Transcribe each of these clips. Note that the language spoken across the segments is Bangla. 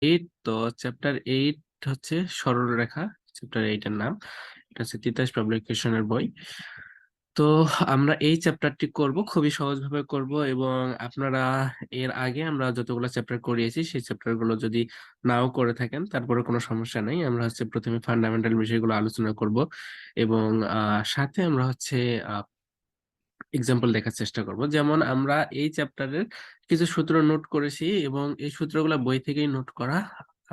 এইট। তো চ্যাপ্টার 8 হচ্ছে সরলরেখা। চ্যাপ্টার 8 এর নাম। এটা হচ্ছে তিতাস পাবলিকেশনের বই। তো আমরা এই চ্যাপ্টারটি করব, খুবই সহজভাবে করব। এবং আপনারা এর আগে আমরা যতগুলো চ্যাপ্টার করিয়েছি সেই চ্যাপ্টার গুলো যদি নাও করে থাকেন তারপরে কোনো সমস্যা নেই। আমরা হচ্ছে প্রথমে ফান্ডামেন্টাল বিষয়গুলো আলোচনা করব এবং সাথে আমরা হচ্ছে এক্সাম্পল দেখার চেষ্টা করব। যেমন আমরা এই চ্যাপ্টারের কিছু সূত্র নোট করেছি এবং এই সূত্রগুলো বই থেকেই নোট করা।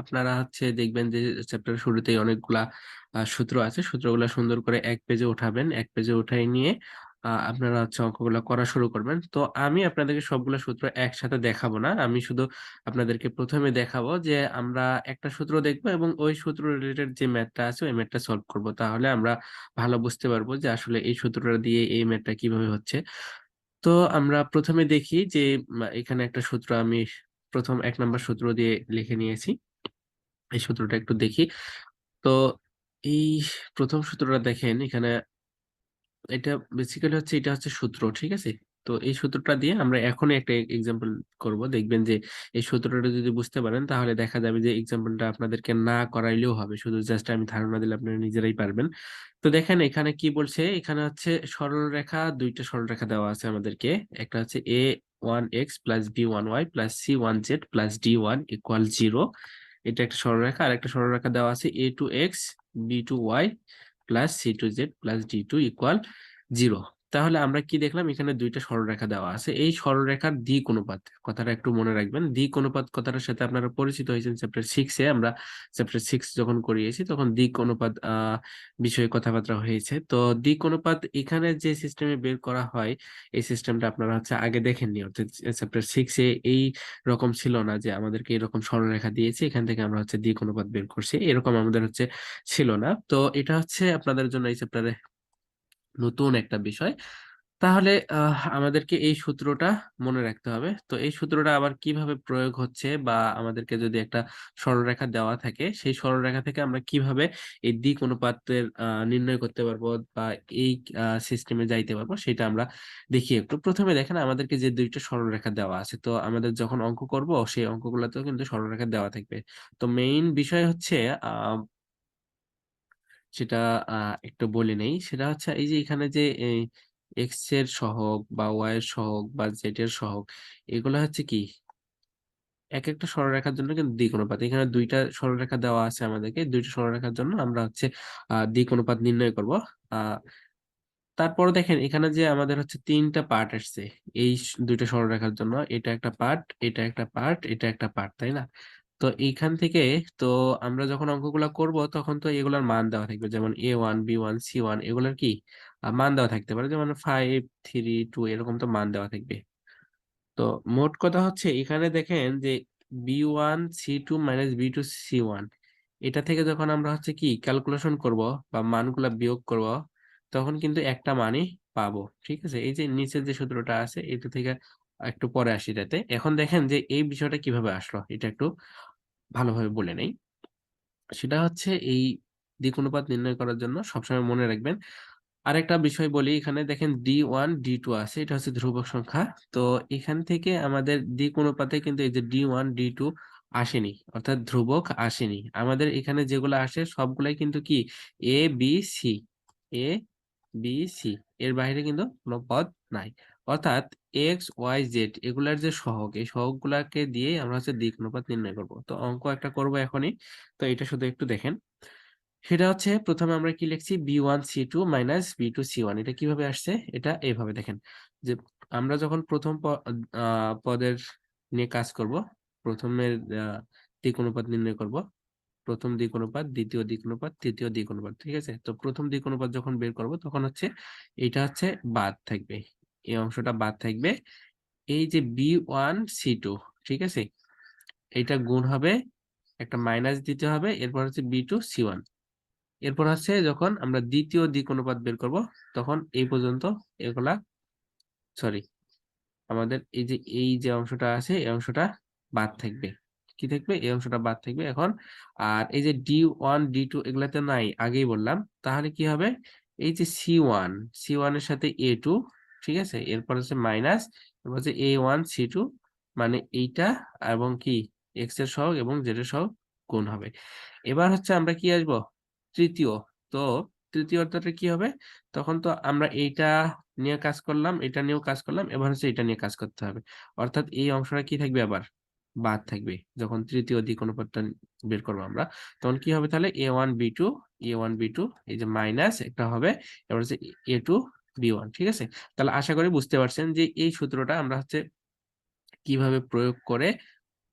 আপনারা হচ্ছে দেখবেন যে চ্যাপ্টারের শুরুতেই অনেকগুলা সূত্র আছে। সূত্রগুলো সুন্দর করে এক পেজে উঠাবেন, এক পেজে উঠাই নিয়ে আপনারা হচ্ছে অঙ্কগুলো করা শুরু করবেন। তো আমি আপনাদেরকে সবগুলো সূত্র একসাথে দেখাবো না, আমি শুধু আপনাদেরকে প্রথমে দেখাবো যে আমরা একটা সূত্র দেখবো এবং ওই সূত্র রিলেটেড যে ম্যাথটা আছে ওই ম্যাথটা সলভ করব। তাহলে আমরা ভালো বুঝতে পারবো যে আসলে এই সূত্রটা দিয়ে এই ম্যাথটা কিভাবে হচ্ছে। তো আমরা প্রথমে দেখি যে এখানে একটা সূত্র আমি প্রথম 1 নম্বর সূত্র দিয়ে লিখে নিয়েছি। এই সূত্রটা একটু দেখি। তো এই প্রথম সূত্রটা দেখেন এখানে, এটা বেসিক্যালি হচ্ছে এটা হচ্ছে সূত্র, ঠিক আছে। তো এই সূত্রটা দিয়ে আমরা এখনই একটা এক্সাম্পল করব। দেখবেন যে এই সূত্রটা যদি বুঝতে পারেন তাহলে দেখা যাবে যে এক্সাম্পলটা আপনাদেরকে না করাইলেও হবে, শুধু জাস্ট আমি ধারণা দিলে আপনারা নিজেরাই পারবেন। তো দেখেন এখানে কি বলছে, এখানে হচ্ছে সরলরেখা, দুইটা সরলরেখা দেওয়া আছে আমাদেরকে। একটা হচ্ছে a1x plus b1y plus c1z plus d1 equal 0। এটা একটা সরলরেখা। আর একটা সরলরেখা দেওয়া আছে a2x b2y plus c2z plus d2 equal 0। তাহলে আমরা কি দেখলাম, এখানে দুইটা সরলরেখা দেওয়া আছে। এই সরলরেখার দিক অনুপাত কথাটা একটু মনে রাখবেন। দিক অনুপাত কথাটার সাথে আপনারা পরিচিত হয়েছেন চ্যাপ্টার 6-এ। আমরা চ্যাপ্টার 6 যখন করিয়েছি তখন দিক অনুপাত বিষয়ে কথাবার্তা হয়েছে। তো দিক অনুপাত এখানে যে সিস্টেমে বের করা হয় এই সিস্টেমটা আপনারা হচ্ছে আগে দেখেননি। অর্থাৎ চ্যাপ্টার 6-এ এই রকম ছিল না যে আমাদেরকে এরকম সরলরেখা দিয়েছে এখান থেকে আমরা হচ্ছে দিক অনুপাত বের করছি, এরকম আমাদের হচ্ছে ছিল না। তো এটা হচ্ছে আপনাদের জন্য এই চ্যাপ্টারে নতুন একটা বিষয়। তাহলে আমাদেরকে এই সূত্রটা মনে রাখতে হবে। তো এই সূত্রটা আবার কিভাবে প্রয়োগ হচ্ছে, বা আমাদেরকে যদি একটা সরলরেখা দেওয়া থাকে সেই সরলরেখা থেকে আমরা কিভাবে এই দিক অনুপাতের নির্ণয় করতে পারবো বা এই সিস্টেমে যাইতে পারবো সেটা আমরা দেখি একটু। প্রথমে দেখেন আমাদেরকে যে দুইটা সরলরেখা দেওয়া আছে, তো আমাদের যখন অঙ্ক করব সেই অঙ্কগুলোতেও কিন্তু সরলরেখা দেওয়া থাকবে। তো মেইন বিষয় হচ্ছে আহ সেটা একটু বলে নেই। সেটা হচ্ছে এই যে এখানে যে এক্স এর সহগ বা ওয়াই এর সহগ বা জেড এর সহগ, এগুলো হচ্ছে কি এক একটা সরলরেখার জন্য কিন্তু দিক অনুপাত। এখানে দুইটা সরলরেখা দেওয়া আছে আমাদেরকে, দুইটা সরলরেখার জন্য আমরা হচ্ছে দিক অনুপাত নির্ণয় করব। আহ তারপর দেখেন এখানে যে আমাদের হচ্ছে তিনটা পার্ট আসছে এই দুইটা সরলরেখার জন্য। এটা একটা পার্ট, এটা একটা পার্ট, এটা একটা পার্ট, তাই না? তো এইখান থেকে, তো আমরা যখন অঙ্কগুলা করব তখন তো এগুলার মান দেওয়া থাকবে, যেমন a1 b1 c1 এগুলার কি মান দেওয়া থাকতে পারে, যেমন 5 3 2 এরকম তো মান দেওয়া থাকবে। তো মোট কথা হচ্ছে এখানে দেখেন যে b1c2 - b2c1, এটা থেকে যখন আমরা হচ্ছে কি ক্যালকুলেশন করব বা মানগুলা বিয়োগ করব তখন কিন্তু একটা মানই পাবো, ঠিক আছে। এই যে নিচের যে সূত্রটা আছে এটা থেকে একটু পরে আসি যাতে। এখন দেখেন যে এই বিষয়টা কিভাবে আসলো এটা একটু ভালোভাবে বলে নেই। সেটা হচ্ছে এই দিক অনুপাত নির্ণয় করার জন্য সবসময় মনে রাখবেন। আরেকটা বিষয় বলি, এখানে দেখেন d1 d2 আছে, এটা হচ্ছে ধ্রুবক সংখ্যা। তো এখান থেকে আমাদের দিক অনুপাতে কিন্তু এই যে d1 d2 আসেনি, অর্থাৎ ধ্রুবক আসেনি। আমাদের এখানে যেগুলো আসে সবগুলাই কিন্তু কি a b c, a b c, এর বাইরে কিন্তু কোনো পদ নাই। অর্থাৎ x y z এগুলার যে সহগ, এই সহগ গুলাকে দিয়ে আমরা হচ্ছে দিক অনুপাত নির্ণয় করব। তো অঙ্ক একটা করব এখনই। তো এটা শুধু একটু দেখেন। সেটা হচ্ছে প্রথমে আমরা কি লিখছি, b1c2 - b2c1। এটা কিভাবে আসছে, এটা এইভাবে দেখেন যে আমরা যখন প্রথম পদের নিয়ে কাজ করব, প্রথমের দিক অনুপাত নির্ণয় করব। প্রথম দিক অনুপাত, দ্বিতীয় দিক অনুপাত, তৃতীয় দিক অনুপাত, ঠিক আছে। তো প্রথম দিক অনুপাত যখন বের করব তখন হচ্ছে এটা হচ্ছে বাদ থাকবে, এই অংশটা বাদ থাকবে। এই যে b1c2, ঠিক আছে, এটা গুণ হবে, একটা মাইনাস দিতে হবে, এরপর হচ্ছে b2c1। এরপর হচ্ছে যখন আমরা দ্বিতীয় দিক অনুপাত বের করব তখন এই পর্যন্ত এগুলা, সরি, আমাদের এই যে অংশটা আছে এই অংশটা বাদ থাকবে। কি থাকবে, এই অংশটা বাদ থাকবে এখন। আর এই যে d1 d2 এগুলাতে নাই, আগেই বললাম। তাহলে কি হবে, এই যে c1 এর সাথে a2, ঠিক আছে, এরপর হচ্ছে মাইনাস, এরপর হচ্ছে a1 c2, মানে এইটা এবং কি এক্স এর সহগ এবং জেড এর সহগ গুণ হবে। এবার হচ্ছে আমরা কি আসবো, তৃতীয়। তো তৃতীয় অর্থটা কি হবে, তখন তো আমরা এইটা নিয়ে কাজ করলাম, এটা নিয়েও কাজ করলাম, এবার হচ্ছে এটা নিয়ে কাজ করতে হবে। অর্থাৎ এই অংশটা কি থাকবে, আবার বাদ থাকবে। যখন তৃতীয় দ্বিক অনুপাতটা বের করবো আমরা, তখন কি হবে তাহলে a1 b2 এই যে মাইনাস একটা হবে, এবার হচ্ছে a2 b1। ঠিক আছে, তাহলে আশা করি বুঝতে পারছেন যে এই সূত্রটা আমরা হচ্ছে কিভাবে প্রয়োগ করে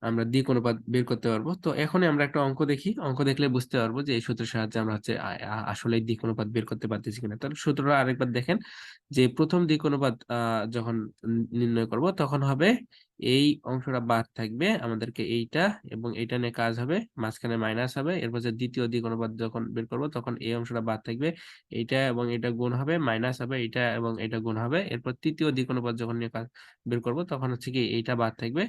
আমরা দ্বিক অনুপাত বের করতে পারবো। তো এখনই আমরা একটা অঙ্ক দেখি, অঙ্ক দেখলে বুঝতে পারবো যে এই সূত্রের সাহায্যে আমরা হচ্ছে আসলে দ্বিক অনুপাত বের করতে পারতেছি কিনা। তাহলে সূত্রটা আরেকবার দেখেন, যে প্রথম দ্বিক অনুপাত যখন নির্ণয় করব, তখন হবে এই অংশটা বাদ থাকবে, আমাদেরকে এইটা এবং এইটা নিয়ে কাজ হবে, মাঝখানে মাইনাস হবে। এরপর যে দ্বিতীয় দ্বিক অনুপাত যখন বের করব, তখন এই অংশটা বাদ থাকবে, এইটা এবং এটা গুণ হবে, মাইনাস হবে, এইটা এবং এটা গুণ হবে। এরপর তৃতীয় দ্বিক অনুপাত যখন নিয়ে কাজ বের করব, তখন হচ্ছে কি এইটা বাদ থাকবে,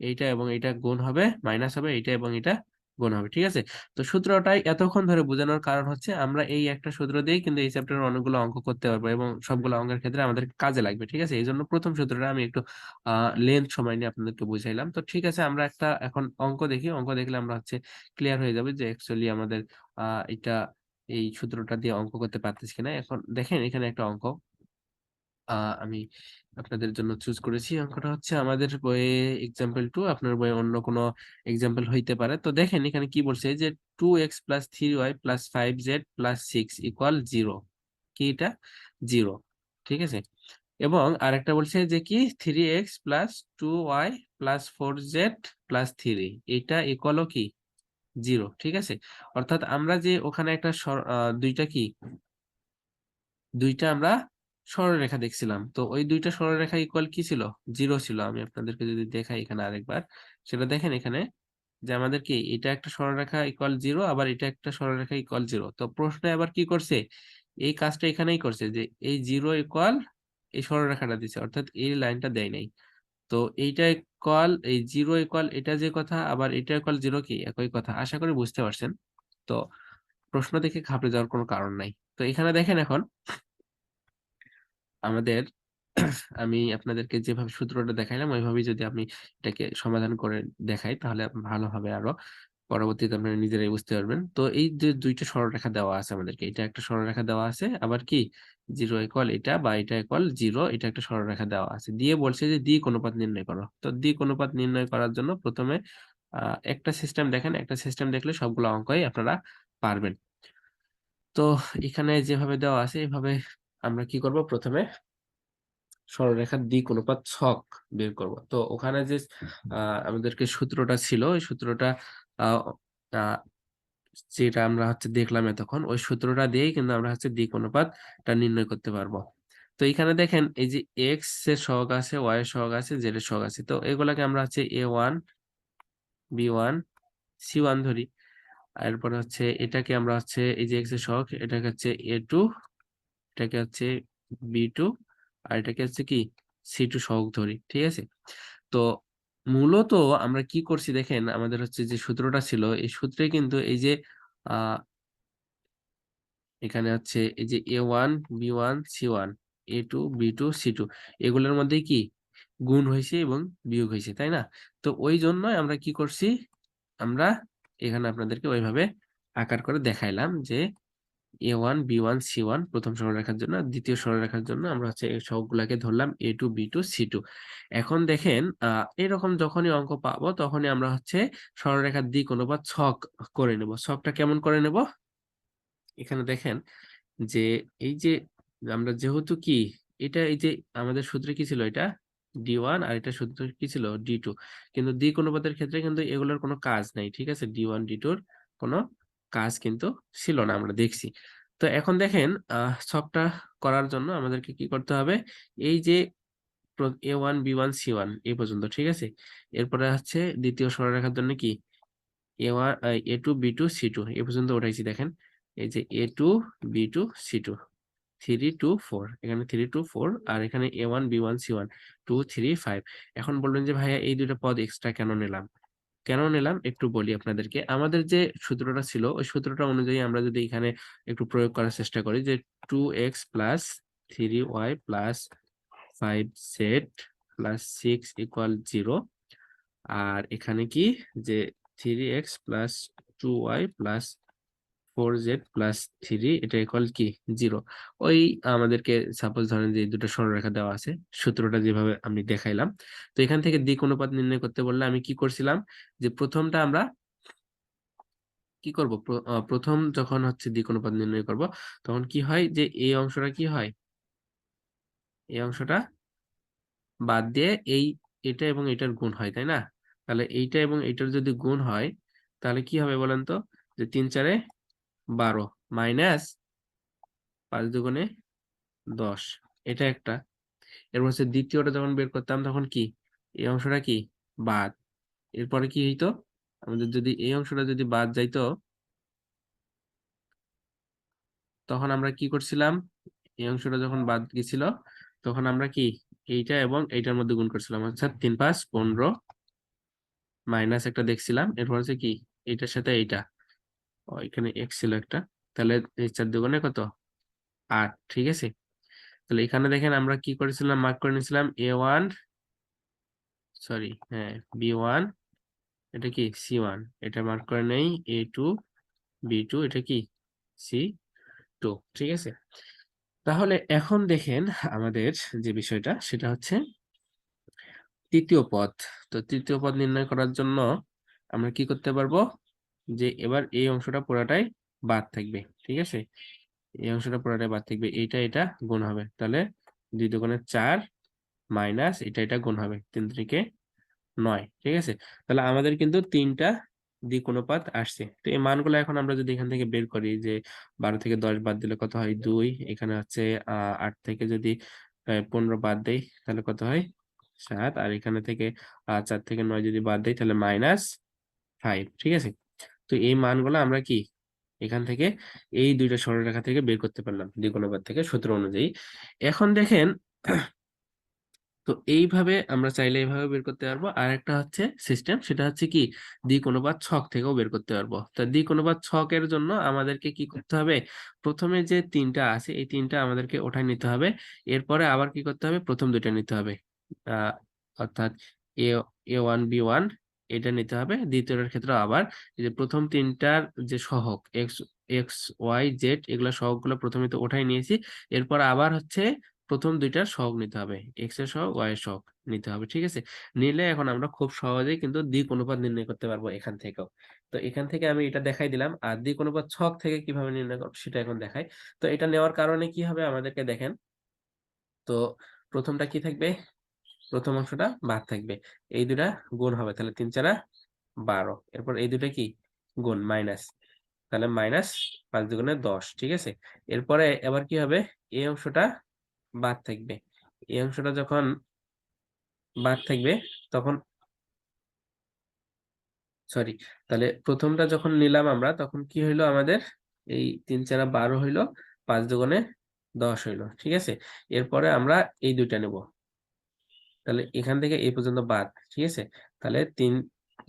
এইটা এবং এইটা গুণ হবে, মাইনাস হবে, এইটা এবং এটা গুণ হবে। ঠিক আছে, তো সূত্রটাই এতক্ষণ ধরে বোঝানোর কারণ হচ্ছে আমরা এই একটা সূত্র দিয়েই কিন্তু এই চ্যাপ্টারের অনেকগুলো অঙ্ক করতে পারবো এবং সবগুলো অঙ্কের ক্ষেত্রে আমাদের কাজে লাগবে। ঠিক আছে, এই জন্য প্রথম সূত্রটা আমি একটু লেন্থ সময় নিয়ে আপনাদেরকে বুঝাইলাম। তো ঠিক আছে, আমরা একটা এখন অঙ্ক দেখি, অঙ্ক দেখলে আমরা হচ্ছে ক্লিয়ার হয়ে যাবে যে অ্যাকচুয়ালি আমাদের এটা এই সূত্রটা দিয়ে অঙ্ক করতে পারতেছি কিনা। এখন দেখেন এখানে একটা অঙ্ক আমি আপনাদের জন্য চুজ করেছি। অঙ্কটা হচ্ছে আমাদের বইয়ে এক্সাম্পল 2, আপনার বইয়ে অন্য কোনো এক্সাম্পল হইতে পারে। তো দেখেন এখানে কি বলছে যে 2x + 3y + 5z + 6 = 0। কি এটা, 0। ঠিক আছে, এবং আরেকটা বলছে যে কি 3x + 2y + 4z + 3 এটা ইকুয়ালও কি 0। ঠিক আছে, অর্থাৎ আমরা যে ওখানে একটা দুইটা কি, দুইটা আমরা সরলরেখা দেখছিলাম, তো ওই দুইটা সরলরেখা ইকুয়াল কি ছিল, 0 ছিল। আমি আপনাদেরকে যদি দেখাই এখানে আরেকবার, সেটা দেখেন এখানে যে আমাদের কি এটা একটা সরলরেখা ইকুয়াল 0, আবার এটা একটা সরলরেখা ইকুয়াল 0। তো প্রশ্নে আবার কি করছে, এই কাজটা এখানেই করছে যে এই 0 ইকুয়াল এই সরলরেখাটা দিছে, অর্থাৎ এই লাইনটা দেয় নাই। তো এইটা ইকুয়াল এই 0 ইকুয়াল এটা যে কথা, আবার এটা ইকুয়াল 0 কি একই কথা। আশা করি বুঝতে পারছেন। তো প্রশ্ন দেখে ঘাবড়ে যাওয়ার কোনো কারণ নাই। তো এখানে দেখেন এখন আমাদের আমি আপনাদেরকে যেভাবে সূত্রটা দেখাইলাম ওইভাবেই যদি আমি এটাকে সমাধান করে দেখাই, তাহলে ভালো হবে আরো। পরবর্তীতে আপনারা নিজেরাই বুঝতে পারবেন। তো এই যে দুইটা সরলরেখা দেওয়া আছে আমাদেরকে, এটা একটা সরলরেখা দেওয়া আছে, আবার কি 0 ইকুয়াল এটা বা এটা ইকুয়াল 0, এটা একটা সরলরেখা দেওয়া আছে, দিয়ে বলছে যে দিক অনুপাত নির্ণয় করো। তো দিক অনুপাত নির্ণয় করার জন্য প্রথমে একটা সিস্টেম দেখেন, একটা সিস্টেম দেখলে সবগুলো অঙ্কই আপনারা পারবেন। তো এখানে যেভাবে দেওয়া আছে এভাবে আমরা কি করব, প্রথমে সরলরেখার দিক অনুপাত ছক বের করব। তো ওখানে যে আমাদেরকে সূত্রটা ছিল, ওই সূত্রটা আহ, আহ, যেটা আমরা হচ্ছে দেখলাম এতক্ষণ, ওই সূত্রটা দিয়েই কিন্তু আমরা হচ্ছে দিক অনুপাতটা নির্ণয় করতে পারবো। তো এখানে দেখেন এই যে এক্স এর সহগ আছে, ওয়াই এর সহগ আছে, জেড এর সহগ আছে। তো এগুলাকে আমরা হচ্ছে a1 b1 c1 ধরি। এরপরে হচ্ছে এটাকে আমরা হচ্ছে এই যে এক্স এর সহগ, এটাকে হচ্ছে a2, এটাকে হচ্ছে বি2, আর এটাকে হচ্ছে কি সি2 সহগ ধরি। ঠিক আছে, তো মূলত আমরা কি করছি দেখেন, আমাদের হচ্ছে যে সূত্রটা ছিল, এই সূত্রে কিন্তু এই যে আহ এখানে হচ্ছে এই যে a1 b1 c1 a2 b2 c2 এগুলোর মধ্যে কি গুণ হয়েছে এবং বিয়োগ হয়েছে, তাই না? তো ওই জন্যই আমরা কি করছি, আমরা এখানে আপনাদেরকে ওইভাবে আকার করে দেখাইলাম যে a1 b1 c1 প্রথম সরলরেখার জন্য, দ্বিতীয় সরলরেখার জন্য আমরা হচ্ছে এই সবগুলাকে ধরলাম a2 b2 c2। এখন দেখেন এরকম যখনই অঙ্ক পাবো, তখনই আমরা হচ্ছে সরলরেখার দিক অনুপাত ছক করে নেব। ছকটা কেমন করে নেব, এখানে দেখেন যে এই যে আমরা যেহেতু কি এটা এই যে আমাদের সূত্রে কি ছিল, এটা d1, আর এটা সূত্র কি ছিল d2, কিন্তু দিক অনুপাতের ক্ষেত্রে কিন্তু এগুলোর কোনো কাজ নাই। ঠিক আছে, d1 d2 কোনো কাজ কিন্তু ছিল না, আমরা দেখছি। তো এখন দেখেন সবটা করার জন্য আমাদেরকে কি করতে হবে, এই যে a1 b1 c1 এই পর্যন্ত। ঠিক আছে, এরপরে হচ্ছে দ্বিতীয় সরলরেখার জন্য কি a2 b2 c2 এই পর্যন্ত উঠাইছি। দেখেন এই যে a2 b2 c2 3 2 4, এখানে 3 2 4, আর এখানে a1 b1 c1 2 3 5। এখন বলবেন যে ভাইয়া এই দুইটা পদ এক্সট্রা কেন নিলাম, কেন নিলাম একটু বলি আপনাদেরকে। আমাদের যে সূত্রটা ছিল ওই সূত্রটা অনুযায়ী আমরা যদি এখানে একটু প্রয়োগ করার চেষ্টা করি, যে 2x + 3y + 5z + 6 = 0, আর এখানে কি যে 3x plus 2y plus 4z plus 3 এটা ইকুয়াল কি 0। ওই আমাদেরকে সাপোজ ধরেন যে এই দুটো সরলরেখা দেওয়া আছে, সূত্রটা যেভাবে আমি দেখাইলাম। তো এখান থেকে দিক অনুপাত নির্ণয় করতে বললে আমি কি করছিলাম, যে প্রথমটা আমরা কি করব, প্রথম যখন হচ্ছে দিক অনুপাত নির্ণয় করব, তখন কি হয় যে এই অংশটা কি হয়, এই অংশটা বাদ দিয়ে এটা এবং এটার গুণ হয়, তাই না? তাহলে এইটা এবং এটার যদি গুণ হয়, তাহলে কি হবে বলেন তো, যে 3 4 12 মাইনাস 5 2 10, এটা একটা। এরপর হচ্ছে দ্বিতীয়টা যখন বের করতাম তখন কি এই অংশটা কি বাদ, এরপরে কি হইতো, আমাদের যদি এই অংশটা যদি বাদ যাইতো, তখন আমরা কি করছিলাম, এই অংশটা যখন বাদ গেছিল, তখন আমরা কি এইটা এবং এইটার মধ্যে গুণ করছিলাম, অর্থাৎ 3 5 15 মাইনাস একটা দেখছিলাম, এরপর হচ্ছে কি এইটার সাথে এইটা, এখানে এক্স ছিল একটা, তাহলে এই 4 2 কত 8, ঠিক আছে। তাহলে এখানে দেখেন আমরা কি করেছিলাম, মার্ক করে নিয়েছিলাম A1, সরি হ্যাঁ B1, এটা কি C1, এটা মার্ক করে নেই A2 B2, এটা কি C2, ঠিক আছে। তাহলে এখন দেখেন আমাদের যে বিষয়টা সেটা হচ্ছে তৃতীয় পদ। তো তৃতীয় পদ নির্ণয় করার জন্য আমরা কি করতে পারবো, যে এবার এই অংশটা পুরাটাই বাদ থাকবে, ঠিক আছে। এই অংশটা পুরাটাই বাদ থাকবে, এইটা এটা গুণ হবে, তাহলে 2 2 4 মাইনাস এটা গুণ হবে, 3 3 9, ঠিক আছে। তাহলে আমাদের কিন্তু 3টা দিক অনুপাত আসছে। তো এই মানগুলো এখন আমরা যদি এখান থেকে বের করি, যে 12 থেকে 10 বাদ দিলে কত হয় 2, এখানে হচ্ছে 8 থেকে যদি 15 বাদ দেই তাহলে কত হয় 7, আর এখানে থেকে 4 থেকে 9 যদি বাদ দেই তাহলে -5, ঠিক আছে। তো এই মানগুলো আমরা কি এখান থেকে এই দুইটা সরলরেখা থেকে বের করতে পারলাম দিক অনুপাত থেকে সূত্র অনুযায়ী। এখন দেখেন, তো এইভাবে আমরা চাইলে এইভাবে বের করতে পারবো। আর একটা হচ্ছে সিস্টেম, সেটা হচ্ছে কি দ্বিক অনুপাত ছক থেকেও বের করতে পারবো। তো দ্বিক অনুপাত ছকের জন্য আমাদেরকে কি করতে হবে, প্রথমে যে 3টা আছে এই 3টা আমাদেরকে ওঠায় নিতে হবে, এরপরে আবার কি করতে হবে, প্রথম দুইটা নিতে হবে, আহ অর্থাৎ এ A1 B1 এটা নিতে হবে। দ্বিতীয়টার ক্ষেত্রে আবার এই যে প্রথম 3টার যে সহগ এক্স এক্স ওয়াই জেড, এগুলা সহগগুলো প্রথমে তো ওঠাই নিয়েছি, এরপর আবার হচ্ছে প্রথম দুইটার সহগ নিতে হবে, এক্স এর সহগ ওয়াই এর সহগ নিতে হবে, ঠিক আছে। নিলে এখন আমরা খুব সহজেই কিন্তু দিক অনুপাত নির্ণয় করতে পারবো এখান থেকেও। তো এখান থেকে আমি এটা দেখাই দিলাম, আর দিক অনুপাত ছক থেকে কিভাবে নির্ণয় করবো সেটা এখন দেখাই। তো এটা নেওয়ার কারণে কি হবে আমাদেরকে দেখেন, তো প্রথমটা কি থাকবে, প্রথম অংশটা বাদ থাকবে, এই দুটা গুণ হবে, তাহলে 3 4 12, এরপর এই দুটা কি গুণ মাইনাস, তাহলে -5 2 10, ঠিক আছে। এরপরে এবার কি হবে, এই অংশটা বাদ থাকবে, এই অংশটা যখন বাদ থাকবে তখন, সরি, তাহলে প্রথমটা যখন নিলাম আমরা তখন কি হইলো আমাদের, এই 3 4 12 হইলো, 5 2 10 হইলো, ঠিক আছে। এরপরে আমরা এই দুইটা নেব, তাহলে এখান থেকে এই পর্যন্ত বাদ, ঠিক আছে। তাহলে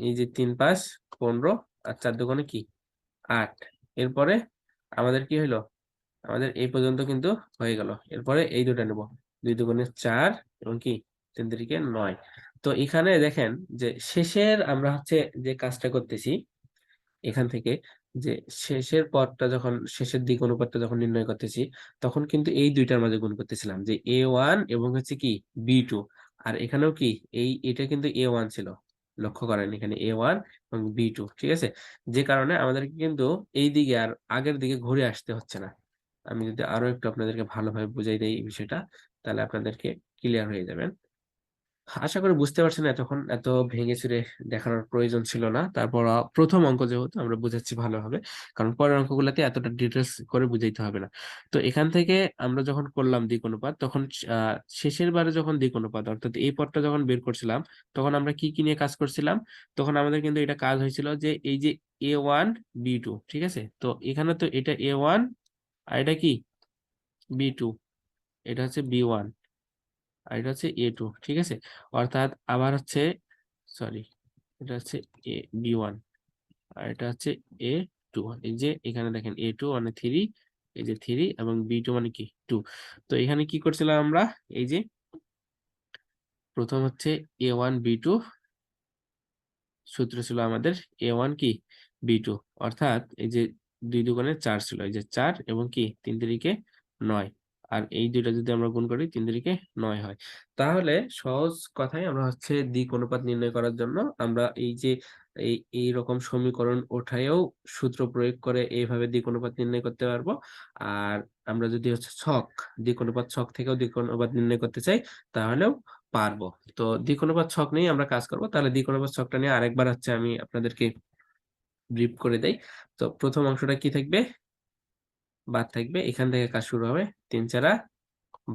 এই যে 3 5 15 আর 4 2 কি 8, এরপরে আমাদের কি হইলো, আমাদের এই পর্যন্ত কিন্তু হয়ে গেল। এরপরে এই দুটা নেব, 2 2 4 এবং কি 3 3 9। তো এখানে দেখেন যে শেষের আমরা হচ্ছে যে কাজটা করতেছি এখান থেকে, যে শেষের পদটা যখন শেষের দিক অনুপাতটা যখন নির্ণয় করতেছি, তখন কিন্তু এই দুইটার মাঝে গুণ করতেছিলাম, যে A1 এবং হচ্ছে কি B2। আর এখানেও কি এটা কিন্তু A1 ছিল, লক্ষ্য করেন এখানে A1 এবং B2, ঠিক আছে। যে কারণে আমাদেরকে কিন্তু এই দিকে আর আগের দিকে ঘুরে আসতে হচ্ছে না। আমি যদি আরো একটু আপনাদেরকে ভালোভাবে বুঝাই দেই এই বিষয়টা, তাহলে আপনাদেরকে ক্লিয়ার হয়ে যাবেন। আশা করি বুঝতে পারছেন, এতক্ষণ এত ভেঙে চুরে দেখানোর প্রয়োজন ছিল না। তারপর প্রথম অঙ্ক যেহেতু আমরা বুঝাচ্ছি ভালোভাবে, কারণ পরের অঙ্কগুলোতে এতটা ডিটেলস করে বুঝাইতে হবে না। তো এখান থেকে আমরা যখন করলাম দ্বিক অনুপাত, তখন শেষের বারে যখন দ্বিক অনুপাত অর্থাৎ এই পদটা যখন বের করছিলাম, তখন আমরা কি কি নিয়ে কাজ করছিলাম, তখন আমাদের কিন্তু এটা কাজ হয়েছিল যে এই যে A1 B2, ঠিক আছে। তো এখানে তো এটা A1 আর এটা কি B2, এটা হচ্ছে B1 আর এটা হচ্ছে A2, ঠিক আছে। অর্থাৎ আবার হচ্ছে, সরি, এটা হচ্ছে B1 আর এটা হচ্ছে A2। এই যে এখানে দেখেন A2 মানে 3, এই যে 3 এবং B2 মানে কি 2। তো এখানে কি করছিলাম আমরা, এই যে প্রথম হচ্ছে A1 B2, সূত্র ছিল আমাদের A1 কি B2, অর্থাৎ এই যে 2 দুগুণে 4 ছিল, এই যে 4 এবং কি 3 তিরিকে 9, আর এই দুইটা যদি আমরা গুণ করি 3 তিরিকে 9 হয়। তাহলে সহজ কথায় আমরা হচ্ছে দিক অনুপাত নির্ণয় করার জন্য আমরা এই যে এইরকম সমীকরণ ওঠায়ও সূত্র প্রয়োগ করে এইভাবে দিক অনুপাত নির্ণয় করতে পারবো। আর আমরা যদি হচ্ছে দিক অনুপাত ছক থেকেও দিক অনুপাত নির্ণয় করতে চাই তাহলেও পারবো। তো দিক অনুপাত ছক নিয়ে আমরা কাজ করব। তাহলে দিক অনুপাত ছকটা নিয়ে আরেকবার হচ্ছে আমি আপনাদেরকে ব্রিফ করে দেই। তো প্রথম অংশটা কি থাকবে? বাদ থাকবে। এখান থেকে কাজ শুরু হবে। ৩ চারা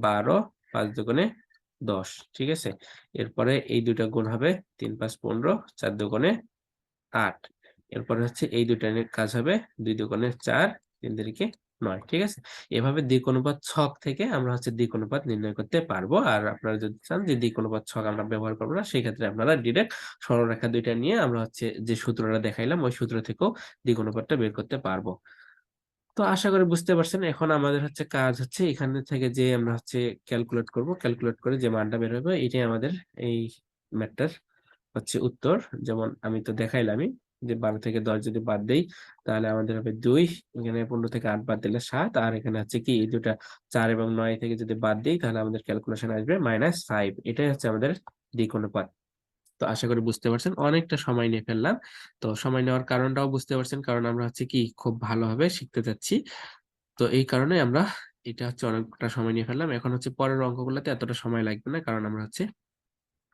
১২, ৫ দুগুণে ১০, ঠিক আছে? এরপরে এই দুইটা গুণ হবে ৩ ৫ ১৫, ৪ দুগুণে ৮। এরপরে হচ্ছে এই দুইটা নিয়ে কাজ হবে, ২ দুগুণে ৪, ৩ তিরিকে ৯, ঠিক আছে? এভাবে দিক অনুপাত ছক থেকে আমরা হচ্ছে দিক অনুপাত নির্ণয় করতে পারবো। আর আপনারা যদি চান যে দিক অনুপাত ছক আমরা ব্যবহার করব না, সেক্ষেত্রে আপনারা ডিরেক্ট সরলরেখা ২ টা নিয়ে আমরা হচ্ছে যে সূত্রটা দেখাইলাম ওই সূত্র থেকেও দিক অনুপাতটা বের করতে পারবো। তো আশা করি বুঝতে পারছেন। এখন আমাদের হচ্ছে কাজ হচ্ছে এখানে থেকে যে আমরা হচ্ছে ক্যালকুলেট করব। ক্যালকুলেট করে যে মানটা বের হবে এটাই আমাদের এই ম্যাথটার হচ্ছে উত্তর। যেমন আমি তো দেখাইলামই যে 12 থেকে 10 যদি বাদ দেই তাহলে আমাদের হবে 2, এখানে 15 থেকে 8 বাদ দিলে 7, আর এখানে হচ্ছে কি এই দুটা 4 এবং 9 থেকে যদি বাদ দেই তাহলে আমাদের ক্যালকুলেশন আসবে -5। এটাই হচ্ছে আমাদের দিক অনুপাত। তো আশা করি বুঝতে পারছেন। অনেকটা সময় নিয়ে ফেললাম। তো সময় নেওয়ার কারণটাও বুঝতে পারছেন। কারণ আমরা হচ্ছে কি খুব ভালোভাবে শিখতে চাচ্ছি। তো এই কারণে আমরা এটা হচ্ছে অনেকটা সময় নিয়ে ফেললাম। এখন হচ্ছে পরের অঙ্কগুলোতে এতটা সময় লাগবে না। কারণ আমরা হচ্ছে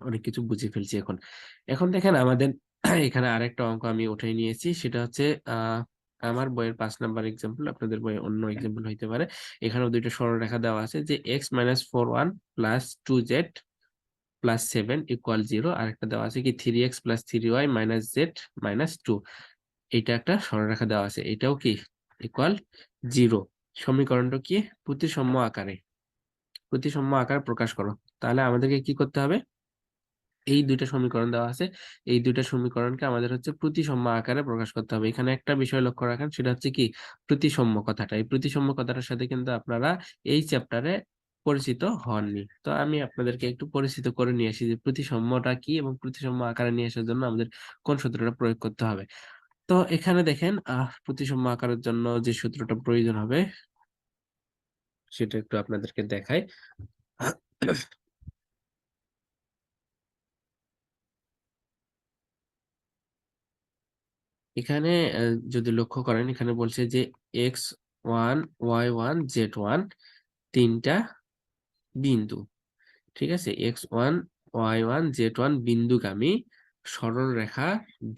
অনেক কিছু বুঝে ফেলছি এখন। এখন দেখেন আমাদের এখানে আরেকটা অঙ্ক আমি উঠাই নিয়েছি। সেটা হচ্ছে আমার বইয়ের ৫ নাম্বার এক্সাম্পল, আপনাদের বইয়ে অন্য এক্সাম্পল হইতে পারে। এখানেও ২ টা সরলরেখা দেওয়া আছে যে x - 41 + 2z + 7 = 0, আরেকটা দেওয়া আছে কি 3x + 3y - z - 2। এইটা একটা সরলরেখা দেওয়া আছে। এটাও কি ইকুয়াল 0। সমীকরণটা কি? প্রতিসাম্য আকারে। প্রতিসাম্য আকারে প্রকাশ করো। তাহলে আমাদেরকে কি করতে হবে? এই ২ টা সমীকরণ দেওয়া আছে। এই ২ টা সমীকরণকে আমাদের হচ্ছে প্রতিসাম্য আকারে প্রকাশ করতে হবে। এখানে একটা বিষয় লক্ষ্য রাখেন, সেটা হচ্ছে কি প্রতিসাম্য কথাটা। এই প্রতিসাম্য কথাটার সাথে কিন্তু আপনারা এই চ্যাপ্টারে পরিচিত হননি। তো আমি আপনাদেরকে একটু পরিচিত করে নিয়ে আসি যে প্রতিসাম্যটা কি এবং প্রতিসাম্য আকারে নিয়ে আসার জন্য আমাদের কোন সূত্রটা প্রয়োগ করতে হবে। তো এখানে দেখেন প্রতিসাম্য আকারের জন্য যে সূত্রটা প্রয়োজন হবে সেটা একটু আপনাদেরকে দেখাই। এখানে যদি লক্ষ্য করেন এখানে বলছে যে x1 y1 z1 তিনটা বিন্দু, ঠিক আছে? x1 y1 z1 বিন্দুগামী সরলরেখা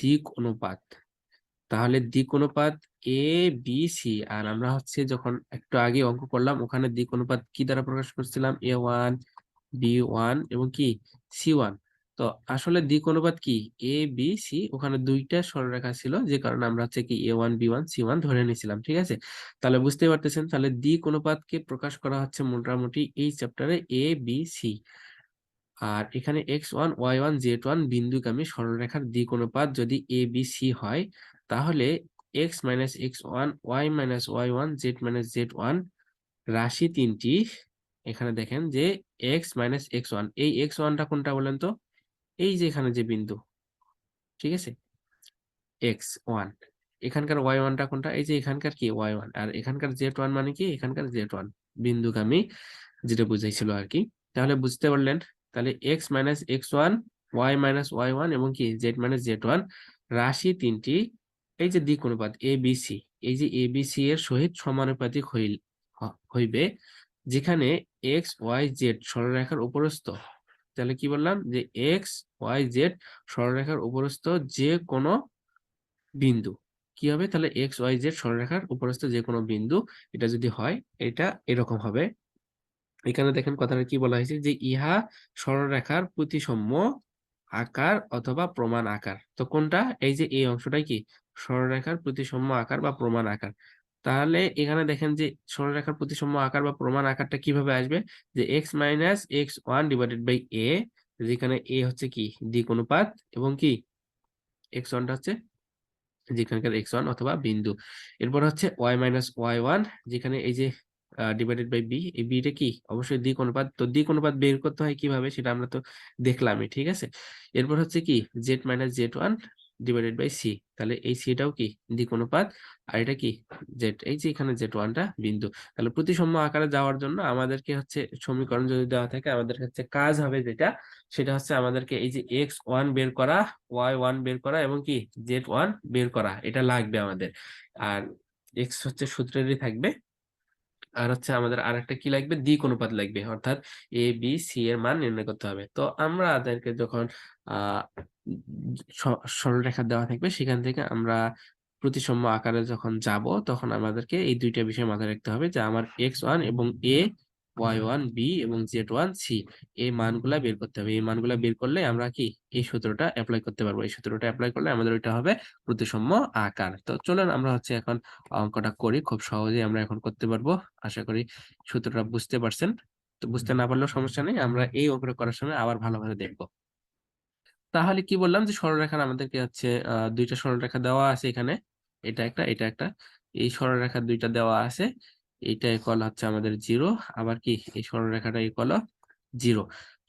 দিক অনুপাত। তাহলে দিক অনুপাত এ বি সি, আর আমরা হচ্ছে যখন একটু আগে অঙ্ক করলাম ওখানে দিক অনুপাত কি দ্বারা প্রকাশ করছিলাম? A1 B1 এবং কি C1। তো আসলে দিক অনুপাত কি এ বি সি, ওখানে দুইটা সরলরেখা ছিল যে কারণে আমরা হচ্ছে কি A1 B1 C1 ধরে নিয়েছিলাম, ঠিক আছে? তাহলে বুঝতে পারতেছেন, তাহলে দিক অনুপাতকে প্রকাশ করা হচ্ছে মোটামুটি এই চ্যাপ্টারে এ বি সি। আর এখানে x1 y1 z1 বিন্দুগামী সরলরেখার দিক অনুপাত যদি ABC হয় তাহলে x - x1 y - y1 z - z1 রাশি তিনটি, এখানে দেখেন যে x - x1, এই x1 টা কোনটা বলেন তো? এই যে এখানে যে বিন্দু, ঠিক আছে? x1, এখানকার y1 টা কোনটা? এই যে এখানকার কি y1, আর এখানকার z1 মানে কি এখানকার z1 বিন্দুগামী, যেটা বুঝাইছিল আর কি। তাহলে বুঝতে পারলেন, তাহলে x - x1 y - y1 এবং কি z - z1 রাশি তিনটি এই যে দিক অনুপাত ABC, এই যে ABC এর সহিত সমানুপাতিক হইবে যেখানে x y z সরলরেখার উপরস্থ। তাহলে কি বললাম যে x y z সরলরেখার উপরস্থ যে কোনো বিন্দু কি হবে? তাহলে এক্স ওয়াই জেড সরলরেখার উপরস্থ যে কোনো বিন্দু, এটা যদি হয় এটা এরকম হবে। এখানে দেখেন কথাটা কি বলা হয়েছে যে ইহা সরলরেখার প্রতিসাম্য আকার অথবা প্রমাণ আকার। তো কোনটা? এই যে এই অংশটাই কি সরলরেখার প্রতিসাম্য আকার বা প্রমাণ আকার। তাহলে এখানে দেখেন যে সরলরেখার প্রতিসাম্য আকার বা প্রমাণ আকারটা কিভাবে আসবে? যে x - x1 / a, যেখানে a হচ্ছে কি দিক অনুপাত এবং কি x1 টা হচ্ছে যেখানকার x1 অথবা বিন্দু। এরপর হচ্ছে y - y1, যেখানে এই যে ডিভাইডেড বাই b, এই b টা কি অবশ্যই দিক অনুপাত। তো দিক অনুপাত বের করতে হয় কিভাবে সেটা আমরা তো দেখলামই, ঠিক আছে? এরপর হচ্ছে কি z - z1 divided by C, তাহলে এই সিটাও কি দিক অনুপাত, আর এটা কি জেড, এই যে এখানে জেড ওয়ানটা বিন্দু। তাহলে প্রতিসাম্য আকারে যাওয়ার জন্য আমাদেরকে হচ্ছে সমীকরণ যদি দেওয়া থাকে, আমাদের হচ্ছে কাজ হবে যেটা, সেটা হচ্ছে আমাদেরকে এই যে এক্স ওয়ান বের করা, ওয়াই ওয়ান বের করা এবং কি জেড ওয়ান বের করা, এটা লাগবে আমাদের। আর এক্স হচ্ছে সূত্রেরই থাকবে। আর হচ্ছে আমাদের আরেকটা কি লাগবে, দিক অনুপাত লাগবে, অর্থাৎ এ বি সি এর মান নির্ণয় করতে হবে। তো আমরা তাদেরকে যখন আহ সরলরেখা দেওয়া থাকবে, সেখান থেকে আমরা প্রতিসাম্য আকারে যখন যাব, তখন আমাদেরকে এই দুইটা বিষয় মাথায় রাখতে হবে যে আমার এক্স ওয়ান এবং এ, ওয়াই ওয়ান বি এবং জেড ওয়ান সি, এই মানগুলা বের করতে হবে। এই মানগুলা বের করলে আমরা কি এই সূত্রটা অ্যাপ্লাই করতে পারবো। এই সূত্রটা অ্যাপ্লাই করলে আমাদের ওইটা হবে প্রতিসাম্য আকার। তো চলেন আমরা হচ্ছে এখন অঙ্কটা করি, খুব সহজেই আমরা এখন করতে পারবো। আশা করি সূত্রটা বুঝতে পারছেন। তো বুঝতে না পারলেও সমস্যা নেই, আমরা এই অঙ্কটা করার সময় আবার ভালোভাবে দেখবো। তাহলে কি বললাম যে সরলরেখার আমাদেরকে হচ্ছে দুইটা সরলরেখা দেওয়া আছে এখানে, এটা একটা এটা একটা। এই সরলরেখা দুইটা দেওয়া আছে, এইটা ইকুয়াল হচ্ছে আমাদের জিরো, আবার কি এই সরলরেখাটা ইকুয়াল জিরো।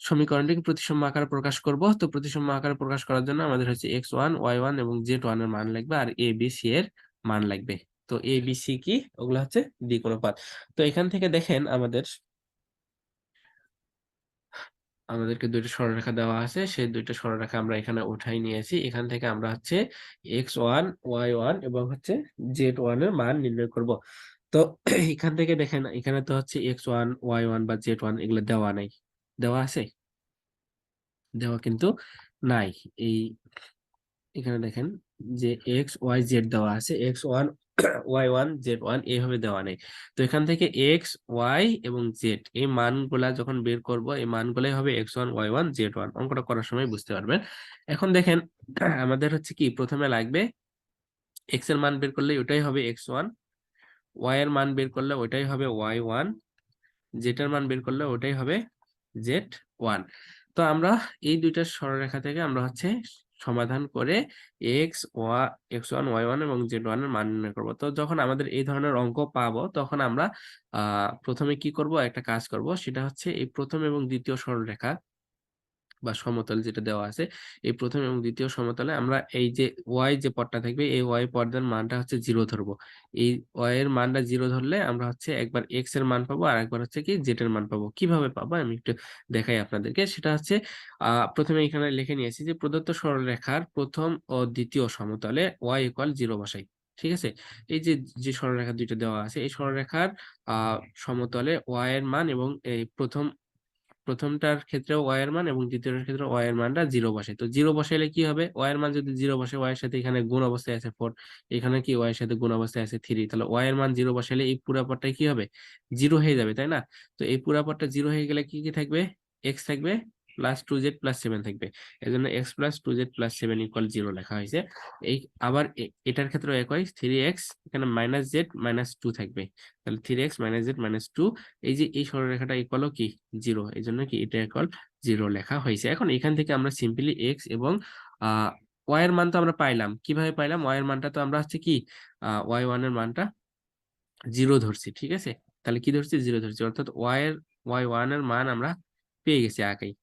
সমীকরণটিকে প্রতিসাম্য আকারে প্রকাশ করব। তো প্রতিসাম্য আকারে প্রকাশ করার জন্য আমাদের হচ্ছে এক্স ওয়ান ওয়াই ওয়ান এবং জেড ওয়ান এর মান লাগবে, আর এ বি সি এর মান লাগবে। তো এ বি সি কি, ওগুলো হচ্ছে দিক অনুপাত। তো এখান থেকে দেখেন আমাদেরকে দুইটা সরলরেখা দেওয়া আছে, সেই দুইটা সরলরেখা আমরা এখানে উঠাই নিয়েছি। এখান থেকে আমরা হচ্ছে এক্স ওয়ান ওয়াই ওয়ান এবং হচ্ছে জেড ওয়ান এর মান নির্ণয় করব। তো এখান থেকে দেখেন, এখানে তো হচ্ছে এক্স ওয়ান ওয়াই ওয়ান বা জেড ওয়ান এগুলো দেওয়া নাই, দেওয়া আছে, দেওয়া কিন্তু নাই। এই এখানে দেখেন যে এক্স ওয়াই জেড দেওয়া আছে, X one Y one Z one এইভাবে দেওয়া নেই। তো এখান থেকে এক্স ওয়াই এবং জেড এই মানগুলা যখন বের করব, এই মানগুলাই হবে X one Y one Z one. অঙ্কটা করার সময় বুঝতে পারবেন। এখন দেখেন আমাদের হচ্ছে কি প্রথমে লাগবে এক্স এর মান বের করলে ওটাই হবে এক্স ওয়ান, ওয়াই এর মান বের করলে ওটাই হবে ওয়াই ওয়ান, জেড এর মান বের করলে ওটাই হবে জেড ওয়ান। তো আমরা এই দুইটা সরলরেখা থেকে আমরা হচ্ছে সমাধান করে এক্স ওয়ান ওয়াই ওয়ান এবং জেড ওয়ান এর মান নির্ণয় করবো। তো যখন আমাদের এই ধরনের অঙ্ক পাবো, তখন আমরা প্রথমে কি করব, একটা কাজ করব, সেটা হচ্ছে এই প্রথম এবং দ্বিতীয় সরলরেখা বা সমতল যেটা দেওয়া আছে, এই প্রথম এবং দ্বিতীয় সমতলে আমরা এই যে ওয়াই যে পদটা থাকবে, এই ওয়াই পদের মানটা হচ্ছে জিরো ধরবো। এই ওয়াই এর মানটা জিরো ধরলে আমরা হচ্ছে একবার এক্স এর মান পাবো, আর একবার হচ্ছে কি জেড এর মান পাবো। কিভাবে পাবো আমি একটু দেখাই আপনাদেরকে। সেটা হচ্ছে প্রথমে এখানে লিখে নিয়েছি যে প্রদত্ত সরলরেখার প্রথম ও দ্বিতীয় সমতলে ওয়াই ইকুয়াল জিরো বসাই। ঠিক আছে, এই যে যে সরলরেখা দুইটা দেওয়া আছে, এই সরলরেখার সমতলে ওয়াই এর মান এবং এই প্রথমটার ক্ষেত্রে ওয়াই এর মান এবং দ্বিতীয়টার ক্ষেত্রে ওয়াই এর মানটা জিরো বসে। তো জিরো বসাইলে কি হবে, ওয়াই এর মান যদি জিরো বসে, ওয়াই এর সাথে এখানে গুণ অবস্থায় আছে 4, এখানে কি ওয়াই এর সাথে গুণ অবস্থায় আছে 3, তাহলে ওয়াই এর মান জিরো বসাইলে এই পুরা পদটাই কি হবে, জিরো হয়ে যাবে, তাই না? তো এই পুরা পদটা জিরো হয়ে গেলে কি কি থাকবে, এক্স থাকবে plus two Z plus seven থাকবে। এই জন্য X plus two Z plus seven equal zero লেখা হয়েছে। এই আবার এটার ক্ষেত্রে একই, থ্রি এক্স এখানে মাইনাস জেড মাইনাস টু থাকবে, তাহলে three X minus Z minus two. এই যে এই সরলরেখাটা ইকুয়াল কি জিরো, এই জন্য কি এটা ইকুয়াল জিরো লেখা হয়েছে। এখন এখান থেকে আমরা সিম্পলি এক্স এবং ওয়াই এর মান তো আমরা পাইলাম, কিভাবে পাইলাম, ওয়াই এর মানটা তো আমরা হচ্ছে কি ওয়াই ওয়ান এর মানটা জিরো ধরছি, ঠিক আছে? তাহলে কি ধরছি, জিরো ধরছি, অর্থাৎ ওয়াই ওয়ান এর মান আমরা পেয়ে গেছি আগেই।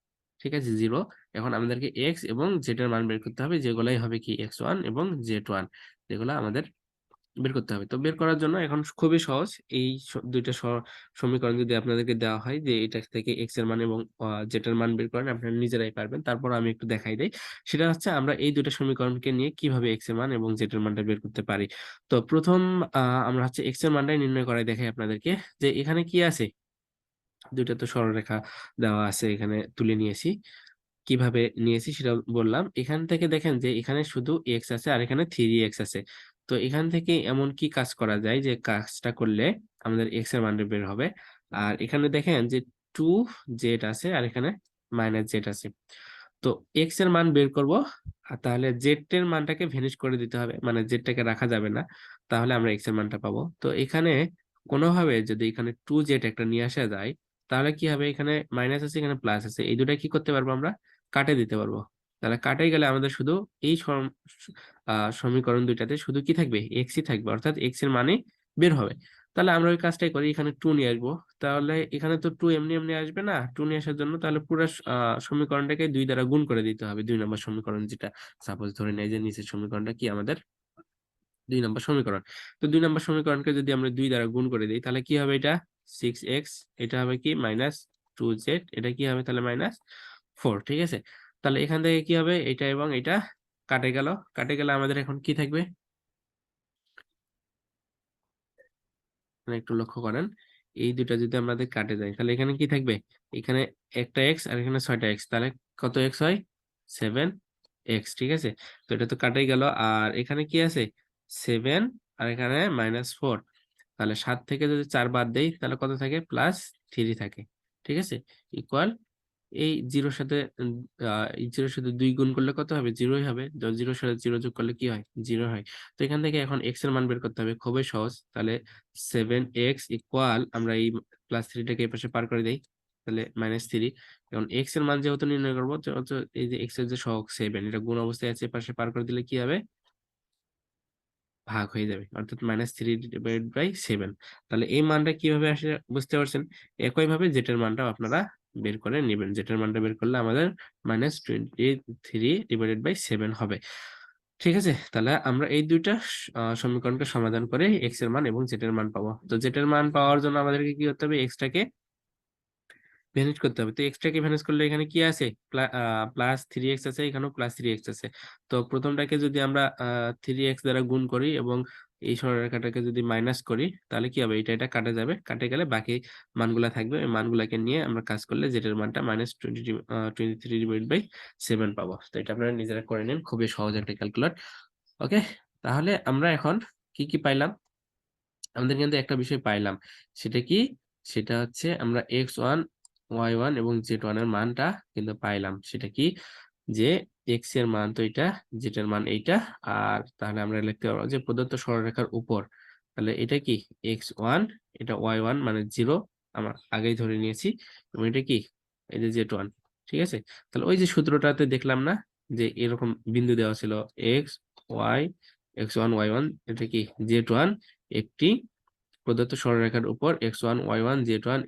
ঠিক আছে, জিরো। এখন আমাদেরকে এক্স এবং জেড এর মান বের করতে হবে, যেগুলাই হবে কি এক্স ওয়ান এবং জেড ওয়ান, যেগুলো আমাদের বের করতে হবে। তো বের করার জন্য এখন খুবই সহজ, এই দুইটা সমীকরণ যদি আপনাদেরকে দেওয়া হয় যে এটা থেকে এক্স এর মান এবং জেড এর মান বের করেন, আপনারা নিজেরাই পারবেন। তারপর আমি একটু দেখাই দেই, সেটা হচ্ছে আমরা এই দুটো সমীকরণকে নিয়ে কিভাবে এক্স এর মান এবং জেড এর মানটা বের করতে পারি। তো প্রথম আমরা হচ্ছে এক্স এর মানটাই নির্ণয় করাই দেখাই আপনাদেরকে, যে এখানে কি আছে, দুইটা তো সরলরেখা দেওয়া আছে, এখানে তুলে নিয়েছি। কিভাবে নিয়েছি সেটা বললাম। এখান থেকে দেখেন যে এখানে শুধু এক্স আছে আর এখানে থ্রি এক্স আছে। তো এখান থেকে এমন কি কাজ করা যায় যে কাজটা করলে আমাদের এক্স এর মানটা বের হবে। আর এখানে দেখেন যে টু জেড আছে আর এখানে মাইনাস জেড আছে। তো এক্স এর মান বের করব, আর তাহলে জেড এর মানটাকে ভ্যানিশ করে দিতে হবে, মানে জেডটাকে রাখা যাবে না, তাহলে আমরা এক্স এর মানটা পাবো। তো এখানে কোনোভাবে যদি এখানে টু জেড একটা নিয়ে আসা যায়, তাহলে কি হবে, এখানে মাইনাস আছে এখানে প্লাস আছে, এই দুটাই কি করতে পারবো, আমরা কাটে দিতে পারবো। তাহলে কাটে গেলে আমাদের শুধু এই সমীকরণ দুইটাতে শুধু কি থাকবে, এক্সই থাকবে, অর্থাৎ এক্স এর মানে বের হবে। তো তাহলে আমরা ওই কাজটাই করি, এখানে 2 নিয়ে আসবো। তাহলে এখানে তো 2 এমনি এমনি আসবে না, 2 নিয়ে আসার জন্য তাহলে পুরো সমীকরণটাকে 2 দ্বারা গুণ করে দিতে হবে। 2 নম্বর সমীকরণ যেটা, সাপোজ ধরে নেই যে নিচের সমীকরণটা কি আমাদের 2 নম্বর সমীকরণ। তো 2 নম্বর সমীকরণকে যদি আমরা 2 দ্বারা গুণ করে দিই তাহলে কি হবে, এটা 6x, এটা হবে কি -2z, এটা কি হবে তাহলে -4, ঠিক আছে। তাহলে এখান থেকে কি হবে, এটা এবং এটা কাটে গেল, কাটে গেলে আমাদের এখন কি থাকবে, মানে একটু লক্ষ্য করেন, এই দুটা যদি আমাদের কাটে যায় তাহলে এখানে কি থাকবে, এখানে একটা এক্স আর এখানে 6টা এক্স, তাহলে কত এক্স হয়, 7x, ঠিক আছে। তো এটা তো কাটাই গেল, আর এখানে কি আছে, 7, আর এখানে -4, তাহলে 7 থেকে যদি 4 বাদ দেই তাহলে কত থাকে, +3 থাকে, ঠিক আছে, ইকুয়াল এই জিরোর সাথে এই জিরোর সাথে 2 গুণ করলে কত হবে, 0ই হবে। জিরোর সাথে 0 যোগ করলে কি হয়, 0 হয়। তো এখান থেকে এখন x এর মান বের করতে হবে, খুবই সহজ। তাহলে 7x ইকুয়াল, আমরা এই +3টাকে এই পাশে পার করে দেই, তাহলে -3। এখন x এর মান যেহেতু নির্ণয় করবো, যেহেতু এই যে x এর যে সহগ 7, এটা গুণ অবস্থায় আছে, পাশে পার করে দিলে কি হবে, ভাগ হয়ে যাবে, অর্থাৎ -3/7। তাহলে এই মানটা কিভাবে আসে বুঝতে পারছেন। একইভাবে জেটের মানটাও আপনারা বের করে নেবেন, জেটের মানটা বের করলে আমাদের -23/7 হবে, ঠিক আছে। তাহলে আমরা এই দুইটা সমীকরণকে সমাধান করে এক্স এর মান এবং জেটের মান পাবো। তো জেটের মান পাওয়ার জন্য আমাদেরকে কি করতে হবে, এক্সটাকে ভ্যানিশ করতে হবে। তো এক্সট্রাকে ভ্যানিশ করলে এখানে কি আছে, +3x আছে, এখানেও +3x আছে। তো প্রথমটাকে যদি আমরা 3x দ্বারা গুণ করি এবং এই সরলরেখাটাকে যদি মাইনাস করি তাহলে কি হবে, এটা এটা কাটা যাবে, কাটে গেলে বাকি মানগুলা থাকবে, ওই মানগুলাকে নিয়ে আমরা কাজ করলে যেটার মানটা -23/7 পাবো। তো এটা আপনারা নিজেরা করে নিন, খুবই সহজ একটা ক্যালকুলেট। ওকে, তাহলে আমরা এখন কি কি পাইলাম, আমাদের কিন্তু একটা বিষয় পাইলাম, সেটা কি, সেটা হচ্ছে আমরা x1 y1 এবং z1 এর মানটা কিন্তু পাইলাম। সেটা কি, যে x এর মান তো এটা, z এর মান এইটা, আর তাহলে আমরা লিখতে পারবো যে প্রদত্ত সরলরেখার উপর, তাহলে এটা কি x1, এটা y1 মানে 0, আমরা আগেই ধরে নিয়েছি, এবং এটা কি, এই যে z1, ঠিক আছে। তাহলে ওই যে সূত্রটাতে দেখলাম না, যে এরকম বিন্দু দেওয়া ছিল x y, x1 y1, এটা কি z1 একটি প্রদত্ত সরলরেখার উপর x1 y1 z1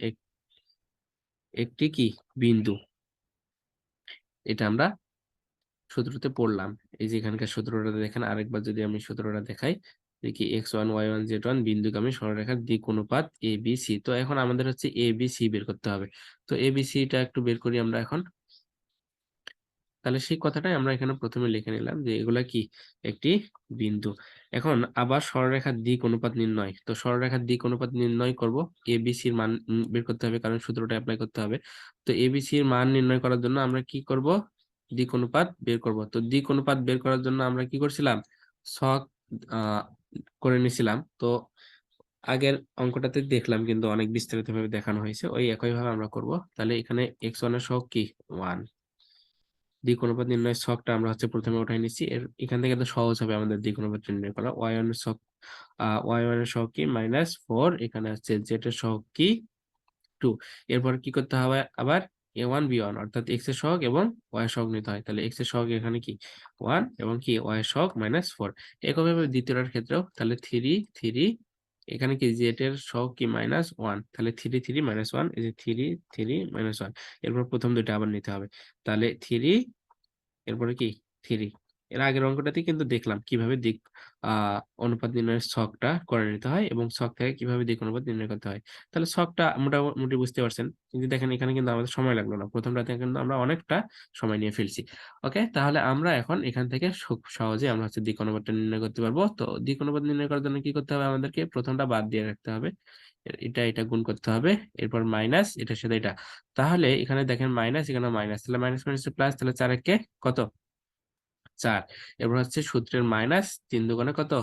একটি কি বিন্দু, এটা আমরা সূত্রতে পড়লাম। এই যে এখানকার সূত্রটা দেখেন, আরেকবার যদি আমি সূত্রটা দেখাই, দেখি x1 y1 z1 বিন্দুগামী সরলরেখার দিক অনুপাত ABC। তো এখন আমাদের হচ্ছে ABC বের করতে হবে। তো ABC টা একটু বের করি আমরা এখন। তাহলে সেই কথাটাই আমরা এখানে প্রথমে লিখে নিলাম যে এগুলা কি, একটি বিন্দু। এখন আবার সরলরেখার দিক অনুপাত নির্ণয়, তো সরলরেখার দিক অনুপাত নির্ণয় করব, এবিসির মান বের করতে হবে, কারণ সূত্রটা অ্যাপ্লাই করতে হবে। তো এবিসির মান নির্ণয় করার জন্য আমরা কি করব, দিক অনুপাত বের করব। তো দিক অনুপাত বের করার জন্য আমরা কি করছিলাম, ছক আহ করে নিছিলাম। তো আগের অঙ্কটাতে দেখলাম কিন্তু অনেক বিস্তারিত ভাবে দেখানো হয়েছে, ওই একই ভাবে আমরা করব। তাহলে এখানে x1 এর সহগ কি 1, দিক অনুপাত নির্ণয়ের ছকটা আমরা হচ্ছে প্রথমে উঠাই নিচ্ছি, এখান থেকে তো সহজ হবে আমাদের দিক অনুপাত নির্ণয় করা। y1 এর ছক, y1 এর সহগ কি -4, এখানে হচ্ছে z এর সহগ কি 2। এরপর কি করতে হবে, আবার a1 b1 অর্থাৎ x এর সহগ এবং y এর সহগ নিতে হয়। তাহলে x এর সহগ এখানে কি 1 এবং কি y এর সহগ -4। একইভাবে দ্বিতীয়টার ক্ষেত্রেও, তাহলে 3 3, এখানে কি z এর সহগ কি -1, তাহলে 3 3 -1, এই যে 3 3 -1। এরপর প্রথম দুইটা আবার নিতে হবে, তাহলে 3, এরপরে কি 3। এর আগের অঙ্কটাতে কিন্তু দেখলাম কিভাবে দিক অনুপাত নির্ণয়ের ছকটা করে নিতে হয় এবং ছক থেকে কিভাবে দিক অনুপাত নির্ণয় করতে হয়। তাহলে ছকটা মোটামুটি বুঝতে পারছেন, কিন্তু দেখেন এখানে কিন্তু আমাদের সময় লাগলো না, প্রথমটাতে কিন্তু আমরা অনেকটা সময় নিয়ে ফেলছি। ওকে, তাহলে আমরা এখন এখান থেকে খুব সহজে আমরা হচ্ছে দিক অনুপাতটা নির্ণয় করতে পারবো। তো দিক অনুপাত নির্ণয় করার জন্য কি করতে হবে, আমাদেরকে প্রথমটা বাদ দিয়ে রাখতে হবে, এটা এটা গুণ করতে হবে, এরপর মাইনাস এটার সাথে এটা। তাহলে এখানে দেখেন মাইনাস, এখানে মাইনাস, তাহলে মাইনাস মাইনাস প্লাস, তাহলে 4 একে কত, 4। এরপর হচ্ছে সূত্রের মাইনাস, 3 দুগুণে কত,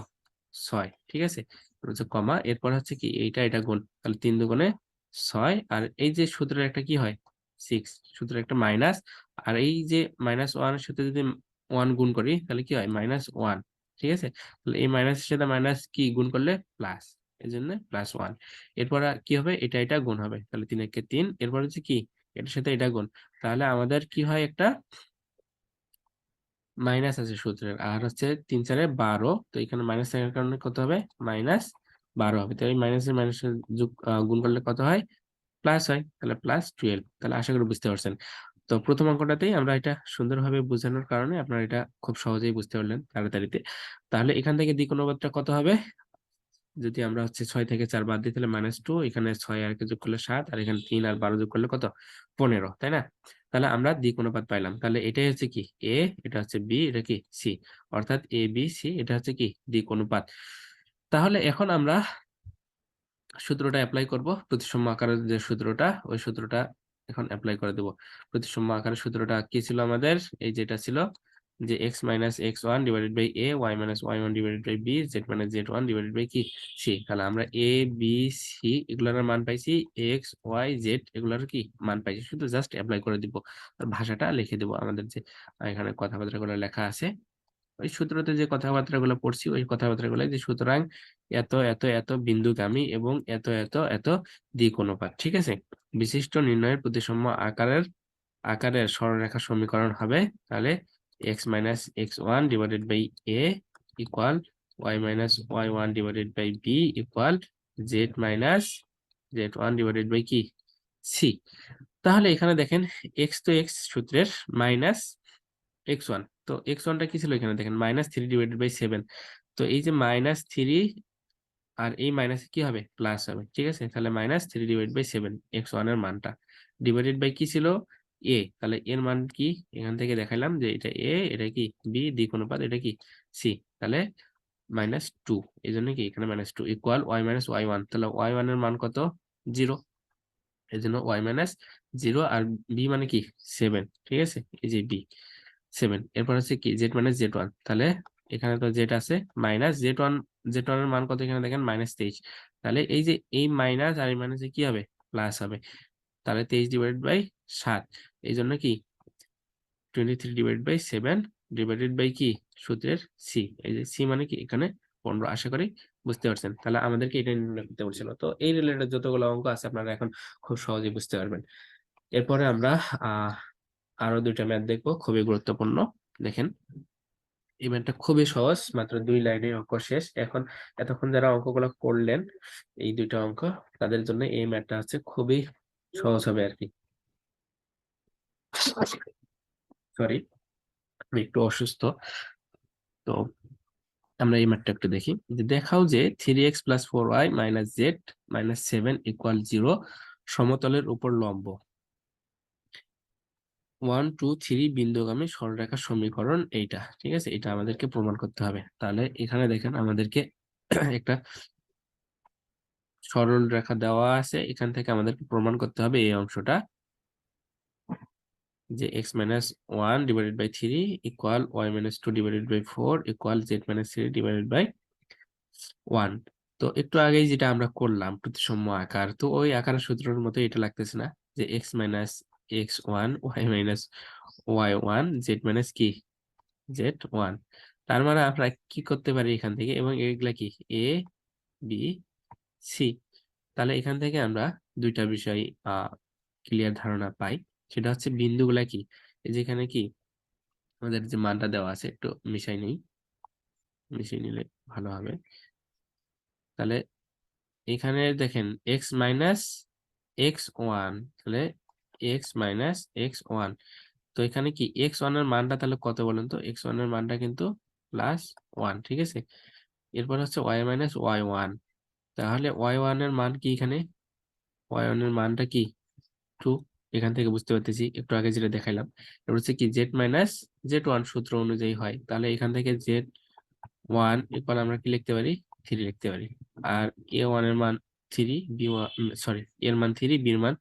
6, ঠিক আছে। এরপর হচ্ছে কমা, এরপর হচ্ছে কি এইটা এটা গুণ, তাহলে 3 দুগুণে 6, আর এই যে সূত্রের একটা কি হয় 6, সূত্রের একটা মাইনাস, আর এই যে -1 এর সাথে যদি 1 গুণ করি তাহলে কি হয় -1, ঠিক আছে। তাহলে এই মাইনাসের সাথে মাইনাস কি গুণ করলে প্লাস, এই জন্য +1। এরপর কি হবে, এটা এটা গুণ হবে, তাহলে 3 একে 3, এরপর হচ্ছে কি এটার সাথে এটা গুণ, তাহলে আমাদের কি হয়, একটা মাইনাস আছে সূত্রের, আর হচ্ছে 3 4 12, তো এখানে মাইনাস থাকার কারণে কত হবে, -3 12 হবে। তো এই মাইনাসের মাইনাসের গুণ করলে কত হয়? প্লাস হয়। তাহলে +12। তাহলে আশা করি বুঝতে পারছেন। তো প্রথম অঙ্কটাতেই আমরা এটা সুন্দরভাবে বোঝানোর কারণে আপনারা এটা খুব সহজেই বুঝতে পারলেন তাড়াতাড়িতে। তাহলে এখান থেকে দ্বিক অনুপাতটা কত হবে? যদি আমরা হচ্ছে 6 থেকে 4 বাদ দিই তাহলে -2, এখানে 6 আর যোগ করলে 7, আর এখানে 3 আর 12 যোগ করলে কত? 15, তাই না? তাহলে আমরা দ্বিক অনুপাত পাইলাম। তাহলে এটাই হচ্ছে কি এ, এটা হচ্ছে বি, এটা কি সি। অর্থাৎ এ বি সি এটা হচ্ছে কি দ্বিক অনুপাত। তাহলে এখন আমরা সূত্রটা অ্যাপ্লাই করব, প্রতিসাম্য আকারের যে সূত্রটা, ওই সূত্রটা এখন অ্যাপ্লাই করে দেব। প্রতিসাম্য আকারের সূত্রটা কি ছিল আমাদের? এই যেটা ছিল যে x minus X one divided by A, Y minus Y one divided by B, Z minus Z one divided by কি সি। তাহলে আমরা এ বি সি এগুলোর মান পাইছি, এক্স ওয়াই জেড এগুলোর কি মান পাইছি, শুধু জাস্ট অ্যাপ্লাই করে দিব। আর ভাষাটা লিখে দেবো আমাদের যে এখানে কথাবার্তাগুলো লেখা আছে, ওই সূত্রতে যে কথাবার্তাগুলো পড়ছি ওই কথাবার্তাগুলো, যে সুতরাং এত এত এত বিন্দুগামী এবং এত এত এত দিক অনুপাত, ঠিক আছে। বিশিষ্ট নির্ণয়ের প্রতিসাম্য আকারের সরলরেখা সমীকরণ হবে তাহলে x minus X one divided by A equal Y minus Y one divided by B equal Z minus Z one divided by কি সি। তাহলে এখানে দেখেন x তো x সূত্রের মাইনাস এক্স ওয়ান, তো এক্স ওয়ানটা কি ছিল? এখানে দেখেন -3/7। তো এই যে -3 আর এই মাইনাস কি হবে? প্লাস হবে, ঠিক আছে। তাহলে -3/7 এক্স ওয়ান এর মানটা ডিভাইডেড বাই কি ছিল? এ। তাহলে এর মান কি? এখান থেকে দেখাইলাম যে এটা এ, এটা কি বি, দ্বিক অনুপাত, এটা কি সি। তাহলে -2, এই জন্য কি এখানে -2 equal Y minus Y one. তাহলে ওয়াই ওয়ান এর মান কত? 0, এই জন্য ওয়াই মাইনাস 0, আর বি মানে কি 7, ঠিক আছে। এই যে বি 7, এরপর হচ্ছে কি জেড মাইনাস জেড ওয়ান। তাহলে এখানে তো জেড আছে, minus Z one, Z one এর মান কত? এখানে দেখেন -23। তাহলে এই যে এই মাইনাস আর এই মাইনাসে কি হবে? প্লাস হবে। তাহলে 23/7, এই জন্য কি 23/7 ডিভাইডেড বাই কি সূত্রের সি। এই যে সি মানে কি এখানে 15। আশা করি বুঝতে পারছেন। তাহলে আমাদেরকে এটা নির্ণয় করতে বলছিল। তো এই রিলেটেড যতগুলো অঙ্ক আছে আপনারা এখন খুব সহজেই বুঝতে পারবেন। এরপরে আমরা আরো দুইটা ম্যাথ দেখবো, খুবই গুরুত্বপূর্ণ। দেখেন এই ম্যাথটা খুবই সহজ, মাত্র 2 লাইনের অঙ্ক শেষ। এখন এতক্ষণ যারা অঙ্কগুলো করলেন এই দুইটা অঙ্ক, তাদের জন্য এই ম্যাথটা হচ্ছে খুবই সহজ হবে আর কি। সরি, আমি একটু অসুস্থ। তো আমরা এই ম্যাথটা একটু দেখি। যে দেখাও যে 3x plus 4y minus Z minus 7 equal 0 সমতলের উপর লম্ব 1 2 3 বিন্দুগামী সরলরেখার সমীকরণ এইটা, ঠিক আছে। এটা আমাদেরকে প্রমাণ করতে হবে। তাহলে এখানে দেখেন আমাদেরকে একটা সরল রেখা দেওয়া আছে, এখান থেকে আমাদেরকে প্রমাণ করতে হবে এই অংশটা, যে x minus one divided by three equal Y minus two divided by four equal Z minus three divided by one. তো একটু আগেই যেটা আমরা করলাম প্রতিসাম্য আকার, তো ওই আকারের সূত্রের মতো এটা লাগতেছে না? যে X minus X one Y minus Y one Z minus কি জেড ওয়ান। তার মানে আমরা কি করতে পারি এখান থেকে, এবং এগুলা কি এ বি সি। তাহলে এখান থেকে আমরা দুইটা বিষয় ক্লিয়ার ধারণা পাই। সেটা হচ্ছে বিন্দুগুলা কি, এই যেখানে কি আমাদের যে মানটা দেওয়া আছে, একটু মিশাই নিলে ভালো হবে। তাহলে এখানে দেখেন এক্স মাইনাস এক্স ওয়ান, তাহলে এক্স মাইনাস এক্স ওয়ান। তো এখানে কি এক্স ওয়ান এর মানটা তাহলে কত বলেন তো? এক্স ওয়ান এর মানটা কিন্তু +1, ঠিক আছে। এরপর হচ্ছে ওয়াই মাইনাস ওয়াই ওয়ান। তাহলে ওয়াই ওয়ান এর মান কি? এখানে ওয়াই ওয়ান এর মানটা কি 2, এখান থেকে বুঝতে পারতেছি একটু আগে যেটা দেখাইলাম। এবার হচ্ছে কি জেড মাইনাস জেড ওয়ান সূত্র অনুযায়ী হয়। তাহলে এখান থেকে জেড ওয়ান ইকুয়াল আমরা কি লিখতে পারি? 3 লিখতে পারি। আর এ ওয়ান এর মান 3, বি ওয়ান সরি এর মান 3, বির মান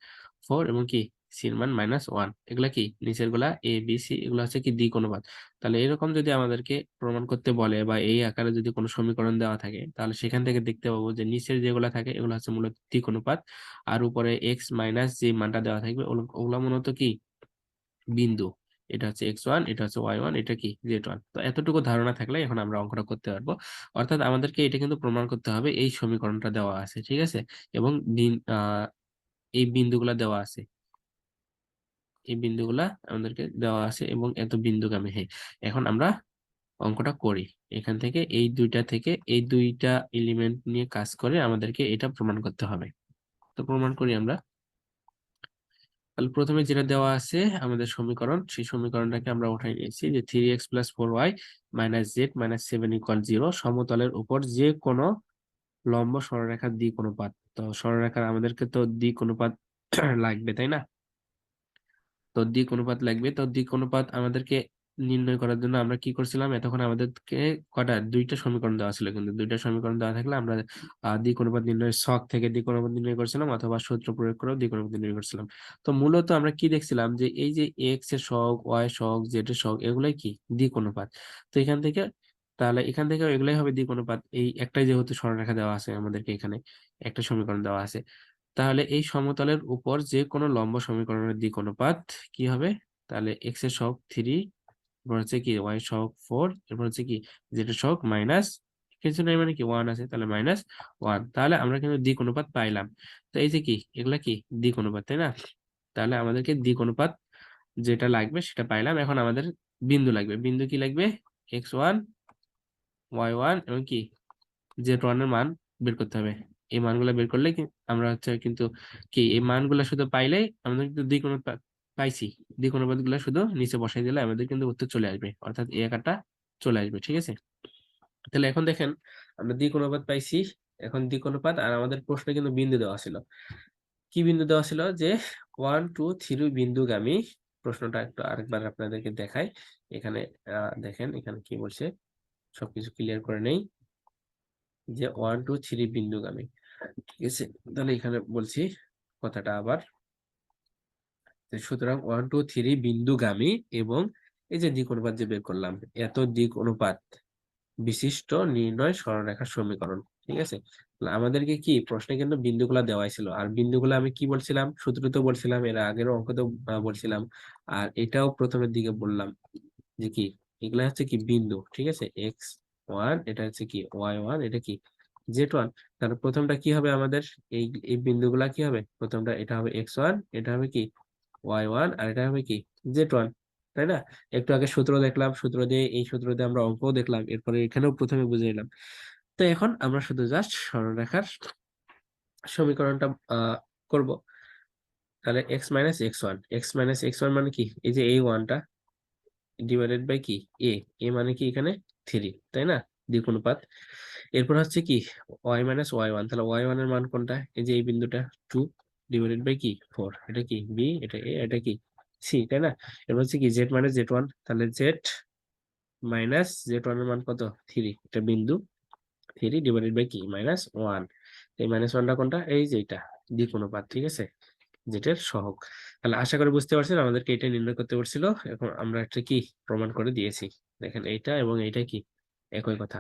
4, এবং কি সির মান -1। এগুলা কি নিচের গুলা এ বি সি, এগুলো হচ্ছে কি দিক অনুপাত। তাহলে এরকম যদি আমাদেরকে প্রমাণ করতে বলে বা এই আকারে যদি কোনো সমীকরণ দেওয়া থাকে, তাহলে সেখান থেকে দেখতে পাবো যে নিচের যেগুলা থাকে এগুলো হচ্ছে মূলত দিক অনুপাত, আর উপরে এক্স মাইনাস যে মানটা দেওয়া থাকবে ওগুলা মূলত কি বিন্দু। এটা হচ্ছে এক্স ওয়ান, এটা হচ্ছে ওয়াই ওয়ান, এটা কি জেড ওয়ান। তো এতটুকু ধারণা থাকলে এখন আমরা অঙ্কটা করতে পারবো। অর্থাৎ আমাদেরকে এটা কিন্তু প্রমাণ করতে হবে এই সমীকরণটা দেওয়া আছে, ঠিক আছে। এবং এই বিন্দুগুলা দেওয়া আছে, এই বিন্দুগুলা আমাদেরকে দেওয়া আছে এবং এত বিন্দুগামী। হ্যাঁ, এখন আমরা অঙ্কটা করি। এখান থেকে এই দুইটা এলিমেন্ট নিয়ে কাজ করে আমাদেরকে এটা প্রমাণ করতে হবে। তো প্রমাণ করি আমরা। তাহলে প্রথমে যেটা দেওয়া আছে আমাদের সমীকরণ, সেই সমীকরণটাকে আমরা উঠাই নিয়েছি যে 3x + 4y - z - 7 = 0 সমতলের উপর যে কোনো লম্ব সরলরেখার দিক অনুপাত। তো সরলরেখার আমাদেরকে তো দিক অনুপাত লাগবে, তাই না? তো দিক অনুপাত লাগবে। তো দিক অনুপাত আমাদেরকে নির্ণয় করার জন্য আমরা কি করছিলাম, এতক্ষণ আমাদেরকে দুইটা সমীকরণ দেওয়া ছিল, কিন্তু দুইটা সমীকরণ দেওয়া থাকলে আমরা দিক অনুপাত নির্ণয়ের ছক থেকে দিক অনুপাত নির্ণয় করছিলাম, অথবা সূত্র প্রয়োগ করেও দিক অনুপাত নির্ণয় করছিলাম। তো মূলত আমরা কি দেখছিলাম যে এই যে এক্স এর সহগ, ওয়াই সহগ, জেড এর সহগ, এগুলাই কি দিক অনুপাত। তো এখান থেকে এগুলাই হবে দিক অনুপাত। এই একটাই যেহেতু সরলরেখা দেওয়া আছে আমাদেরকে, এখানে একটা সমীকরণ দেওয়া আছে, তাহলে এই সমতলের উপর যে কোনো লম্ব সমীকরণের দিক অনুপাত কি হবে? তাহলে এক্স এর সহগ 3, এরপর হচ্ছে কি ওয়াই সহগ 4, এরপর হচ্ছে কি জেড এর সহগ মাইনাস কিছু নাই, মানে কি 1 আছে, তাহলে -1। তাহলে আমরা কিন্তু দিক অনুপাত পাইলাম। তো এই যে কি এগুলা কি দিক অনুপাত, তাই না? তাহলে আমাদেরকে দিক অনুপাত যেটা লাগবে সেটা পাইলাম। এখন আমাদের বিন্দু লাগবে। বিন্দু কি লাগবে? x1, y1 এবং কি z1 এর মান বের করতে হবে। এই মানগুলো বের করলে আমরা হচ্ছে কিন্তু কি এই মানগুলো শুধু পাইলেই আমাদের কিন্তু দিক অনুপাত পাইছি। দিক অনুপাত গুলো শুধু নিচে বসাই দিলে আমাদের কিন্তু উত্তর চলে আসবে, অর্থাৎ এই আকারটা চলে আসবে। ঠিক আছে, তাহলে এখন দেখেন আমরা দিক অনুপাত পাইছি। এখন দিক অনুপাত, আর আমাদের প্রশ্নে কিন্তু বিন্দু দেওয়া ছিল। কি বিন্দু দেওয়া ছিল? যে 1 2 3 বিন্দুগামী। প্রশ্নটা একটু আরেকবার আপনাদেরকে দেখাই। এখানে দেখেন এখানে কি বলছে, সবকিছু ক্লিয়ার করে নেই। যে 1 2 3 বিন্দুগামী, ঠিক আছে। তাহলে এখানে বলছি কথাটা আবার। সুতরাং 1 2 3 বিন্দুগামী এবং এই যে দিক অনুপাত যে বের করলাম, এত দিক অনুপাত বিশিষ্ট নির্ণয় সরলরেখার সমীকরণ। ঠিক আছে, তাহলে আমাদেরকে কি প্রশ্নে কিন্তু বিন্দুগুলা দেওয়াই ছিল, আর বিন্দুগুলো আমি কি বলছিলাম, সূত্রতেও বলছিলাম, এর আগের অঙ্কতেও বলছিলাম, আর এটাও প্রথমের দিকে বললাম যে কি এগুলা হচ্ছে কি বিন্দু। ঠিক আছে, x1, এটা হচ্ছে কি y1, এটা কি z1। তাহলে প্রথমটা কি হবে আমাদের? এই এই বিন্দুগুলা কি হবে? প্রথমটা এটা হবে x1, এটা হবে কি y1, আর এটা হবে কি z1, তাই না? একটু আগে সূত্র দেখলাম, এই সূত্র দিয়ে আমরা অঙ্কও দেখলাম, এরপরে এখানেও প্রথমে বুঝে নিলাম। তো এখন আমরা শুধু জাস্ট সরলরেখার সমীকরণটা করব। তাহলে x - x1 মানে কি? এই যে এই ওয়ানটা ডিভাইডেড বাই কি এ মানে কি এখানে 3, তাই না? দিক অনুপাত। এরপর হচ্ছে কি y - y1, তাহলে y1 এর মান কোনটা? এই যে এই বিন্দুটা 2 ডিভাইডেড বাই কি 4, এটা কি বি, এটা এ, এটা কি সি, তাই না? এরপর হচ্ছে কি z - z1, তাহলে z - z1 এর মান কত? 3, এটা বিন্দু 3 ডিভাইডেড বাই কি -1। এই -1টা কোনটা? এই যে এটা দিক অনুপাত। ঠিক আছে, যেটার সহগ। তাহলে আশা করি বুঝতে পারছেন আমাদেরকে এটা নির্ণয় করতে বলছিল। এখন আমরা একটা কি প্রমাণ করে দিয়েছি। দেখেন এইটা এবং এইটা কি একই কথা।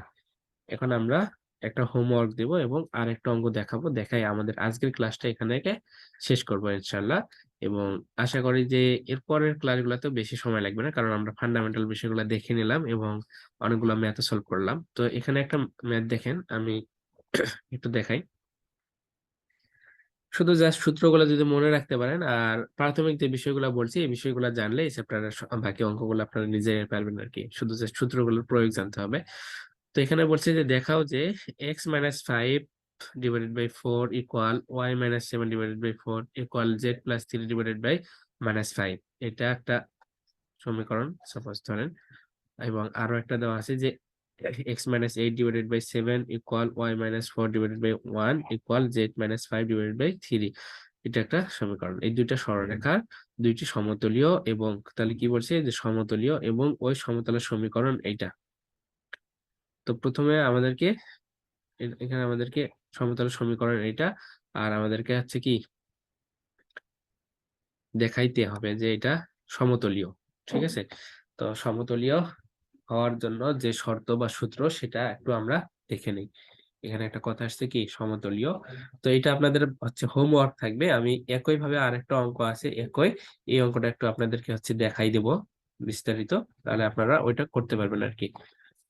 এখন আমরা একটা হোমওয়ার্ক দেব এবং আর একটা অঙ্ক দেখাবো, দেখাই আমাদের আজকের ক্লাসটা এখানে শেষ করবো ইনশাল্লাহ। এবং আশা করি যে এরপরের ক্লাসগুলোতে বেশি সময় লাগবে না, কারণ আমরা ফান্ডামেন্টাল বিষয়গুলো দেখে নিলাম এবং অনেকগুলো ম্যাথও সলভ করলাম। তো এখানে একটা ম্যাথ দেখেন, আমি একটু দেখাই। শুধু জাস্ট সূত্রগুলো যদি মনে রাখতে পারেন আর প্রাথমিক যে বিষয়গুলো বলছি এই বিষয়গুলো জানলে এই চ্যাপ্টারের বাকি অঙ্কগুলো আপনারা নিজেই পারবেন আর কি। শুধু জাস্ট সূত্রগুলোর প্রয়োগ জানতে হবে। তো এখানে বলছে যে দেখাও যে x - 5 divided by 4 equal y - 7 divided by 4 equal z + 3 divided by -5। এটা একটা সমীকরণ সাপোজ ধরেন। এবং আরো একটা দেওয়া আছে যে x - 8 divided by 7 equal y - 4 divided by 1 equal z - 5 divided by 3। এটা একটা সমীকরণ। এই দুইটা সরলরেখার দুইটি সমতলীয়, এবং তাহলে কি বলছে যে সমতলীয় এবং ওই সমতলের সমীকরণ এইটা। তো প্রথমে আমাদেরকে এখানে আমাদেরকে সমতলের সমীকরণ এইটা, আর আমাদেরকে হচ্ছে কি দেখাইতে হবে যে এটা সমতলীয়। ঠিক আছে, তো সমতলীয় হওয়ার জন্য যে শর্ত বা সূত্র সেটা একটু আমরা দেখে নিই। এখানে একটা কথা আসছে কি সমতলীয়। তো এটা আপনাদের হচ্ছে হোমওয়ার্ক থাকবে। আমি একই ভাবে আরেকটা অঙ্ক আছে একই, এই অঙ্কটা একটু আপনাদেরকে হচ্ছে দেখাই দেব বিস্তারিত, তাহলে আপনারা ওইটা করতে পারবেন আর কি।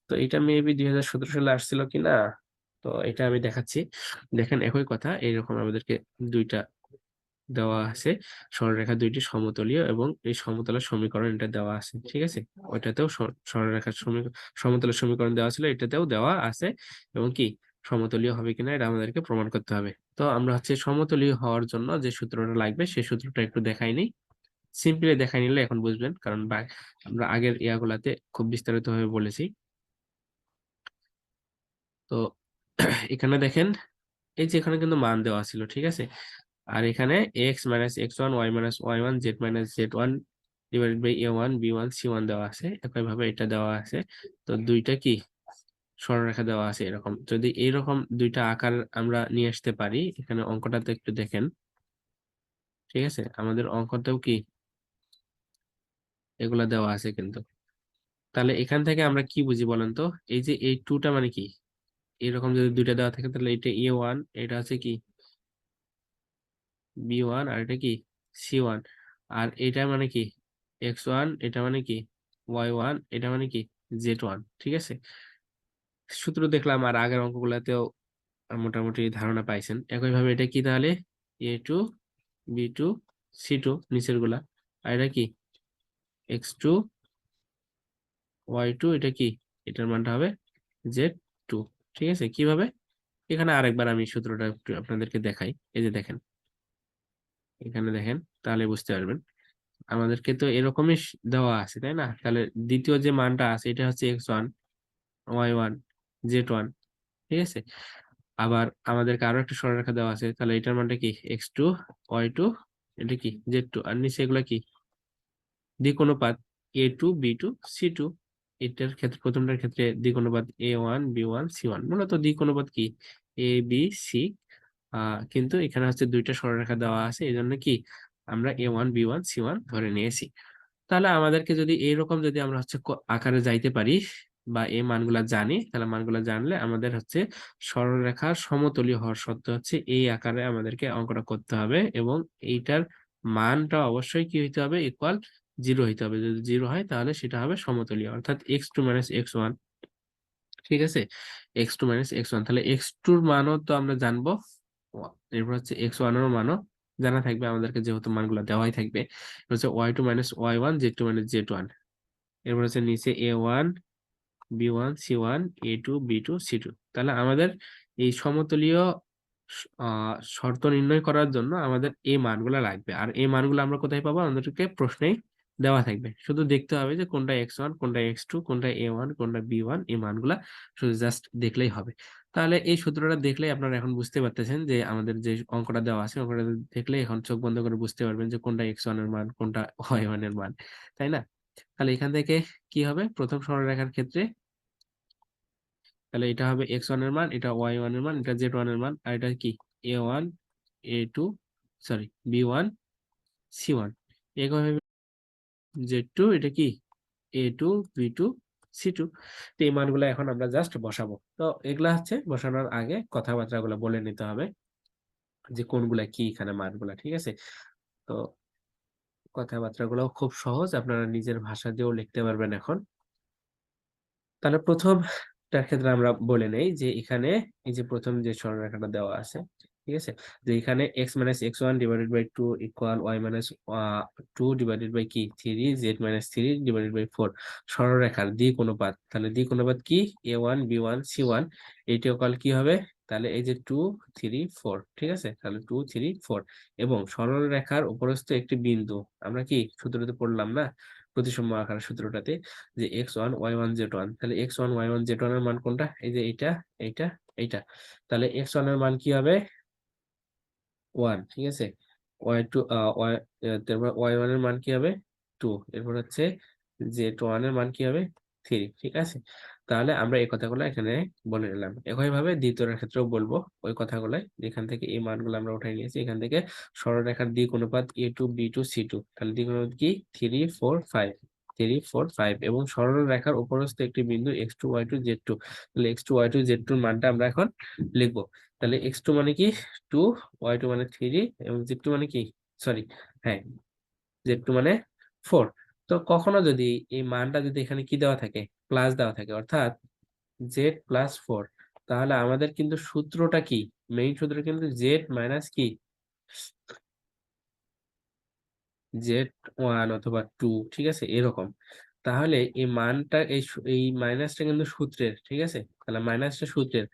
তো এটা মেবি 2017 সালে আসছিল কিনা, তো এটা আমি দেখাচ্ছি। দেখেন একই কথা, এইরকম আমাদেরকে দুইটা দেওয়া আছে সরলরেখা দুইটি সমতলীয় এবং এই সমতলের সমীকরণ এটা দেওয়া আছে, ঠিক আছে। ওইটাতেও সরলরেখার সমতলের সমীকরণ দেওয়া ছিল, এটাতেও দেওয়া আছে এবং কি সমতলীয় হবে কিনা এটা আমাদেরকে প্রমাণ করতে হবে। তো আমরা হচ্ছে সমতলীয় হওয়ার জন্য যে সূত্রটা লাগবে সেই সূত্রটা একটু দেখাই নিই। সিম্পলি দেখাই নিলে এখন বুঝবেন, কারণ আমরা আগের ইয়াগুলাতে খুব বিস্তারিত ভাবে বলেছি। তো এখানে দেখেন, এই যে এখানে কিন্তু মান দেওয়া ছিল, ঠিক আছে। আর এখানে X minus X one, Y minus Y one, Z minus Z one divided by A one, B one, C one দেওয়া আছে। একইভাবে এটা দেওয়া আছে। তো দুইটা কি সরলরেখা দেওয়া আছে এরকম। যদি এইরকম দুইটা আকার আমরা নিয়ে আসতে পারি, এখানে অঙ্কটাতে একটু দেখেন, ঠিক আছে। আমাদের অঙ্কতেও কি এগুলা দেওয়া আছে কিন্তু। তাহলে এখান থেকে আমরা কি বুঝি বলেন তো? এই যে এই টুটা মানে কি, এরকম যদি দুইটা দেওয়া থাকে তাহলে এটা এ ওয়ান, এটা হচ্ছে কি বি ওয়ান, আর এটা কি সি ওয়ান। আর এটা মানে কি এক্স ওয়ান, এটা মানে কি ওয়াই ওয়ান, এটা মানে কি জেড ওয়ান, ঠিক আছে। সূত্র দেখলাম আর আগের অঙ্কগুলাতেও মোটামুটি ধারণা পাইছেন। একইভাবে এটা কি তাহলে A two, B two, C two নিচের গুলা, আর এটা কি এক্স টু, ওয়াই টু, এটা কি এটার মানটা হবে জেড টু, ঠিক আছে। কিভাবে? এখানে আরেকবার আমি সূত্রটা একটু আপনাদেরকে দেখাই। এই যে দেখেন, এখানে দেখেন, তাহলে বুঝতে পারবেন। আমাদেরকে তো এরকমই দেওয়া আছে, তাই না? তাহলে দ্বিতীয় যে মানটা আছে এটা হচ্ছে X one, Y one, Z one, ঠিক আছে। আবার আমাদেরকে আরো একটা সরলরেখা দেওয়া আছে, তাহলে এটার মানটা কি এক্স টু, ওয়াই টু, এটা কি জেড টু, আর নিচে এগুলা কি দিক অনুপাত A two, B two, C two. এটার ক্ষেত্রে প্রথমটার ক্ষেত্রে দিক অনুপাত A one, B one, C one, মূলত দিক অনুপাত কি এ বি সি। কিন্তু এখানে হচ্ছে দুইটা সরলরেখা দেওয়া আছে, এই জন্য কি আমরা A one, B one, C one ধরে নিয়েছি। তাহলে আমাদেরকে যদি এইরকম যদি আমরা হচ্ছে আকারে যাইতে পারি বা এই মানগুলা জানি, তাহলে মানগুলা জানলে আমাদের হচ্ছে সরলরেখার সমতলীয় হওয়ার সত্ত্বে হচ্ছে এই আকারে আমাদেরকে অঙ্কটা করতে হবে, এবং এইটার মানটা অবশ্যই কি হইতে হবে, ইকুয়াল জিরো হইতে হবে। যদি জিরো হয় তাহলে সেটা হবে সমতলীয়, অর্থাৎ X two minus X one, ঠিক আছে। X two minus X one, তাহলে এক্স টুর মানও তো আমরা জানবো, এরপর হচ্ছে এক্স ওয়ান এর মানও জানা থাকবে আমাদেরকে, যেহেতু মানগুলো দেওয়াই থাকবে। হচ্ছে Y two minus Y one, Z two minus Z one. এরপর হচ্ছে নিচে A one, B one, C one, A two, B two, C two. তাহলে আমাদের এই সমতলীয় শর্ত নির্ণয় করার জন্য আমাদের এই মানগুলো লাগবে। আর এই মানগুলো আমরা কোথায় পাবো? আমাদেরকে প্রশ্নেই দেওয়া থাকবে। শুধু দেখতে হবে যে কোনটা এক্স ওয়ান, কোনটা এক্স টু, কোনটা এ ওয়ান, কোনটা বি ওয়ান, এই মানগুলা শুধু জাস্ট দেখলেই হবে। তাহলে এই সূত্রটা দেখলেই আপনারা এখন বুঝতে পারতেছেন যে আমাদের যে অঙ্কটা দেওয়া আছে, অঙ্কটা দেখলে এখন চোখ বন্ধ করে বুঝতে পারবেন যে কোনটা এক্স ওয়ান এর মান, কোনটা ওয়াই ওয়ান এর মান, তাই না? তাহলে এখান থেকে কি হবে? প্রথম সরলরেখার ক্ষেত্রে তাহলে এটা হবে এক্স ওয়ান এর মান, এটা ওয়াই ওয়ান এর মান, এটা জেড ওয়ান এর মান, আর এটা কি A one, A two, sorry B one, C one. একইভাবে জেড টু, এটা কি A two, B two, C two. তো এই মানগুলো এখন আমরা জাস্ট বসাবো। তো এগুলা হচ্ছে বসানোর আগে কথাবার্তা গুলো বলে নিতে হবে যে কোনগুলা কি এখানে মানগুলা, ঠিক আছে। তো কথাবার্তা গুলো খুব সহজ, আপনারা নিজের ভাষা দিয়েও লিখতে পারবেন এখন। তাহলে প্রথমটার ক্ষেত্রে আমরা বলে নেই যে এখানে এই যে প্রথম যে সরলরেখাটা দেওয়া আছে, ঠিক আছে, যে এখানে X minus X one divided by two equal Y minus two divided by কি three, Z minus three divided by four. সরলরেখার দিক অনুপাত, তাহলে দিক অনুপাত কি A one, B one, C one. এইটা ইকুয়াল কি হবে? তাহলে এই যে টু, থ্রি, ফোর, ঠিক আছে। তাহলে টু, থ্রি, ফোর, এবং সরলরেখার উপরস্থ একটি বিন্দু, আমরা কি সূত্রতে পড়লাম না প্রতিসম আকার সূত্রটাতে, যে X one, Y one, Z one. তাহলে X one, Y one, Z one এর মান কোনটা? এই যে এইটা, এইটা, এইটা। তাহলে এক্স ওয়ান এর মান কি হবে? ওয়ান, ঠিক আছে। ওয়াই টু, ওয়াই, তারপর ওয়াই ওয়ান এর মান কি হবে? টু। এরপর হচ্ছে জেড ওয়ান এর মান কি হবে? থ্রি, ঠিক আছে। তাহলে আমরা এই কথাগুলো এখানে বলে নিলাম। একইভাবে দ্বিতীয়টার ক্ষেত্রেও বলবো ওই কথাগুলাই, যেখান থেকে এই মানগুলো আমরা উঠাই নিয়েছি। এখান থেকে সরলরেখার দিক অনুপাত A two, B two, C two. তাহলে দিক অনুপাত কি three, four, five, three, four, five, এবং সরলরেখার উপরস্থ একটি বিন্দু X two, Y two, Z two. তাহলে X two, Y two, Z টুর মানটা আমরা এখন লিখবো। তাহলে এক্স টু মানে কি টু, ওয়াই টু মানে থ্রি, এবং জেড টু মানে কি, সরি, হ্যাঁ, জেড টু মানে ফোর। তো কখনো যদি এই মানটা যদি এখানে কি দেওয়া থাকে, প্লাস দেওয়া থাকে, অর্থাৎ জেড প্লাস ফোর, তাহলে আমাদের কিন্তু সূত্রটা কি, মেইন সূত্র কিন্তু জেড মাইনাস কি Z1 অথবা 2, ঠিক আছে, এরকম। তাহলে এই মানটা এই মাইনাসটা কিন্তু সূত্রের, ঠিক আছে, তাহলে মাইনাসটা সূত্রের।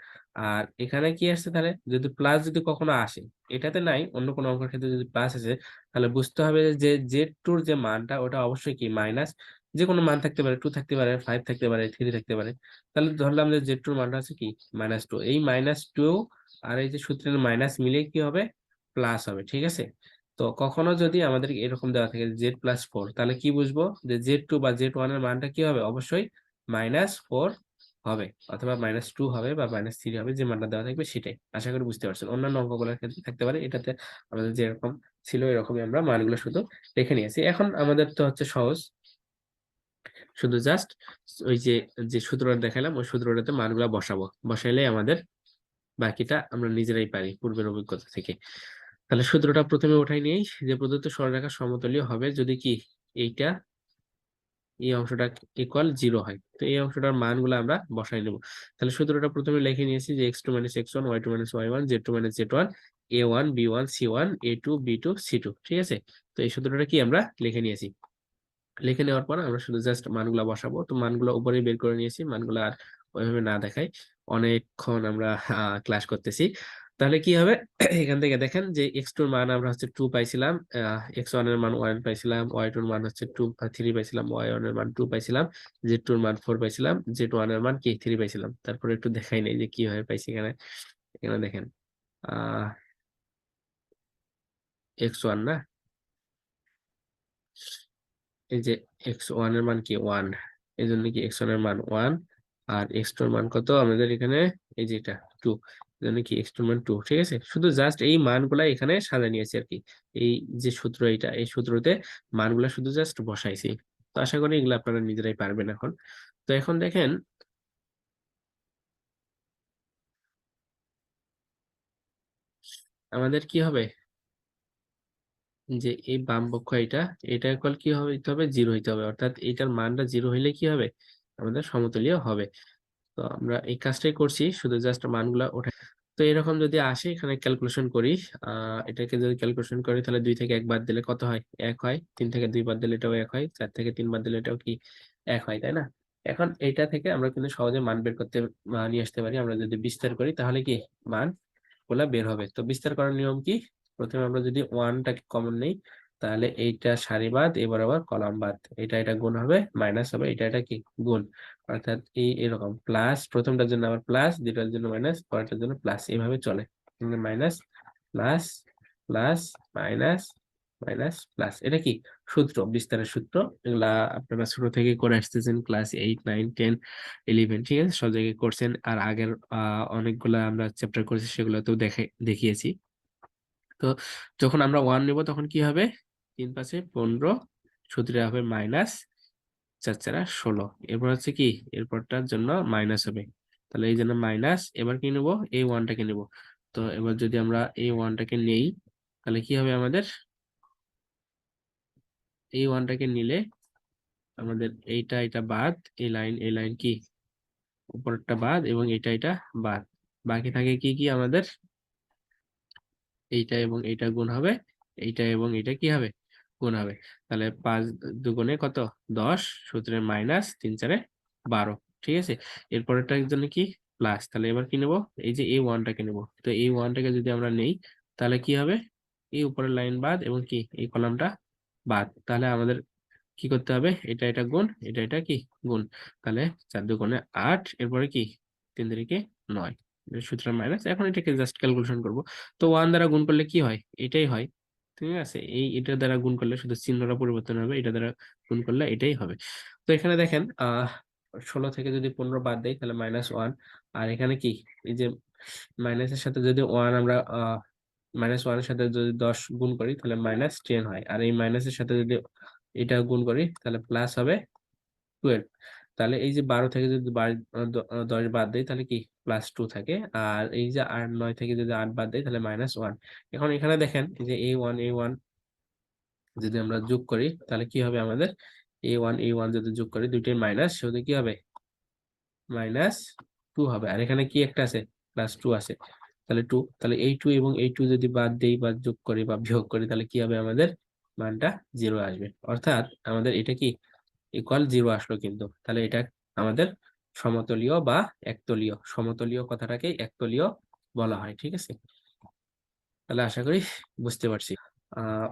আর এখানে কি আসছে, তাহলে যদি প্লাস যদি কখনো আসে, এটাতে নাই, অন্য কোনো অঙ্কের ক্ষেত্রে যদি প্লাস আসে, তাহলে বুঝতে হবে যে Z2 যে মানটা ওটা অবশ্যই কি মাইনাস। যে কোনো মান থাকতে পারে, 2 থাকতে পারে, 5 থাকতে পারে, 3 থাকতে পারে। তাহলে ধরলাম যে Z2 মানটা আছে কি -2, এই -2 আর এই যে সূত্রের মাইনাস মিলে কি হবে, প্লাস হবে, ঠিক আছে। তো কখনো যদি আমাদের এরকম দেওয়া থাকে Z+4, তাহলে কি বুঝবো যে Z2 বা Z1 এর মানটা কি হবে, অবশ্যই -4 হবে, অথবা -2 হবে বা -3 হবে, যে মানটা দেওয়া থাকবে সেটাই। আশা করি বুঝতে পারছেন। অন্যান্য অঙ্কগুলোর ক্ষেত্রে থাকতে পারে, এটাতে আমাদের যেরকম ছিল এরকমই আমরা মানগুলো শুধু রেখে নিয়েছি। এখন আমাদের তো হচ্ছে সহজ, শুধু জাস্ট ওই যে যে সূত্রটা দেখালাম ওই সূত্রটাতে মানগুলা বসাবো, বসাইলে আমাদের বাকিটা আমরা নিজেরাই পারি পূর্বের অভিজ্ঞতা থেকে। তাহলে সূত্রটা প্রথমে উঠাই নিই, যে প্রদত্ত সরলরেখা সমতলীয় হবে যদি কি এইটা, এই অংশটা ইকুয়াল 0 হয়। তো এই অংশটার মানগুলো আমরা বসাই নেব। তাহলে সূত্রটা প্রথমে লিখে নিয়েছি যে x2 - x1, y2 - y1, z2 - z1, a1 b1 c1, a2 b2 c2, ঠিক আছে। তো এই সূত্রটা কি আমরা লিখে নিয়েছি। লিখে নেওয়ার পর আমরা শুধু জাস্ট মানগুলা বসাবো। তো মানগুলো উপরেই বের করে নিয়েছি, মানগুলো আর ওইভাবে না দেখাই, অনেকক্ষণ আমরা ক্লাস করতেছি। তাহলে কি হবে, এখান থেকে দেখেন যে x2 এর মান আমরা হচ্ছে 2 পাইছিলাম, x1 এর মান 1 পাইছিলাম, y2 এর মান হচ্ছে 3 পাইছিলাম, y1 এর মান 2 পাইছিলাম, z2 এর মান 4 পাইছিলাম, z1 এর মান কি 3 পাইছিলাম। তারপরে একটু দেখাই নেই যে কিভাবে পাইছি। এখানে এখানে দেখেন আহ x1 না, এই যে x1 এর মান কি 1, এই জন্য কি x1 এর মান 1, আর x2 এর মান কত আমাদের এখানে, এই যে এটা 2, এই জন্য কি x2 এর মান 2, ঠিক আছে। শুধু জাস্ট এই মানগুলা এখানে সাজা নিয়েছি আর কি। এই যে সূত্র, এটা এই সূত্রতে মানগুলা শুধু জাস্ট বসাইছি। তো আশা করি এগুলো আপনারা নিজেরাই পারবেন এখন। তো এখন দেখেন আমাদের কি হবে, যে এই বাম পক্ষ এটা, এটা ইকুয়াল কি হবে, হইতে হবে 0 হইতে হবে, অর্থাৎ এটার মানটা 0 হইলে কি হবে, আমাদের সমতলীয় হবে। তো আমরা এই কাজটাই করছি, শুধু জাস্ট মানগুলা ওঠাই। তো এরকম যদি আসে, এখানে ক্যালকুলেশন করি, এটাকে যদি ক্যালকুলেশন করি, তাহলে 2 থেকে 1 বাদ দিলে কত হয়, 1 হয়। 3 থেকে 2 বাদ দিলে এটাও 1 হয়, 4 থেকে 3 বাদ দিলে এটাও কি 1 হয়, তাই না। এখন এটা থেকে আমরা কিন্তু সহজে মান বের করতে নিয়ে আসতে পারি। আমরা যদি বিস্তার করি তাহলে কি মান গুলা বের হবে। তো বিস্তার করার নিয়ম কি, প্রথমে আমরা যদি ওয়ানটাকে কমন নেই, তাহলে এইটা সারি বাদ, এবার আবার কলাম বাদ, এটা গুণ হবে, মাইনাস হবে, এটা কি গুণ, অর্থাৎ এরকম প্লাস, প্রথমটার জন্য আবার প্লাস, দ্বিতীয়টার জন্য মাইনাস, পরেরটার জন্য প্লাস, এইভাবে চলে। Minus plus plus minus minus plus, এটা কি সূত্র, বিস্তারের সূত্র। এগুলা আপনারা ছোট থেকে করে আসতেছেন, ক্লাস 8, 9, 10, 11, ঠিক আছে, সব জায়গায় করছেন। আর আগের অনেকগুলা আমরা চ্যাপ্টার করেছি, সেগুলো তো দেখিয়েছি। তো যখন আমরা 1 নেব তখন কি হবে, 3×5=15, সূত্রে হবে -4×4=16। এরপর হচ্ছে কি, এরপরটার জন্য মাইনাস হবে, তাহলে এই জন্য মাইনাস। এবার কি নেব, এই ওয়ানটাকে নেব। তো এবার যদি আমরা এই ওয়ানটাকে নেই, তাহলে কি হবে আমাদের, এই ওয়ানটাকে নিলে আমাদের এটা বাদ, এই লাইন কি উপরেরটা বাদ, এবং এটা বাদ। বাকি থাকে কি কি আমাদের, এইটা এবং এইটা গুণ হবে, এইটা এবং এটা কি হবে, গুণ হবে। তাহলে 5×2 কত, 10, সূত্রে -3×4=12, ঠিক আছে। এরপরেরটার জন্য কি প্লাস, তাহলে এবার কি নেব, এই যে এই ওয়ানটাকে নেব। তো এই ওয়ানটাকে যদি আমরা নেই, তাহলে কি হবে, এই উপরের লাইন বাদ এবং কি এই কলামটা বাদ। তাহলে আমাদের কি করতে হবে, এটা গুণ, এটা কি গুণ। তাহলে 4×2=8, এরপরে কি 3×3=9, সুতরাং মাইনাস। এখন এটাকে জাস্ট ক্যালকুলেশন করব। তো 1 দ্বারা গুণ করলে কি হয়, এটাই হয়, ঠিক আছে। এটা দ্বারা গুণ করলে শুধু চিহ্নটা পরিবর্তন হবে, এটা দ্বারা গুণ করলে এটাই হবে। তো এখানে দেখেন 16 থেকে যদি 15 বাদ দেই, তাহলে -1। আর এখানে কি, এই যে মাইনাসের সাথে যদি 1 আমরা -1 এর সাথে যদি 10 গুণ করি, তাহলে -10 হয়। আর এই মাইনাসের সাথে যদি এটা গুণ করি, তাহলে প্লাস হবে 12। তাহলে এই যে 12 থেকে যদি 10 বাদ দেই, তাহলে কি +2 থাকে। আর এই যে 9 থেকে যদি 8 বাদ দেই, তাহলে -1। এখন এখানে দেখেন, এই যে a1 যদি আমরা যোগ করি, তাহলে কি হবে আমাদের, a1 যদি যোগ করি, দুইটাই মাইনাস, সেহেতু কি হবে, -2 হবে। আর এখানে কি একটা আছে, +2 আছে, তাহলে 2। তাহলে এই 2 এবং এই 2 যদি বাদ দেই বা যোগ করি বা বিয়োগ করি, তাহলে কি হবে আমাদের, মানটা 0 আসবে, অর্থাৎ আমাদের এটা কি ইকুয়াল 0 আসলো, কিন্তু তাহলে এটা আমাদের সমতলীয় বা একতলীয়, সমতলীয় কথাটাকেই একতলীয় বলা হয়। ঠিক আছে, তাহলে আশা করি বুঝতে পারছি। আহ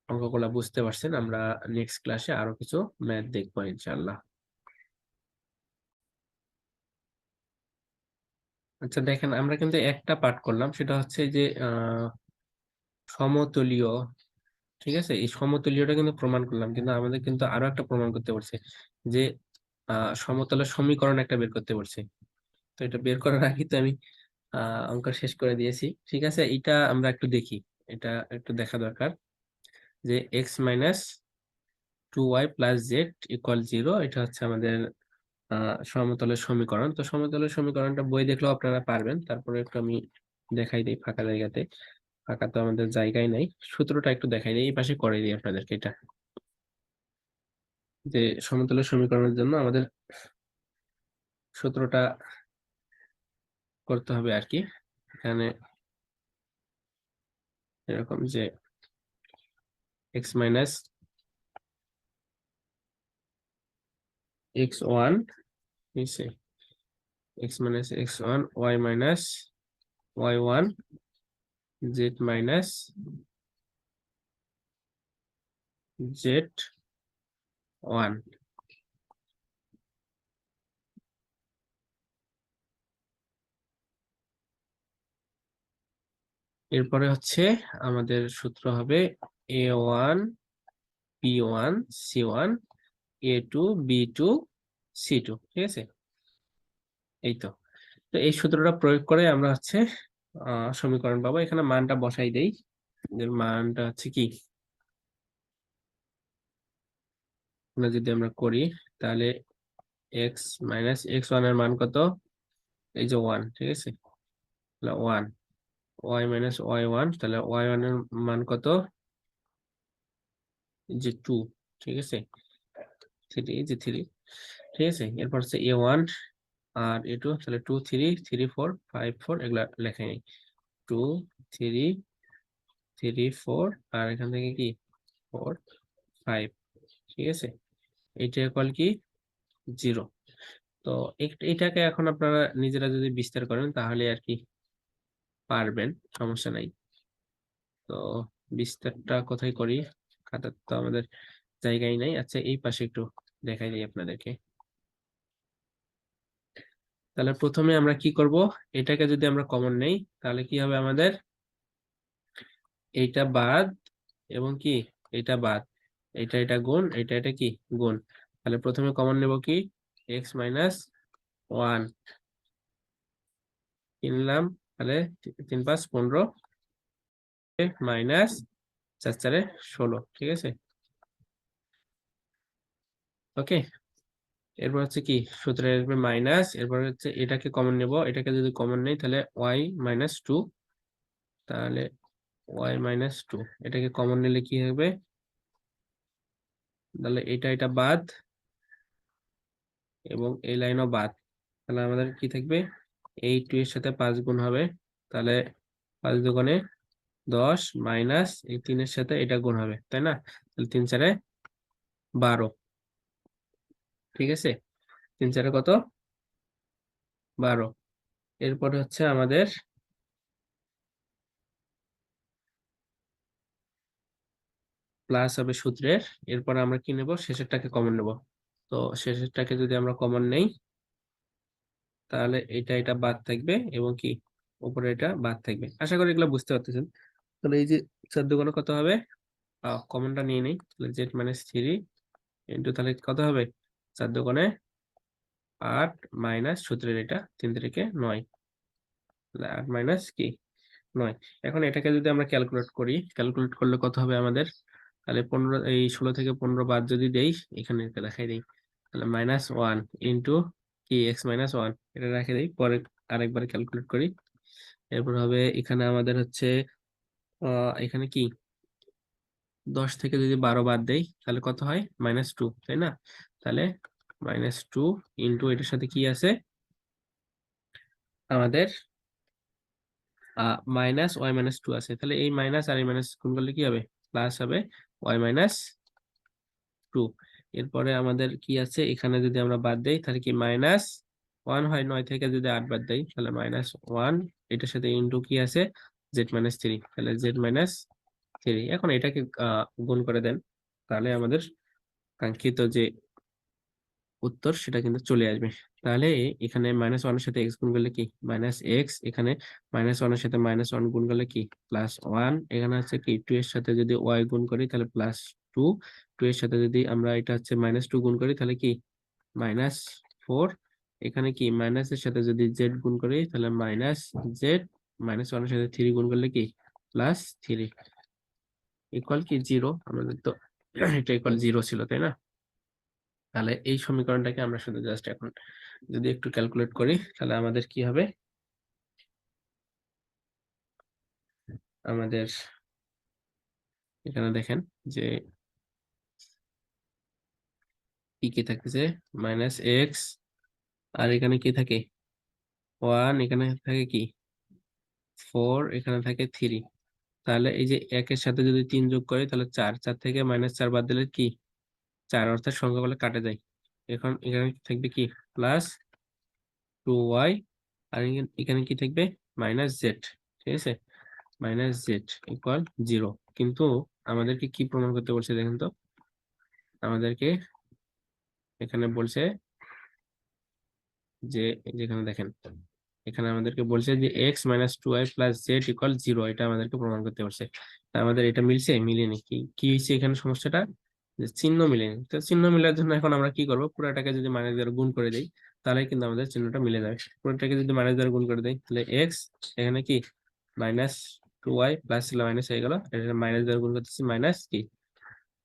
অঙ্কগুলা বুঝতে পারছেন। আমরা নেক্সট ক্লাসে আরো কিছু ম্যাথ দেখবো ইনশাআল্লাহ। আচ্ছা দেখেন, আমরা কিন্তু একটা পাঠ করলাম, সেটা হচ্ছে যে সমতলীয়। ঠিক আছে, এই সমতলীয়টা কিন্তু প্রমাণ করলাম, কিন্তু আমাদের কিন্তু আরো একটা প্রমাণ করতে পারছে যে সমতলের সমীকরণ একটা বের করতে পারছে। তো এটা বের করার আগে তো আমি অঙ্ক শেষ করে দিয়েছি। ঠিক আছে, এটা আমরা একটু দেখি, এটা একটু দেখা দরকার যে x - 2y + z = 0, এটা হচ্ছে আমাদের সমতলের সমীকরণ। তো সমতলের সমীকরণটা বই দেখলেও আপনারা পারবেন, তারপরে একটু আমি দেখাই দিই ফাঁকা জায়গাতে। ফাঁকা তো আমাদের জায়গায় নাই, সূত্রটা একটু দেখাই দিই, এই পাশে করে দিই আপনাদেরকে। এটা যে সমতলের সমীকরণের জন্য আমাদের সূত্রটা করতে হবে আর কি। এখানে এরকম যে x - x1, ঠিক আছে, x - x1, y - y1, z - z1। এরপরে হচ্ছে আমাদের সূত্র হবে a1 b1 c1 a2 b2 c2। ঠিক আছে, এই তো। তো এই সূত্রটা প্রয়োগ করে আমরা হচ্ছে সমীকরণ পাবো। এখানে মানটা বসাই দেই, এর মানটা হচ্ছে কি, যদি আমরা করি তাহলে x - x1 এর মান কত, এই যে 1। ঠিক আছে, তাহলে 1, y - y1, তাহলে y1 এর মান কত, এই যে 2। ঠিক আছে, 3, এই যে 3। ঠিক আছে, এরপর হচ্ছে a1 আর a2, তাহলে 2 3 3 4 5 4, এগুলা লেখাই নেই। 2 3 3 4, আর এখান থেকে কি 4 5। ঠিক আছে, এইটা ইকুয়াল কি 0। তো এটাকে এখন আপনারা নিজেরা যদি বিস্তার করেন তাহলে আর কি পারবেন, সমস্যা নাই। তো বিস্তারটা কোথায় করি, খাতার তো আমাদের জায়গায় নাই। আচ্ছা, এই পাশে একটু দেখাই দিই আপনাদেরকে। তাহলে প্রথমে আমরা কি করব, এটাকে যদি আমরা কমন নেই তাহলে কি হবে আমাদের, এইটা বাদ এবং কি এটা বাদ, এটা গুণ, এটা কি গুণ। তাহলে প্রথমে কমন নেব কি, x - 1 কিনলাম, তাহলে 3 5 15, মাইনাস 4 4 16। ঠিক আছে, ওকে। এরপর হচ্ছে কি, সূত্রে আসবে মাইনাস, এরপর হচ্ছে এটাকে কমন নেব, এটাকে যদি কমন নেই তাহলে y - 2, তাহলে y - 2, এটাকে কমন নিলে কি হবে, তাহলে এটা বাদ এবং এই লাইনও বাদ। তাহলে আমাদের কি থাকবে, এই 2 এর সাথে 5 গুণ হবে, তাহলে 5 দুগুণে 10, মাইনাস এই 3 এর সাথে এটা গুণ হবে, তাই না? তাহলে 3 4 12। ঠিক আছে, 3 4 কত, 12। এরপরে হচ্ছে আমাদের প্লাস হবে সূত্রের। এরপর আমরা কি নেব, শেষেরটাকে কমন নেব। তো শেষেরটাকে যদি আমরা কমন নেই তাহলে এটা বাদ থাকবে এবং কি উপরে এটা বাদ থাকবে। আশা করি এগুলো বুঝতে পারতেছেন। তাহলে এই যে 4 দুগুণে কত হবে, কমনটা নিয়ে নেই, তাহলে z - 3 ইন্টু, তাহলে কত হবে, 4 দুগুণে 8, মাইনাস সূত্রের এটা 3 3 9, তাহলে 8 মাইনাস কি 9। এখন এটাকে যদি আমরা ক্যালকুলেট করি, ক্যালকুলেট করলে কত হবে আমাদের, তাহলে 15, এই 16 থেকে 15 বাদ যদি দেই, এখানে এটা দেখাই দেই, তাহলে -1 ইন্টু কি x - 1, এটা রেখে দেই, পরে আরেকবার ক্যালকুলেট করি। এরপর হবে এখানে আমাদের হচ্ছে এখানে কি 10 থেকে যদি 12 বাদ দেই তাহলে কত হয়, -2, তাই না? তাহলে -2 ইন্টু এটার সাথে কি আছে আমাদের, -y - 2 আছে, তাহলে এই মাইনাস আর এই মাইনাস গুণ করলে কি হবে, প্লাস হবে ওয়াই মাইনাস 2। এরপরে আমাদের কি আছে, এখানে যদি আমরা বাদ দেই তাহলে কি -1 হয়, 9 থেকে যদি 8 বাদ দেই তাহলে -1, এটার সাথে ইনটু কি আছে, z-3, তাহলে z-3। এখন এটাকে গুণ করে দেন, তাহলে আমাদের কাঙ্ক্ষিত যে উত্তর সেটা কিন্তু চলে আসবে। তাহলে এখানে -1 এর সাথে x গুণ করলে কি -x, এখানে -1 এর সাথে -1 গুণ করলে কি +1, এখানে হচ্ছে কি 2 এর সাথে যদি y গুণ করি তাহলে +2, 2 এর সাথে যদি আমরা এটা হচ্ছে -2 গুণ করি তাহলে কি -4, এখানে কি মাইনাস এর সাথে যদি z গুণ করি তাহলে -z, -1 এর সাথে 3 গুণ করলে কি +3 ইকুয়াল কি 0। আমাদের তো এটা ইকুয়াল 0 ছিল, তাই না? তাহলে এই সমীকরণটাকে আমরা শুধু জাস্ট এখন যদি একটু ক্যালকুলেট করি তাহলে আমাদের কি হবে, আমাদের এখানে দেখেন যে কি থাকতেছে -x, আর এখানে কি থাকে 1, এখানে থাকে কি 4, এখানে থাকে 3। তাহলে এই যে 1 এর সাথে যদি 3 যোগ করি তাহলে 4, 4 থেকে -4 বাদ দিলে কি 4, অর্থাৎ সংখ্যাগুলো কাটে যায়। এখন এখানে থাকবে কি +2y, আর এখানে কি থাকবে -z, ঠিক আছে, -z ইকুয়াল 0। কিন্তু আমাদেরকে কি প্রমাণ করতে বলছে দেখেন তো, আমাদেরকে এখানে বলছে যে, যেখানে দেখেন এখানে আমাদেরকে বলছে যে x - 2y + z = 0, এটা আমাদেরকে প্রমাণ করতে বলছে। তা আমাদের এটা মিলছে, মিলেনি। কি কি হয়েছে এখানে সমস্যাটা, যে চিহ্ন মিলেনি। তো চিহ্ন মিলার জন্য এখন আমরা কি করব, পুরাটাকে যদি মাইনাস দ্বারা গুণ করে দেই তাহলে কিন্তু আমাদের চিহ্নটা মিলে যাবে। পুরোটাকে যদি মাইনাস দ্বারা গুণ করে দেই তাহলে x, এখানে কি -2y প্লাস ছিল মাইনাস হয়ে গেল, এটা মাইনাস দ্বারা গুণ করতেছি মাইনাস কি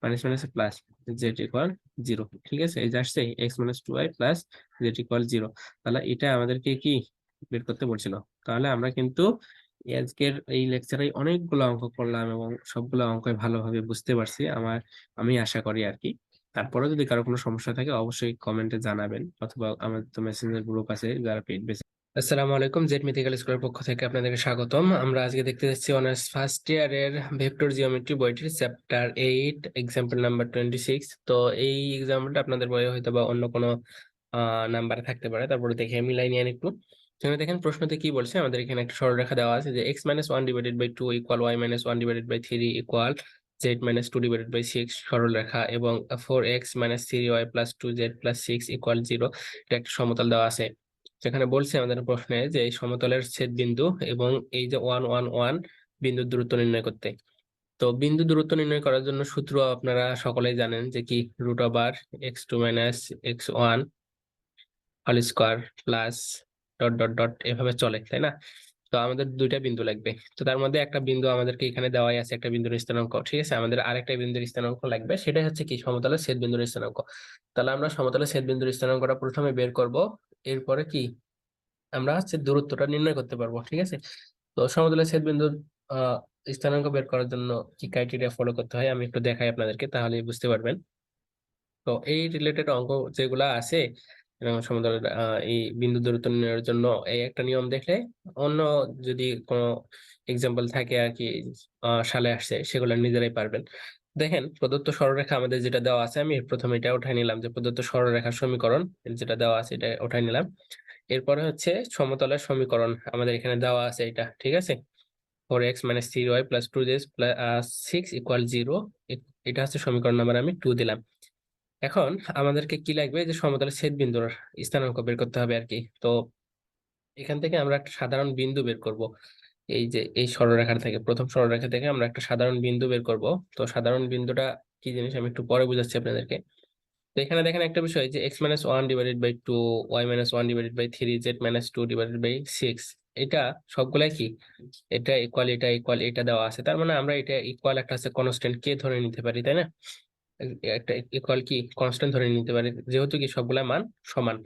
মাইনাস মাইনাস প্লাস, z = 0। ঠিক আছে, এই যে আসছে x - 2y প্লাস z = 0। তাহলে এটা আমাদেরকে কি বের করতে বলছিল। তাহলে আমরা কিন্তু আজকের এই লেকচারে অনেকগুলো অঙ্ক করলাম এবং সবগুলো অঙ্কই ভালোভাবে বুঝতে পারছি, আমি আশা করি আর কি। তারপরে যদি কারো কোনো সমস্যা থাকে অবশ্যই কমেন্টে জানাবেন, অথবা আমাদের তো মেসেঞ্জার গ্রুপ আছে যারা পেইড বেসে। আসসালামু আলাইকুম, জেড মিথিক্যাল স্কুলের পক্ষ থেকে আপনাদেরকে স্বাগতম। আমরা আজকে দেখতে যাচ্ছি অনার্স ফার্স্ট ইয়ারের ভেক্টর জিওমেট্রি বইটির চ্যাপ্টার 8, এক্সাম্পল নাম্বার 26। তো এই এক্সাম্পলটা আপনাদের বইয়ে হয়তো বা অন্য কোনো নাম্বারে থাকতে পারে, তারপরে দেখে মিলাই নিয়ে একটু। এখানে দেখেন প্রশ্নতে কি বলছে, আমাদের এখানে একটা সরলরেখা দেওয়া আছে যে x - 1 / 2 = y - 1 / 3 = z - 2 / 6 সরলরেখা, এবং 4x - 3y + 2z + 6 = 0, এটা একটা সমতল দেওয়া আছে। যেখানে বলছে আমাদের প্রশ্নে যে এই সমতলের ছেদ বিন্দু এবং এই যে 1 1 1 বিন্দুর দূরত্ব নির্ণয় করতে। তো বিন্দু দূরত্ব নির্ণয় করার জন্য সূত্র আপনারা সকলেই জানেন যে কি √(x2 - x1) whole square plus dot dot dot এভাবে চলে, তাই না? তো আমাদের দুইটা বিন্দু লাগবে। তো তার মধ্যে একটা বিন্দু আমাদেরকে এখানে দেওয়াই আছে, একটা বিন্দুর স্থানাঙ্ক, ঠিক আছে। আমাদের আরেকটা বিন্দুর স্থানাঙ্ক লাগবে, সেটাই হচ্ছে কি সমতলের ছেদ বিন্দুর স্থানাঙ্ক। তাহলে আমরা সমতলের ছেদ বিন্দুর স্থানাঙ্কটা প্রথমে বের করব, এরপরে কি আমরা হচ্ছে দূরত্বটা নির্ণয় করতে পারবো, ঠিক আছে। তো সমতলের ছেদবিন্দুর আহ স্থানাঙ্ক বের করার জন্য কি ক্রাইটেরিয়া ফলো করতে হয় আমি একটু দেখাই আপনাদেরকে, তাহলেই বুঝতে পারবেন। তো এই রিলেটেড অঙ্ক যেগুলা আছে সমতলের এই বিন্দু দূরত্ব নির্ণয়ের জন্য এই একটা নিয়ম দেখলে অন্য যদি কোনো এক্সাম্পল থাকে আর কি সালে আসছে, সেগুলো নিজেরাই পারবেন। দেখেন প্রদত্ত সরলরেখা আমাদের যেটা দেওয়া আছে, আমি প্রথমে এটা উঠাই নিলাম যে প্রদত্ত সরলরেখার সমীকরণ যেটা দেওয়া আছে এটা উঠাই নিলাম। এরপরে হচ্ছে সমতলের সমীকরণ আমাদের এখানে দেওয়া আছে এটা, ঠিক আছে। 4x - 3y + 2z + 6 = 0, এটা হচ্ছে সমীকরণ নাম্বার আমি 2 দিলাম। এখন আমাদেরকে কি লাগবে, যে সমতলের ছেদ বিন্দুর স্থানাঙ্ক বের করতে হবে আর কি। তো এখান থেকে আমরা একটা সাধারণ বিন্দু বের করব। এই যে এই সরলরেখা থেকে, প্রথম সরলরেখা থেকে আমরা একটা সাধারণ বিন্দু বের করব। তো সাধারণ বিন্দুটা কি জিনিস আমি একটু পরে বুঝাচ্ছি আপনাদেরকে। তো এখানে দেখেন একটা বিষয় যে x - 1 / 2, y - 1 / 3, z - 2 / 6, এটা সবগুলাই কি এটা ইকুয়াল, এটা ইকুয়াল, এটা দেওয়া আছে। তার মানে আমরা এটা ইকুয়াল একটা আছে কনস্ট্যান্ট কে ধরে নিতে পারি, তাই না? একটা ইকুয়াল কি কনস্ট্যান্ট ধরে নিতে পারি, যেহেতু কি সবগুলা মান সমান।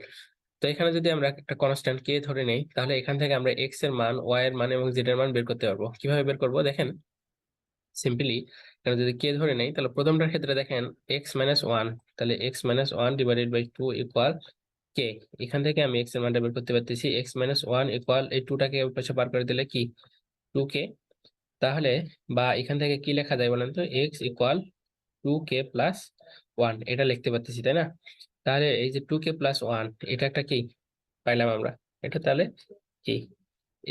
তো এখানে যদি আমরা একটা কনস্ট্যান্ট কে ধরে নেই তাহলে এখান থেকে আমরা x এর মান, y এর মান এবং z এর মান বের করতে পারবো। কিভাবে বের করবো দেখেন, সিম্পলি এখানে যদি কে ধরে নেই তাহলে প্রথমটার ক্ষেত্রে দেখেন x - 1, তাহলে x - 1 / 2 = কে। এখান থেকে আমি x এর মানটা বের করতে পারতেছি, x - 1 এই 2 টাকে ওই পাশে পার করে দিলে কি 2k। তাহলে বা এখান থেকে কি লেখা যায় বলেন তো, x = 2k+1 এটা লিখতে পারতেছি, তাই না? তাহলে এই যে 2k+1 এটা একটা কি পাইলাম আমরা, এটা তাহলে কি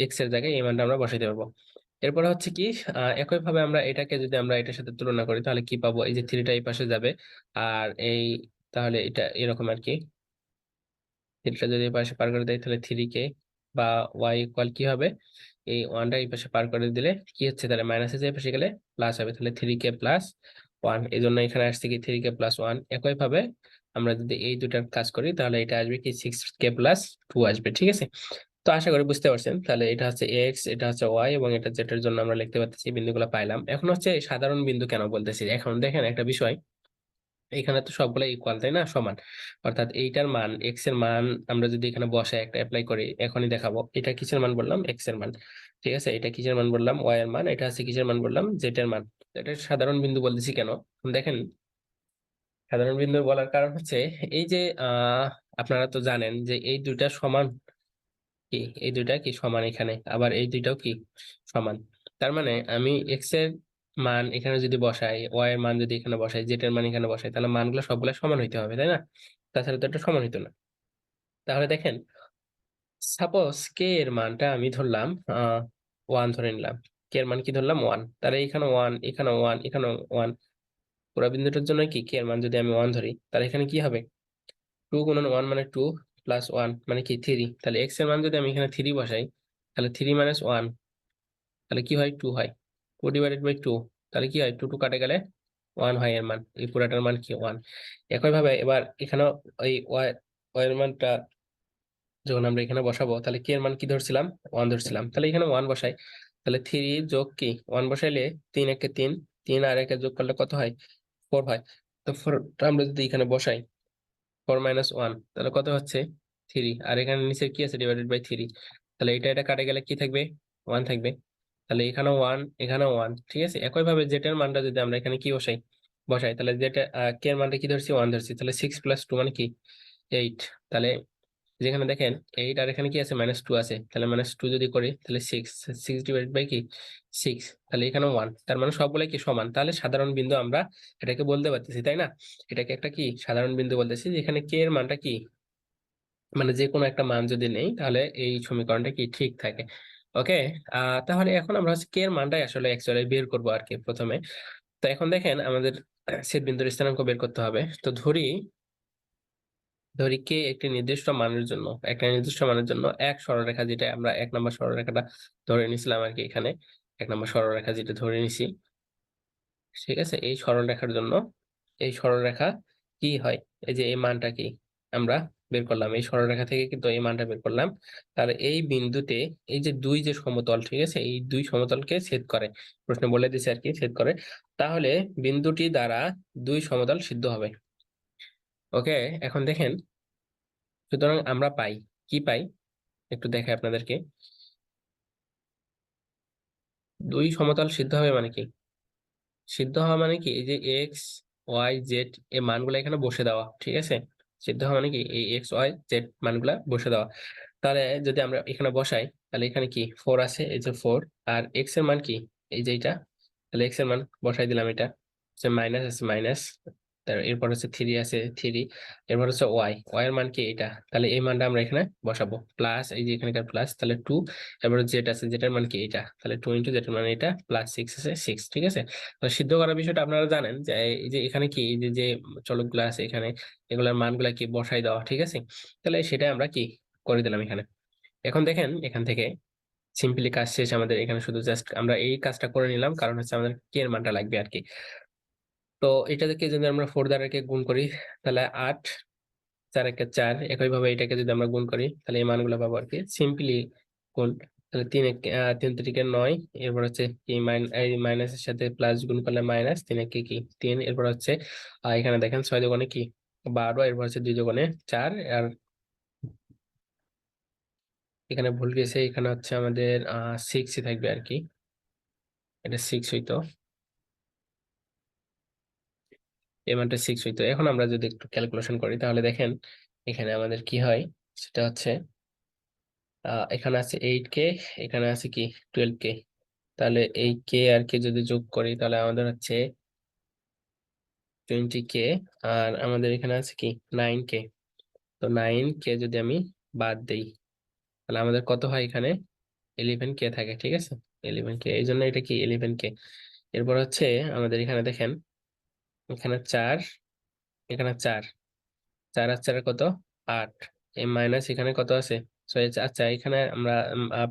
এক্স এর জায়গায় এই মানটা আমরা বসাইতে পারবো। এরপরে হচ্ছে কি একইভাবে আমরা এটাকে যদি আমরা এটার সাথে তুলনা করি তাহলে কি পাবো, এই যে থ্রিটা এই পাশে যাবে, আর এই তাহলে এটা এরকম আর কি, থ্রিটা যদি এই পাশে পার করে দেয় তাহলে 3k বা ওয়াই ইকুয়াল কি হবে, এই ওয়ানটা এই পাশে পার করে দিলে কি হচ্ছে, তাহলে মাইনাসে যে পাশে গেলে প্লাস হবে, তাহলে 3k+1, এই জন্য এখানে আসছে কি 3k+1। একই ভাবে আমরা যদি এই দুটার কাজ করি তাহলে এটা আসবে কি 6k+2 আসবে, ঠিক আছে? তো আশা করি বুঝতে পারছেন। তাহলে এটা হচ্ছে এক্স, এটা হচ্ছে ওয়াই, এবং এটা জেড এর জন্য আমরা লিখতে পারতেছি, বিন্দুগুলো পাইলাম। এখন হচ্ছে সাধারণ বিন্দু কেন বলতেছি, এখন দেখেন একটা বিষয়, এখানে তো সবগুলো ইকুয়াল, তাই না, সমান, অর্থাৎ এইটার মান এক্স এর মান আমরা যদি এখানে বসায় একটা অ্যাপ্লাই করি, এখনই দেখাবো এটা কিসের মান বললাম, এক্স এর মান, ঠিক আছে, এটা কিসের মান বললাম, ওয়াই এর মান, এটা হচ্ছে কিসের মান বললাম, জেড এর মান। এটা সাধারণ বিন্দু বলতেছি কেন, দেখেন সাধারণ বিন্দু বলার কারণ হচ্ছে এই যে আপনারা তো জানেন যে এই দুইটা সমান, কি এই দুইটা কি সমান, এখানে আবার এই দুইটাও কি সমান। তার মানে আমি এক্স এর মান এখানে যদি বসাই, ওয়াই এর মান যদি এখানে বসাই, জেড এর মান এখানে বসাই, তাহলে মানগুলো সবগুলো সমান হইতে হবে, তাই না? তাছাড়া তো এটা সমান হইতো না। তাহলে দেখেন, সাপোজ কে এর মানটা আমি ধরলাম 1 ধরে নিলাম, কে এর মান কি ধরলাম 1, তাহলে এখানে 1, এখানে 1, এখানে 1, পুরো বিন্দুটার জন্য কি কে এর মান যদি আমি 1 ধরি, তাহলে এখানে কি হবে, 2 × 1 মানে 2, +1 মানে কি 3, তাহলে এক্স এর মান যদি আমি এখানে 3 বসাই, তাহলে 3 - 1, তাহলে কি হয় 2 হয়, 2/2, তাহলে কি হয় 2 কাটে গেলে 1 হয় এর মান, এই পুরাটার মান কি 1। একই ভাবে এবার এখানেও ওই ওয়াই ওয়াই এর মানটা যখন আমরা এখানে বসাবো, তাহলে কি এর মান কি ধরছিলাম 1 ধরছিলাম, তাহলে এখানে 1 বসাই, তাহলে 3 যোগ কি 1 বসাইলে 3 একে 3, 3 আর 1 যোগ করলে কত হয় 4 হয়। তো 4টা আমরা যদি এখানে বসাই, 4 - 1 তাহলে কত হচ্ছে 3, আর এখানে নিচে কি আছে /3, তাহলে এটা কাটে গেলে কি থাকবে 1 থাকবে, তাহলে এখানেও 1, এখানেও 1, ঠিক আছে। একই ভাবে জেড এর মানটা যদি আমরা এখানে কি বসাই তাহলে যেটা কে এর মানটা কি ধরছি 1 ধরছি, তাহলে 6 + 2 মানে কি 8, তাহলে যেখানে দেখেন 8 আর এখানে কি আছে -2 আছে, তাহলে -2 যদি করি তাহলে 6 কি 6, তাহলে এখানে 1, তার মানে সবগুলাই কি সমান, তাহলে সাধারণ বিন্দু আমরা এটাকে বলতে পারতেছি, তাই না? এটাকে একটা কি সাধারণ বিন্দু বলতেছি, যেখানে কে এর মানটা কি মানে যে কোনো একটা মান যদি নেই তাহলে এই সমীকরণটা কি ঠিক থাকে। ওকে, তাহলে এখন আমরা হচ্ছে কে এর মানটাই আসলে অ্যাকচুয়ালি বের করবো আর কি প্রথমে। তো এখন দেখেন আমাদের ছেদ বিন্দুর স্থানাঙ্ক বের করতে হবে। তো ধরি ধরি কে একটা নির্দিষ্ট মানের জন্য এক সরলরেখা, যেটা আমরা 1 নম্বর সরলরেখাটা ধরে নিছিলাম আর কি, এখানে 1 নম্বর সরলরেখা যেটা ধরে নিছি, ঠিক আছে। এই সরলরেখার জন্য এই সরলরেখা কি হয়, এই যে এই মানটা কি আমরা বের করলাম, এই সরলরেখা থেকে কিন্তু এই মানটা বের করলাম। তাহলে এই বিন্দুতে এই যে দুই যে সমতল, ঠিক আছে, এই দুই সমতলকে ছেদ করে, প্রশ্ন বলে দিছে আর কি ছেদ করে, তাহলে বিন্দুটি দ্বারা দুই সমতল সিদ্ধ হবে। ওকে, এখন দেখেন, সুতরাং আমরা পাই কি পাই, একটু দেখাই আপনাদেরকে। দুই সমতল সিদ্ধ হবে মানে কি, সিদ্ধ হওয়া মানে কি এই যে এক্স ওয়াই জেড এই মানগুলো এখানে বসে দেওয়া, ঠিক আছে। সিদ্ধ হওয়া মানে কি এই এক্স ওয়াই জেড মানগুলা বসে দেওয়া। তাহলে যদি আমরা এখানে বসাই তাহলে এখানে কি 4 আছে, এই যে 4, আর এক্স এর মান কি এই যে এটা, তাহলে এক্স এর মান বসাই দিলাম, এটা হচ্ছে মাইনাস আছে মাইনাস, এরপর হচ্ছে 3 আছে 3, এরপর হচ্ছে ওয়াই এর মান কি এটা, তাহলে এই মানটা আমরা এখানে বসাবো, প্লাস এই যে এখানকার প্লাস, তাহলে 2, এরপর জেড আছে জেড এর মান কি এটা, তাহলে 2 × জেড এর মান এটা, +6 আছে 6, ঠিক আছে। তো সিদ্ধ করার বিষয়টা আপনারা জানেন যে এই যে এখানে কি এই যে যে চলকগুলো আছে এখানে, এগুলোর মানগুলা কি বসাই দেওয়া, ঠিক আছে। তাহলে সেটা আমরা কি করে দিলাম এখানে। এখন দেখেন এখান থেকে সিম্পলি কাজ শেষ আমাদের, এখানে শুধু জাস্ট আমরা এই কাজটা করে নিলাম, কারণ হচ্ছে আমাদের কে এর মানটা লাগবে আর কি। তো এটা থেকে যদি আমরা 4 দ্বারা কে গুণ করি তাহলে 8, 4 × 4, একই ভাবে এটাকে যদি আমরা গুণ করি তাহলে এই মানগুলো পাবো আর কি, সিম্পলি গুণ, তাহলে 3 3 9, এরপর হচ্ছে কি এই মাইনাসের সাথে প্লাস গুণ করলে মাইনাস, 3 একে কি 3, এরপর হচ্ছে এখানে দেখেন 6 দুগুণে কি 12, এরপর হচ্ছে 2 দুগুণে 4, আর এখানে ভুল গেছে, এখানে হচ্ছে আমাদের 6 থাকবে আর কি, এটা 6 হইতো, এই মানটা 6 হইতো। এখন আমরা যদি একটু ক্যালকুলেশন করি তাহলে দেখেন এখানে আমাদের কি হয়, সেটা হচ্ছে এখানে আছে 8k, এখানে আছে কি 12k, তাহলে এই কে আর কে যদি যোগ করি তাহলে আমাদের হচ্ছে 20k, আর আমাদের এখানে আছে কি 9k। তো 9k যদি আমি বাদ দেই তাহলে আমাদের কত হয় এখানে 11k থাকে, ঠিক আছে। 11k, এই জন্য এটা কি 11k। এরপর হচ্ছে আমাদের এখানে দেখেন, এখানে 4, এখানে 4, 4 আর 4 কত 8, এই মাইনাস এখানে কত আছে 6। আচ্ছা, এখানে আমরা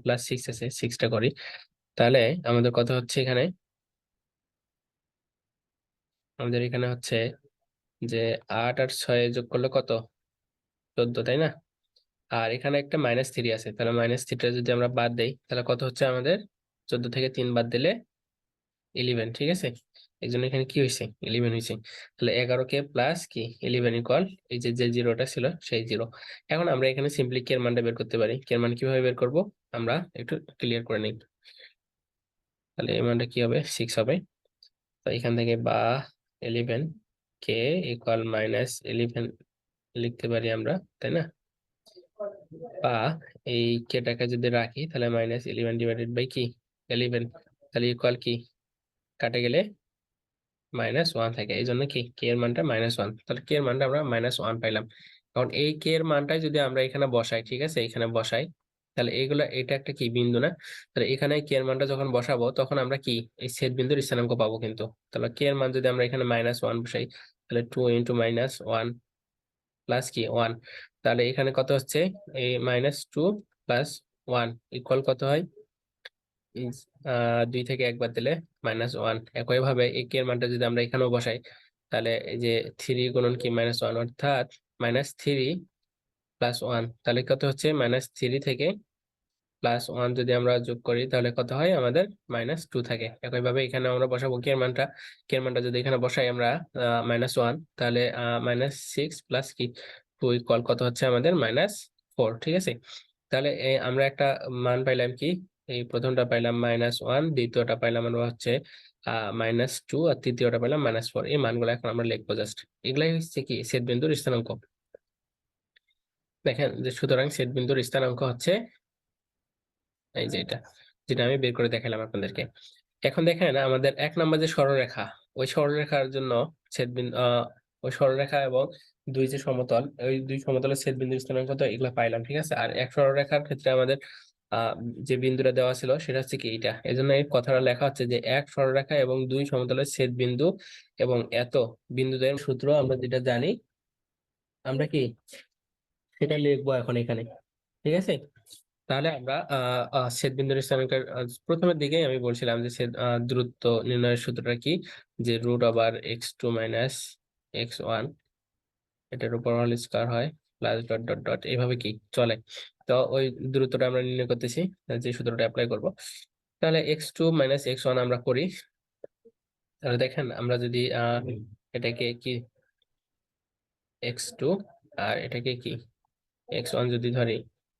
প্লাস 6 আছে, 6টা করি। তাহলে আমাদের কত হচ্ছে এখানে, আমাদের এখানে হচ্ছে যে 8 আর 6 যোগ করলে কত 14, তাই না। আর এখানে একটা -3 আছে, তাহলে -3টা যদি আমরা বাদ দেই তাহলে কত হচ্ছে আমাদের, 14 থেকে 3 বাদ দিলে 11, ঠিক আছে। এই জন্য এখানে কি হয়েছে 11 হয়েছে। তাহলে 11k প্লাস কি 11 ইকুয়াল এই যে যে জিরোটা ছিল সেই জিরো। এখন আমরা এখানে সিম্পলি কে এর মানটা বের করতে পারি। কে এর মান কিভাবে বের করব আমরা একটু ক্লিয়ার করে নিই। তাহলে এর মানটা কি হবে 6 হবে। তো এখান থেকে বা 11k ইকুয়াল -11 লিখতে পারি আমরা, তাই না। বা এই কেটাকে যদি রাখি তাহলে -11 ডিভাইডেড বাই কি 11, তাহলে ইকুয়াল কি কাটে গেলে -1 থাকে। এই জন্য কি কে এর মানটা -1, তাহলে কে এর মানটা আমরা -1 পাইলাম। এখন এই কে এর মানটা যদি আমরা এখানে বসাই, ঠিক আছে, এখানে বসাই, তাহলে এইগুলা এটা একটা কি বিন্দু না। তাহলে এখানে কে এর মানটা যখন বসাবো তখন আমরা কি এই ছেদ বিন্দুর স্থানাঙ্ক পাবো কিন্তু। তাহলে কে এর মান যদি আমরা এখানে -1 বসাই তাহলে 2 × -1 প্লাস কি 1, তাহলে এখানে কত হচ্ছে এই -2 + 1 ইকুয়াল কত হয়, 2 থেকে 1 বাদ দিলে -1। একই ভাবে এই কে এর মানটা যদি আমরা এখানেও বসাই তাহলে এই যে 3 গুণন কি -1 অর্থাৎ -3 + 1, তাহলে কত হচ্ছে -3 থেকে +1 যদি আমরা যোগ করি তাহলে কত হয় আমাদের -2 থাকে। একইভাবে এখানে আমরা বসাবো কে এর মানটা। কে এর মানটা যদি এখানে বসাই আমরা -1 তাহলে -6 প্লাস কি 2 ইকুয়াল কত হচ্ছে আমাদের -4, ঠিক আছে। তাহলে আমরা একটা মান পাইলাম কি, এই প্রথমটা পাইলাম -1, দ্বিতীয়টা পাইলাম আমরা হচ্ছে -2, আর তৃতীয়টা পাইলাম -4। এই মানগুলো এখন আমরা লিখবো জাস্ট। এগুলাই হচ্ছে কি ছেদবিন্দুর স্থানাঙ্ক। দেখেন যে সুতরাং ছেদবিন্দুর স্থানাঙ্ক হচ্ছে এই যে এটা, যেটা আমি বের করে দেখালাম আপনাদেরকে। এখন দেখেন আমাদের 1 নম্বর যে সরলরেখা, ওই সরলরেখার জন্য ছেদবিন্দু ওই সরলরেখা এবং দুই যে সমতল, ওই দুই সমতলের ছেদবিন্দুর স্থানাঙ্ক তো এগুলো পাইলাম, ঠিক আছে। আর এক সরলরেখার ক্ষেত্রে আমাদের যে বিন্দুটা দেওয়া ছিল সেটা হচ্ছে কি এইটা। এই জন্য এই কথাটা লেখা হচ্ছে যে এক সরলরেখা এবং দুই সমতলের ছেদবিন্দু এবং এত বিন্দুদ্বয়ের সূত্র আমরা যেটা জানি আমরা কি সেটা লিখবো এখন এখানে, ঠিক আছে। তাহলে আমরা ছেদবিন্দুর স্থানাঙ্কের প্রথমের দিকে আমি বলছিলাম যে দূরত্ব নির্ণয়ের সূত্রটা কি, যে √x2 - x1 এটার উপর হোল স্কয়ার হয় প্লাস ডট ডট ডট এইভাবে কি চলে। তো ওই দূরত্বটা আমরা নির্ণয় করতেছি, যে সূত্রটা অ্যাপ্লাই করব। তাহলে x2 - x1 আমরা করি। তাহলে দেখেন আমরা যদি এটাকে কি x2 আর এটাকে কি x1 যদি ধরি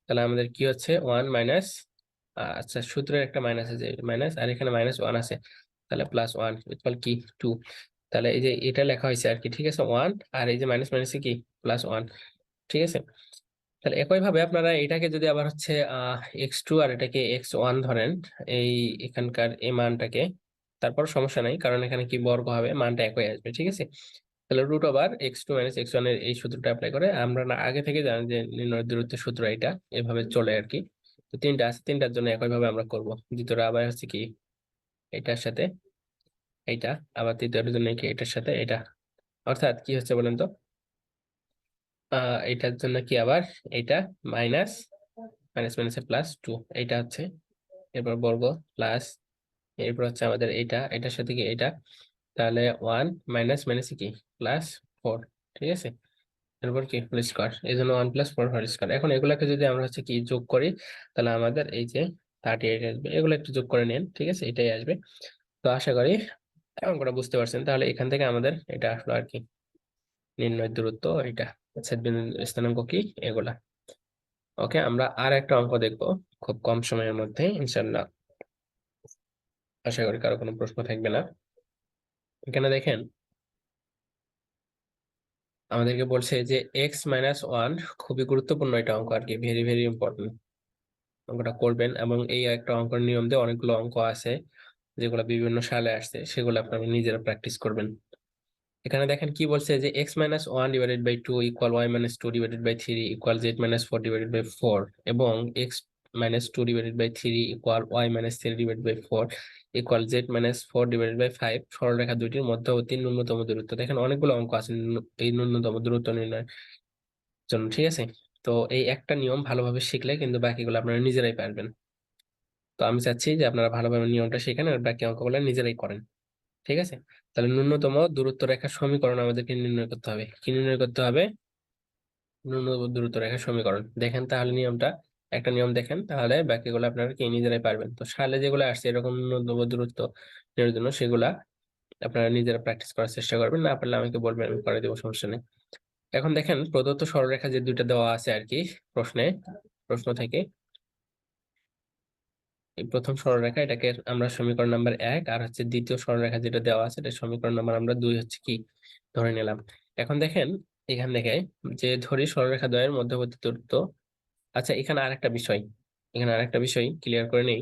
তাহলে আমাদের কি হচ্ছে 1 মাইনাস, আচ্ছা সূত্রের একটা মাইনাস আছে, মাইনাস, আর এখানে -1 আছে, তাহলে +1 ইকুয়াল কি 2। তাহলে এই যে এটা লেখা হয়েছে আর কি, ঠিক আছে 1, আর এই যে মাইনাস মাইনাসে কি +1, ঠিক আছে। তাহলে একই ভাবে আপনারা এটাকে যদি আবার হচ্ছে x2 আর এটাকে x1 ধরেন, এই এখানকার এই মানটাকে, তারপর সমস্যা নাই কারণ এখানে কি বর্গ হবে, মানটা একই আসবে, ঠিক আছে। তাহলে √x2 - x1 এর এই সূত্রটা অ্যাপ্লাই করে আমরা না আগে থেকে জানি যে নির্ণয় দূরত্বের সূত্র এটা এভাবে চলে আর কি। তো তিনটা আছে, তিনটার জন্য একই ভাবে আমরা করব। দ্বিতীয়টা আবার হচ্ছে কি এটার সাথে এইটা, আবার তৃতীয়টার জন্য কি এটার সাথে এটা, অর্থাৎ কি হচ্ছে বলেন তো, এটার জন্য কি আবার এইটা মাইনাস মাইনাস মাইনাসে +2 এইটা হচ্ছে, এরপর বর্গ প্লাস, এরপর হচ্ছে আমাদের এইটা এটার সাথে কি এটা, তাহলে 1 মাইনাস মাইনাসে কি +4, ঠিক আছে। এরপর কি হোল স্কয়ার, এই জন্য 1 + 4 হোল স্কয়ার। এখন এগুলাকে যদি আমরা হচ্ছে কি যোগ করি তাহলে আমাদের এই যে 38 আসবে। এগুলো একটু যোগ করে নেন, ঠিক আছে, এটাই আসবে। তো আশা করি অঙ্কটা বুঝতে পারছেন। তাহলে এখান থেকে আমাদের এটা আসলো আর কি নির্ণয় দূরত্ব, এটা ছেদবিন্দুর স্থানাঙ্ক কি এগুলা। ওকে, আমরা আর একটা অঙ্ক দেখবো খুব কম সময়ের মধ্যে ইনশাল্লাহ। আশা করি কারো কোনো প্রশ্ন থাকবে না। এখানে দেখেন আমাদেরকে বলছে যে x-1 খুবই গুরুত্বপূর্ণ এটা অঙ্ক আর কি, ভেরি ভেরি ইম্পর্টেন্ট। অঙ্কটা করবেন এবং এই একটা অঙ্কের নিয়ম দিয়ে অনেকগুলো অঙ্ক আছে যেগুলো বিভিন্ন সালে আসছে, সেগুলো আপনারা নিজেরা প্র্যাকটিস করবেন। এখানে দেখেন কি বলছে যে x-1 / 2 equal y-2 / 3 equal z-4 এবং x-2 / 3 equal y-3 / 4 equal z-4 / 5 সরলরেখা দুইটির মধ্যবর্তী ন্যূনতম দূরত্ব। দেখেন অনেকগুলো অঙ্ক আছে এই ন্যূনতম দূরত্ব নির্ণয়ের জন্য, ঠিক আছে। তো এই একটা নিয়ম ভালোভাবে শিখলে কিন্তু বাকিগুলো আপনারা নিজেরাই পারবেন। তো আমি চাচ্ছি যে আপনারা ভালোভাবে নিয়মটা শিখেন আর বাকি অঙ্কগুলো নিজেরাই করেন, ঠিক আছে। তাহলে ন্যূনতম দূরত্ব রেখার সমীকরণ আমাদেরকে নির্ণয় করতে হবে। কি নির্ণয় করতে হবে? ন্যূনতম দূরত্ব রেখার সমীকরণ। দেখেন তাহলে নিয়মটা, একটা নিয়ম দেখেন, তাহলে বাকিগুলো আপনারা কি নিজেরাই পারবেন। তো সালে যেগুলো আসছে এরকম ন্যূনতম দূরত্ব নেওয়ার জন্য সেগুলা আপনারা নিজেরা প্র্যাকটিস করার চেষ্টা করবেন, না পারলে আমাকে বলবেন, আমি করে দেবো, সমস্যা নেই। এখন দেখেন প্রদত্ত সরলরেখা যে দুইটা দেওয়া আছে আর কি প্রশ্ন থেকে, এই প্রথম সরলরেখা এটাকে আমরা সমীকরণ নাম্বার 1, আর হচ্ছে দ্বিতীয় সরলরেখা যেটা দেওয়া আছে এটা সমীকরণ নাম্বার আমরা 2 হচ্ছে কি ধরে নিলাম। এখন দেখেন এখান থেকে যে ধরি সরলরেখা দ্বয়ের মধ্যবর্তী দূরত্ব। আচ্ছা এখানে আরেকটা বিষয় ক্লিয়ার করে নেই,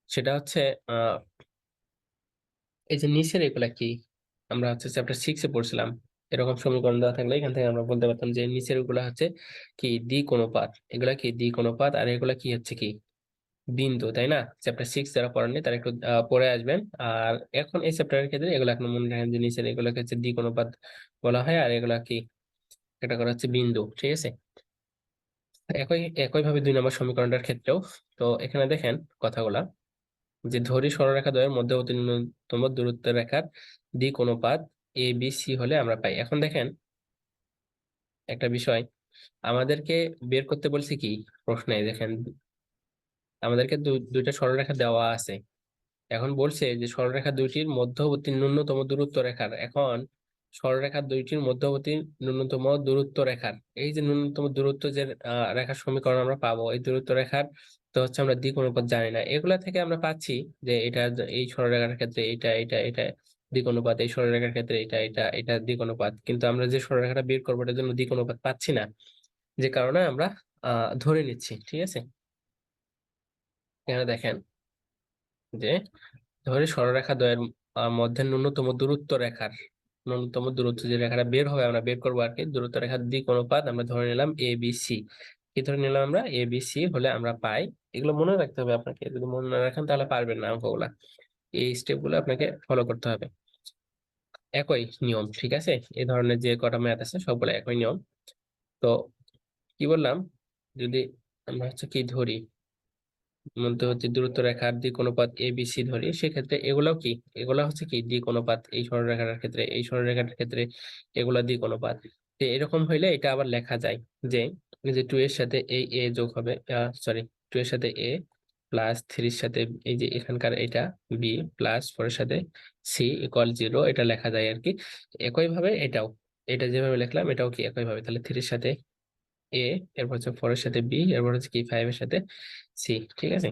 সেটা হচ্ছে এই যে নিচের এগুলা কি, আমরা হচ্ছে চ্যাপ্টার 6-এ পড়ছিলাম, এরকম সমীকরণ দেওয়া থাকলে এখান থেকে আমরা বলতে পারতাম যে নিচের এগুলা হচ্ছে কি দ্বিক অনুপাত, এগুলা কি দ্বিক অনুপাত, আর এগুলা কি হচ্ছে কি বিন্দু, তাই না? চ্যাপ্টার 6 যারা পড়েননি তারা একটু পড়ে আসবেন। আর এখন এই চ্যাপ্টারের ক্ষেত্রে এগুলো এখন মনে রাখেন যে নিচের এগুলোকে হচ্ছে দ্বিক অনুপাত বলা হয়, আর এগুলা কি এটা করা হচ্ছে বিন্দু, ঠিক আছে। একইভাবে 2 নম্বর সমীকরণটার ক্ষেত্রেও। তো এখানে দেখেন কথাগুলা, যে ধরি সরলরেখা দ্বয়ের মধ্যবর্তী ন্যূনতম দূরত্ব রেখার দিক অনুপাত এ বি সি হলে আমরা পাই। এখন দেখেন একটা বিষয় আমাদেরকে বের করতে বলছি কি প্রশ্নে, দেখেন আমাদেরকে দুইটা সরলরেখা দেওয়া আছে। এখন বলছে যে সরলরেখা দুইটির মধ্যবর্তী ন্যূনতম দূরত্ব রেখার, এখন সরলরেখা দুইটির মধ্যবর্তী ন্যূনতম দূরত্ব রেখার, এই যে ন্যূনতম দূরত্ব যে রেখার সমীকরণ আমরা পাবো, এই দূরত্ব রেখার তো হচ্ছে আমরা দিক অনুপাত জানি না, এগুলা থেকে আমরা পাচ্ছি যে এটা এই সরলরেখার ক্ষেত্রে এটা এটা এটা দিক অনুপাত, এই সরলরেখার ক্ষেত্রে এটা এটা এটা দিক অনুপাত, কিন্তু আমরা যে সরলরেখাটা বের করবো এটার জন্য দিক অনুপাত পাচ্ছি না, যে কারণে আমরা ধরে নিচ্ছি, ঠিক আছে। এখানে দেখেন যে ধরে সরলরেখা দ্বয়ের মধ্যে ন্যূনতম দূরত্ব যে রেখাটা বের হবে আমরা বের করবো আর কি, দূরত্ব রেখার দিক অনুপাত আমরা ধরে নিলাম এ বি সি। কি ধরে নিলাম আমরা? এ বি সি হলে আমরা পাই। এগুলো মনে রাখতে হবে আপনাকে, যদি মনে না রাখেন তাহলে পারবেন না অঙ্কগুলা। এই স্টেপ গুলো আপনাকে ফলো করতে হবে। একই নিয়ম, ঠিক আছে, এই ধরনের যে কটা ম্যাথ আছে সবগুলো একই নিয়ম। তো কি বললাম, যদি আমরা হচ্ছে কি ধরি মধ্যবর্তী দূরত্ব রেখার দিক অনুপাত এ বি সি ধরি, সেক্ষেত্রে এগুলাও কি, এগুলা হচ্ছে কি দিক অনুপাত, এই সরলরেখাটার ক্ষেত্রে এই সরলরেখাটার ক্ষেত্রে এগুলা দিক অনুপাত। তো এরকম হইলে এটা আবার লেখা যায় যে এই যে 2 এর সাথে এই এ যোগ হবে, সরি 2 এর সাথে এ প্লাস 3 এর সাথে এই যে এখানকার এটা বি প্লাস 4 এর সাথে সি ইকুয়াল 0, এটা লেখা যায় আর কি। একই ভাবে এটাও, এটা যেভাবে লিখলাম এটাও কি একই ভাবে, তাহলে 3 এর সাথে এ, এরপর হচ্ছে 4 এর সাথে বি, এরপর হচ্ছে কি 5 এর সাথে সি, ঠিক আছে।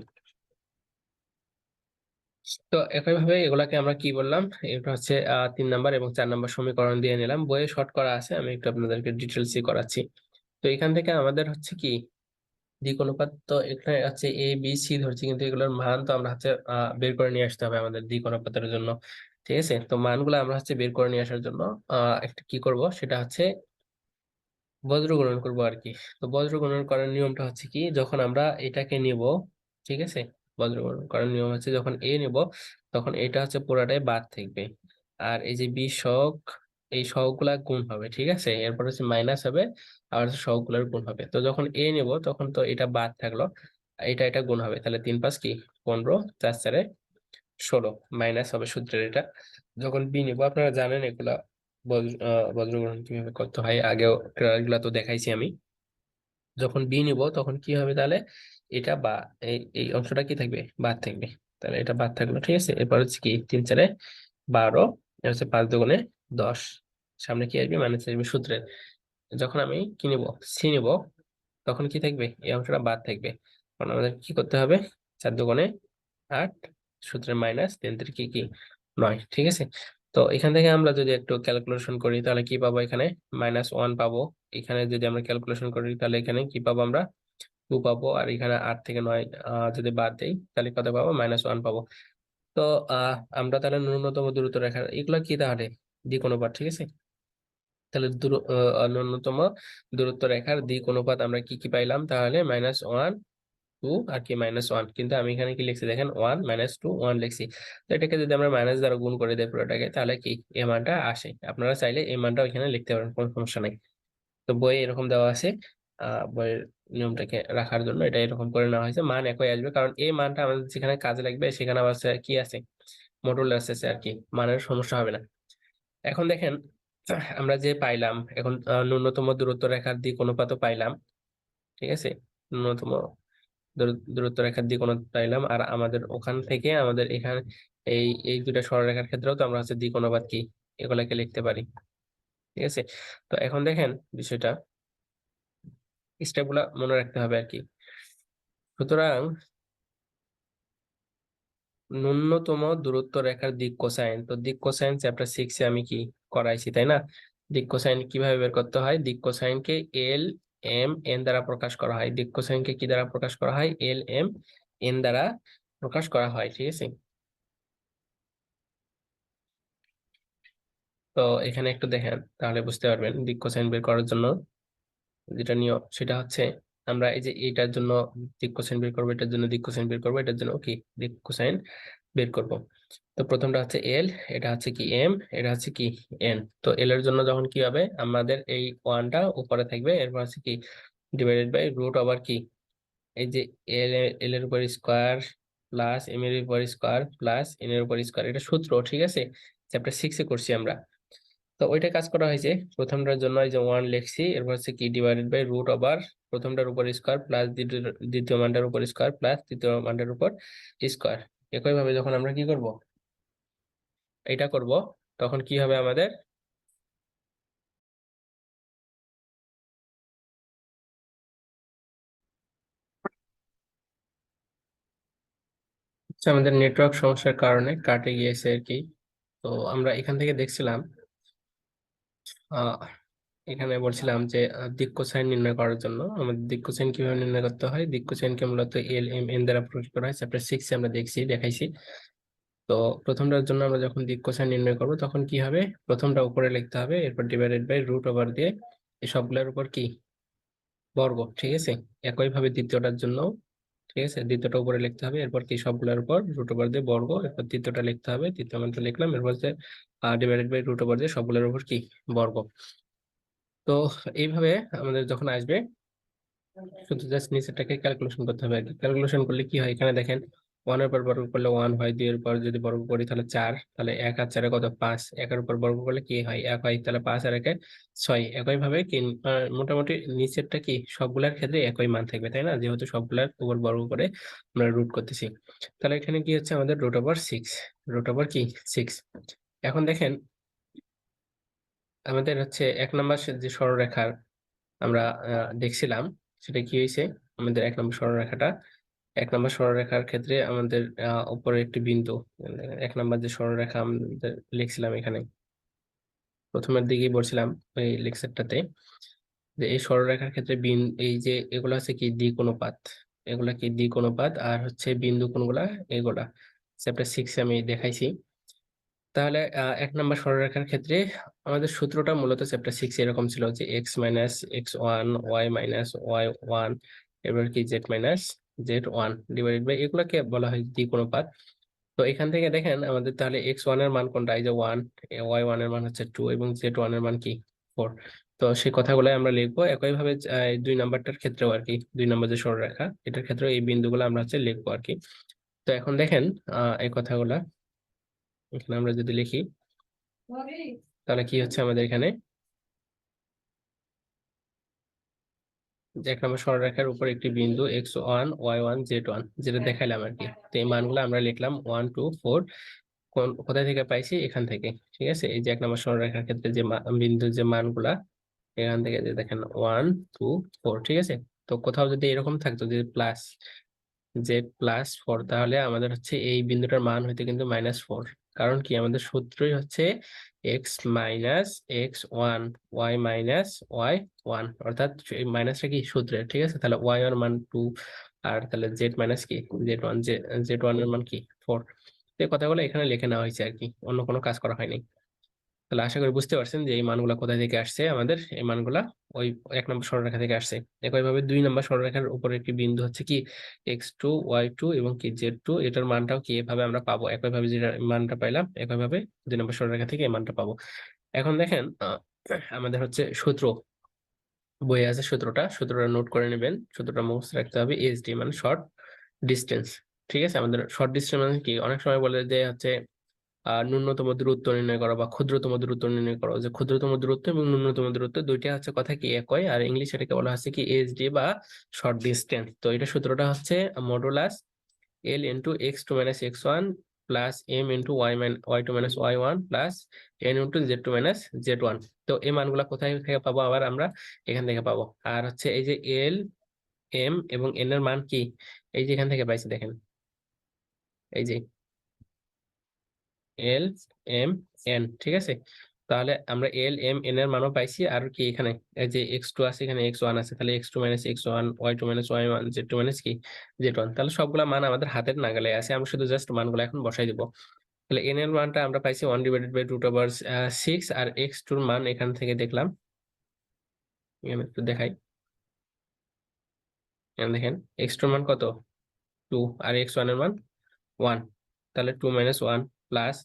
তো একইভাবে এগুলাকে আমরা কি বললাম, এটা হচ্ছে 3 নাম্বার এবং 4 নাম্বার সমীকরণ দিয়ে নিলাম, বইয়ে শর্ট করা আছে, আমি একটু আপনাদেরকে ডিটেলসই করাচ্ছি। তো এখান থেকে আমাদের হচ্ছে কি দিক অনুপাত, তো এখানে হচ্ছে এ বি সি ধরছি, কিন্তু এগুলোর মান তো আমরা হচ্ছে বের করে নিয়ে আসতে হবে আমাদের দিক অনুপাতের জন্য, ঠিক আছে। তো মানগুলো আমরা হচ্ছে বের করে নিয়ে আসার জন্য একটা কি করব, সেটা হচ্ছে বজ্র গুণন করবো আর কি। তো বজ্র গুণন করার নিয়মটা হচ্ছে কি, যখন আমরা এটাকে নিব, ঠিক আছে, বজ্র গুণন করার নিয়ম হচ্ছে যখন এ নিব তখন এটা হচ্ছে পুরাটাই বাদ থাকবে, আর এই যে বি সহগ, এই সহগগুলা গুণ হবে, ঠিক আছে, এরপর হচ্ছে মাইনাস হবে, আর হচ্ছে সহগগুলার গুণ হবে। তো যখন এ নিব তখন তো এটা বাদ থাকলো, এটা এটা গুণ হবে, তাহলে 3 × 5 কি 15, 4 × 4 = 16, মাইনাস হবে সূত্রের এটা। যখন বি নিব আপনারা জানেন এগুলা বজ্রগ্রহণ কিভাবে করতে হয়, আগেও এগুলা তো দেখাইছি আমি। যখন বি নিব তখন কি হবে তাহলে, এটা বা এই এই অংশটা কি থাকবে, বাদ থাকবে, তাহলে এটা বাদ থাকলো, ঠিক আছে। এরপর হচ্ছে কি 3 × 4 = 12, এর হচ্ছে 5 × 2 = 10, সামনে কি আসবে মাইনাস আসবে সূত্রে। যখন আমি কি নিব, সি নিব, তখন কি থাকবে, এই অংশটা বাদ থাকবে, কারণ আমাদের কি করতে হবে, 4 × 2 = 8, সূত্রের মাইনাস 3 × 3 কি 9, ঠিক আছে। তো এখান থেকে আমরা যদি একটু ক্যালকুলেশন করি তাহলে কি পাবো, এখানে -1 পাবো, এখানে যদি আমরা ক্যালকুলেশন করি তাহলে এখানে কি পাবো আমরা 2 পাবো, আর এখানে 8 থেকে 9 যদি বাদ দেই তাহলে কত পাবো, -1 পাবো। তো আমরা তাহলে ন্যূনতম দূরত্ব রেখা, এগুলো কি তাহলে দিক অনুপাত, ঠিক আছে। তাহলে ন্যূনতম দূরত্ব রেখার দিক অনুপাত আমরা কি কি পাইলাম, তাহলে -1 2 আর কি -1, কিন্তু আমি এখানে কি লিখছি দেখেন 1 -2 1 লিখছি। তো এটাকে যদি আমরা মাইনাস দ্বারা গুণ করে দেই পুরোটাকে, তাহলে কি এই মানটা আসে। আপনারা চাইলে এই মানটা এখানে লিখতে পারেন, কোনো সমস্যা নাই। তো বইয়ে এরকম দেওয়া আছে, বইয়ের নিয়মটাকে রাখার জন্য এটা এরকম করে নেওয়া হয়েছে, মান একই আসবে, কারণ এই মানটা আমাদের যেখানে কাজে লাগবে সেখানে আবার কি আছে, মডুলাস আছে আর কি, মানের সমস্যা হবে না। এখন দেখেন আমরা যে পাইলাম এখন ন্যূনতম দূরত্ব রেখার দিক অনুপাতও পাইলাম, ঠিক আছে। ন্যূনতম দূরত্ব রেখার দিক অনুপাত পাইলাম, আর আমাদের ওখান থেকে আমাদের এখানে এই দুটা সরলরেখার ক্ষেত্রেও তো আমরা হচ্ছে দিক অনুপাত কি এগুলাকে লিখতে পারি, ঠিক আছে। তো এখন দেখেন বিষয়টা, স্টেপগুলা মনে রাখতে হবে আর কি। সুতরাং ন্যূনতম দূরত্ব রেখার দিক কোসাইন, তো দিক কোসাইন চ্যাপ্টার 6 এ আমি কি করাইছি, তাই না। দিক কোসাইন কিভাবে বের করতে হয়, দিক কোসাইনকে এল এম এন দ্বারা প্রকাশ করা হয়। দিক কোসাইনকে কি দ্বারা প্রকাশ করা হয়, এল এম এন দ্বারা প্রকাশ করা হয়, ঠিক আছে। তো এখানে একটু দেখেন তাহলে বুঝতে পারবেন দিক কোসাইন বের করার জন্য যেটা নিয়ম সেটা হচ্ছে, আমরা এই যে এটার জন্য দিক কোসাইন বের করবো, এটার জন্য দিক কোসাইন বের করবো, এটার জন্য কি দিক কোসাইন বের করব। তো প্রথমটা হচ্ছে এল, এটা হচ্ছে কি এম, এটা হচ্ছে কি এন। তো এল এর জন্য যখন কি হবে, আমাদের এই ওয়ানটা উপরে থাকবে, এরপর হচ্ছে কি ডিভাইডেড বাই রুট ওভার কি এই যে এল এর উপর স্কোয়ার প্লাস এম এর উপর স্কোয়ার প্লাস এন এর উপর স্কোয়ার, এটা সূত্র, ঠিক আছে, চ্যাপ্টার 6 এ করছি আমরা। তো ওইটা কাজ করা হয়েছে, প্রথমটার জন্য এই যে ওয়ান লিখছি, এরপর হচ্ছে কি ডিভাইডেড বাই রুট ওভার প্রথমটার উপর স্কোয়ার প্লাস দ্বিতীয় মানটার উপর স্কোয়ার প্লাস তৃতীয় মানটার উপর স্কোয়ার। একই ভাবে যখন আমরা কি করব, এটা করব, তখন কি হবে আমাদের, আমাদের নেটওয়ার্ক সমস্যার কারণে কাটে গিয়েছে আর কি। তো আমরা এখান থেকে দেখছিলাম, আহ এখানে বলছিলাম যে দিক কোসাইন নির্ণয় করার জন্য আমাদের দিক কোসাইন কিভাবে নির্ণয় করতে হয়, দিক কোসাইনকে মূলত এল এম এন দ্বারা প্রকাশ করা হয়, চ্যাপ্টার 6 এ আমরা দেখাইছি। তো প্রথমটার জন্য আমরা যখন দিক কোসাইন নির্ণয় করব তখন কি হবে, প্রথমটা উপরে লিখতে হবে, এরপর ডিভাইডেড বাই রুট ওভার দিয়ে এই সবগুলোর উপর কি বর্গ, ঠিক আছে। একই ভাবে দ্বিতীয়টার জন্য, ঠিক আছে, দ্বিতীয়টা উপরে লিখতে হবে, এরপর কি সবগুলোর উপর রুট ওভার দিয়ে বর্গ, এরপর তৃতীয়টা লিখতে হবে, তৃতীয় মানটা লিখলাম, এরপর যে ডিভাইডেড বাই রুট ওভার দিয়ে সবগুলোর উপর কি বর্গ। তো এইভাবে আমাদের যখন আসবে, শুধু জাস্ট নিচেরটাকে ক্যালকুলেশন করতে হবে আর কি। ক্যালকুলেশন করলে কি হয়, এখানে দেখেন 1 এর উপর বর্গ করলে 1 হয়, 2 এর উপর যদি বর্গ করি তাহলে 4, তাহলে 1 আর 4 কত 5, 1 এর উপর বর্গ করলে কি হয় 1 হয়, তাহলে 5 আর 1 6। একই ভাবে কি মোটামুটি নিচেরটা কি সবগুলার ক্ষেত্রে একই মান থাকবে, তাই না, যেহেতু সবগুলার উপর বর্গ করে আমরা রুট করতেছি। তাহলে এখানে কি হচ্ছে আমাদের √6, √6 কি 6। এখন দেখেন আমাদের হচ্ছে 1 নম্বর যে সরলরেখার আমরা দেখছিলাম, সেটা কি হয়েছে, আমাদের 1 নম্বর সরলরেখাটা, 1 নম্বর সরলরেখার ক্ষেত্রে আমাদের উপরে একটি বিন্দু, 1 নম্বর যে সরলরেখা আমাদের লিখছিলাম এখানে প্রথমের দিকেই বলছিলাম ওই লেকচারটাতে, যে এই সরলরেখার ক্ষেত্রে এই যে এগুলা হচ্ছে কি দিক অনুপাত, এগুলা কি দিক অনুপাত, আর হচ্ছে বিন্দু কোনগুলা, এগুলা চ্যাপ্টার 6 আমি দেখাইছি। তাহলে 1 নম্বর সরলরেখার ক্ষেত্রে আমাদের সূত্রটা মূলত চ্যাপ্টার 6 এরকম ছিল যে x-x1 y-y1 এবার কি z-z1 ডিভাইডেড বাই এগুলোকে বলা হয় দিক অনুপাত। তো এখান থেকে দেখেন আমাদের তাহলে x1 এর মান কোনটা, এই যে 1, y1 এর মান হচ্ছে 2 এবং z1 এর মান কি 4। তো সেই কথাগুলো আমরা লিখবো একইভাবে 2 নাম্বারটার ক্ষেত্রেও আর কি, 2 নম্বর যে সরলরেখা এটার ক্ষেত্রেও এই বিন্দুগুলো আমরা হচ্ছে লিখবো আর কি। তো এখন দেখেন এই কথাগুলা এখানে আমরা যদি লিখি, তাহলে কি হচ্ছে আমাদের এখানে, যে 1 নম্বর সরলরেখার উপর একটি বিন্দু x1 y1 z1 যেটা দেখাইলাম আর কি। তো এই মানগুলো আমরা লিখলাম 1 2 4, কোথায় থেকে পাইছি, এখান থেকে, ঠিক আছে। এই যে 1 নম্বর সরলরেখার ক্ষেত্রে যে বিন্দুর যে মানগুলা, এখান থেকে যে দেখেন 1 2 4, ঠিক আছে। তো কোথাও যদি এরকম থাকতো যে প্লাস z+4, তাহলে আমাদের হচ্ছে এই বিন্দুটার মান হইতে কিন্তু -4, কারণ কি আমাদের সূত্রই হচ্ছে x-x1 y-y1, অর্থাৎ এই মাইনাসটা কি সূত্রের, ঠিক আছে। তাহলে y এর মান 2, আর তাহলে z মাইনাস কি z1, z1 এর মান কি 4। এই কথাগুলো এখানে লিখে নেওয়া হয়েছে আর কি, অন্য কোনো কাজ করা হয়নি। তাহলে আশা করি বুঝতে পারছেন যে এই মানগুলা কোথা থেকে আসছে। আমাদের এই মানগুলা ওই 1 নম্বর সরলরেখা থেকে আসছে। একইভাবে 2 নম্বর সরলরেখার উপরে একটি বিন্দু হচ্ছে কি x2 y2 এবং কি z2, এটার মানটাও কি এভাবে আমরা পাবো। একইভাবে যেটা মানটা পাইলাম একইভাবে 2 নম্বর সরলরেখা থেকে এই মানটা পাবো। এখন দেখেন আমাদের হচ্ছে সূত্র বইয়ে আছে, সূত্রটা নোট করে নেবেন। সূত্রটা মুখস্থ রাখতে হবে। এসডি মানে শর্ট ডিস্টেন্স। ঠিক আছে, আমাদের শর্ট ডিস্টেন্স মানে কি, অনেক সময় বলে যে হচ্ছে ন্যূনতম দূরত্ব নির্ণয় করো বা ক্ষুদ্রতম দূরত্ব নির্ণয় করো, যে ক্ষুদ্রতম দূরত্ব এবং ন্যূনতম দূরত্ব দুইটা হচ্ছে কথা কি একই, আর ইংলিশ এটাকে বলা হচ্ছে কি এসডি বা শর্ট ডিস্টেন্স। তো এটা সূত্রটা হচ্ছে modulus L into x2 minus x1 plus M into y2 minus y1 plus N into z2 minus z1। তো এই মানগুলা কোথায় থেকে পাবো, আবার আমরা এখান থেকে পাবো। আর হচ্ছে এই যে এল এম এবং এন এর মান কি, এই যে এখান থেকে পাইছি দেখেন, এই যে এল এম এন। ঠিক আছে, তাহলে আমরা এল এম এন এর মানও পাইছি। আর কি এখানে এই যে x2 আছে, এখানে x1 আছে, তাহলে x2 minus x1 y2 minus y1 z2 minus কি z1। তাহলে সবগুলা মান আমাদের হাতের নাগালে আছে, আমরা শুধু জাস্ট মানগুলো এখন বসাই দিব। তাহলে এন এর মানটা আমরা পাইছি 1/√6, আর x2 এর মান এখান থেকে দেখলাম, এখানে একটু দেখাই, এখানে দেখেন x2 এর মান কত 2 আর x1 এর মান 1। তাহলে 2 মাইনাস 1 প্লাস